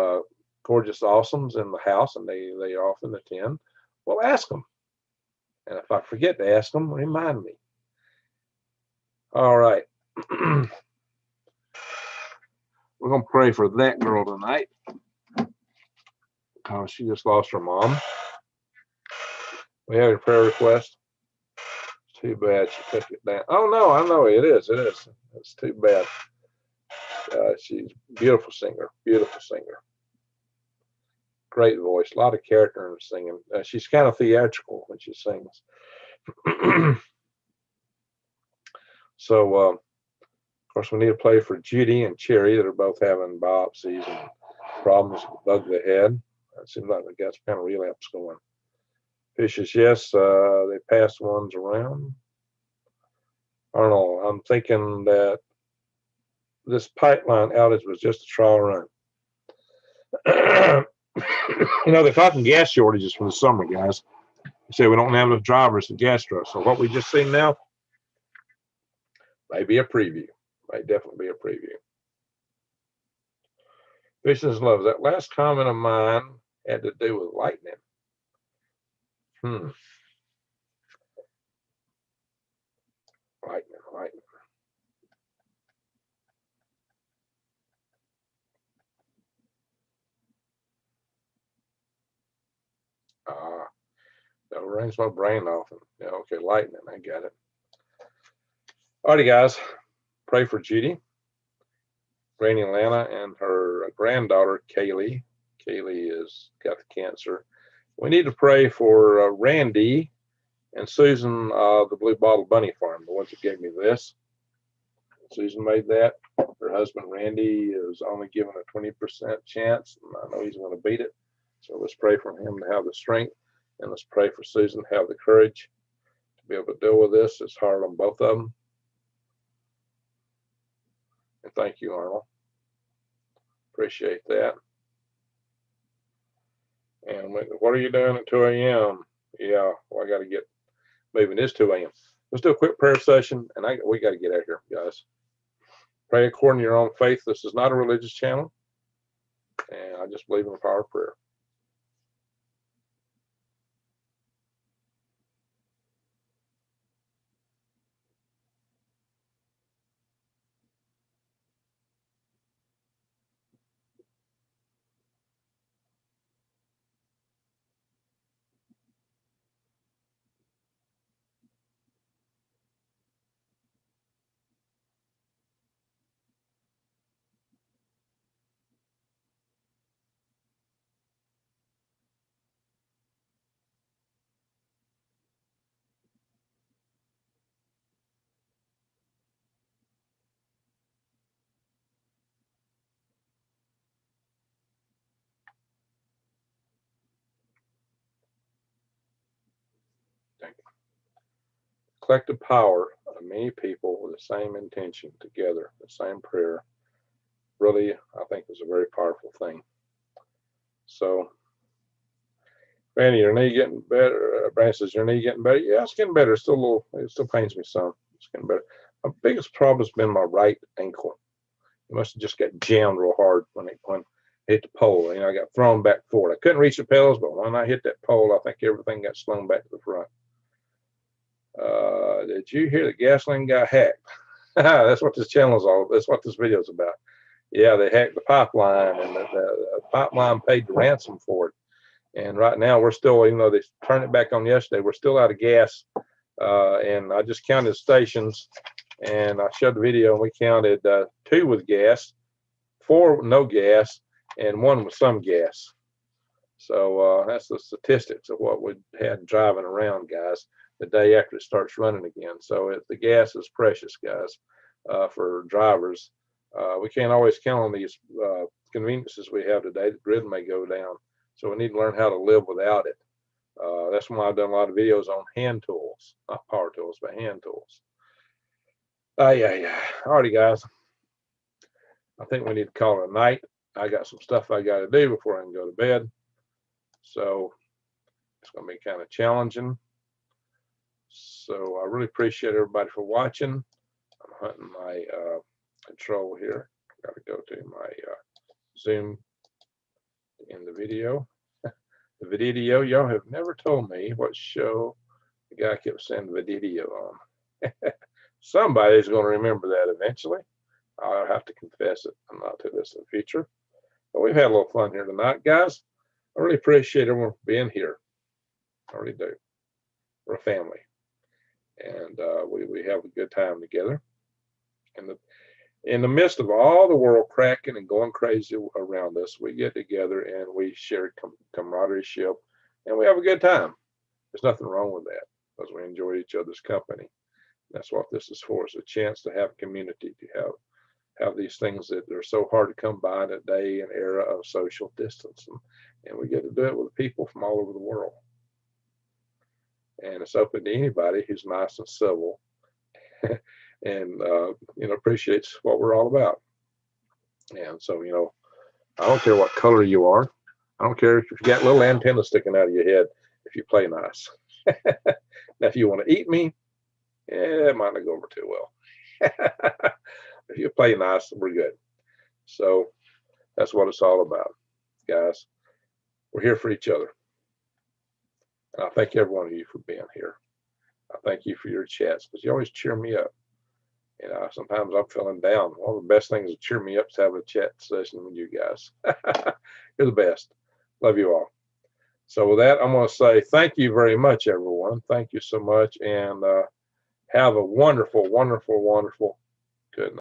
Gorgeous Awesome's in the house and they often attend, well, ask them. And if I forget to ask them, remind me. All right. We're going to pray for that girl tonight. Oh, she just lost her mom. We have a prayer request. It's too bad she took it down. Oh, no, I know it is. It is. It's too bad. She's a beautiful singer. Beautiful singer. Great voice. A lot of character in her singing. She's kind of theatrical when she sings. So, of course, we need to play for Judy and Cherry that are both having biopsies and problems above the head. It seems like they got some kind of relapse going. Fishes, yes, they passed ones around. I don't know. I'm thinking that this pipeline outage was just a trial run. They're talking gas shortages for the summer, guys. They say we don't have enough drivers to gas trucks. So what we just seen now may be a preview. May definitely be a preview. Fishes loves that last comment of mine had to do with lightning. Lightning. Ah, that rains my brain off. And, yeah, okay, lightning. I got it. Alrighty, guys. Pray for Judy, Granny Lana, and her granddaughter, Kaylee. Kaylee has got the cancer. We need to pray for Randy and Susan, the Blue Bottle Bunny Farm, the ones that gave me this. Susan made that. Her husband, Randy, is only given a 20% chance, and I know he's going to beat it. So let's pray for him to have the strength, and let's pray for Susan to have the courage to be able to deal with this. It's hard on both of them. And thank you, Arnold. Appreciate that. And what are you doing at 2 a.m.? Yeah, well, I got to get moving. It's 2 a.m. Let's do a quick prayer session, and we got to get out of here, guys. Pray according to your own faith. This is not a religious channel, and I just believe in the power of prayer. Thank you. Collective power of many people with the same intention together, the same prayer, really, I think is a very powerful thing. So, Randy, your knee getting better? Brandon says, your knee getting better? Yeah, it's getting better. It's still a little, it still pains me some. It's getting better. My biggest problem has been my right ankle. It must have just got jammed real hard when it hit the pole. You know, I got thrown back forward. I couldn't reach the pedals, but when I hit that pole, I think everything got slung back to the front. Did you hear the gasoline got hacked? That's what this channel is all. That's what this video is about. Yeah, they hacked the pipeline, and the pipeline paid the ransom for it. And right now, we're still, even though they turned it back on yesterday, we're still out of gas. And I just counted stations, and I showed the video, and we counted 2 with gas, 4 with no gas, and 1 with some gas. So that's the statistics of what we had driving around, guys, the day after it starts running again. So the gas is precious, guys, for drivers. We can't always count on these conveniences we have today. The grid may go down, so we need to learn how to live without it. That's why I've done a lot of videos on hand tools, not power tools, but hand tools. Yeah. Alrighty, guys. I think we need to call it a night. I got some stuff I got to do before I can go to bed. So it's going to be kind of challenging. So I really appreciate everybody for watching. I'm hunting my control here. Got to go to my Zoom in the video. The video, y'all have never told me what show the guy kept saying the video on. Somebody's going to remember that eventually. I'll have to confess it. I'm not to this in the future. But we've had a little fun here tonight, guys. I really appreciate everyone for being here. I really do. We're a family, and we have a good time together. And in the midst of all the world cracking and going crazy around us, we get together and we share camaraderie, and we have a good time. There's nothing wrong with that because we enjoy each other's company. That's what this is for. It's a chance to have community, to have these things that are so hard to come by in a day and era of social distance. And we get to do it with people from all over the world. And it's open to anybody who's nice and civil and, appreciates what we're all about. And so, I don't care what color you are. I don't care if you've got little antennas sticking out of your head if you play nice. Now, if you want to eat me, it might not go over too well. If you play nice, we're good. So that's what it's all about, guys. We're here for each other. And I thank every one of you for being here. I thank you for your chats because you always cheer me up. Sometimes I'm feeling down. One of the best things to cheer me up is to have a chat session with you guys. You're the best. Love you all. So with that, I'm going to say thank you very much, everyone. Thank you so much, and have a wonderful, wonderful, wonderful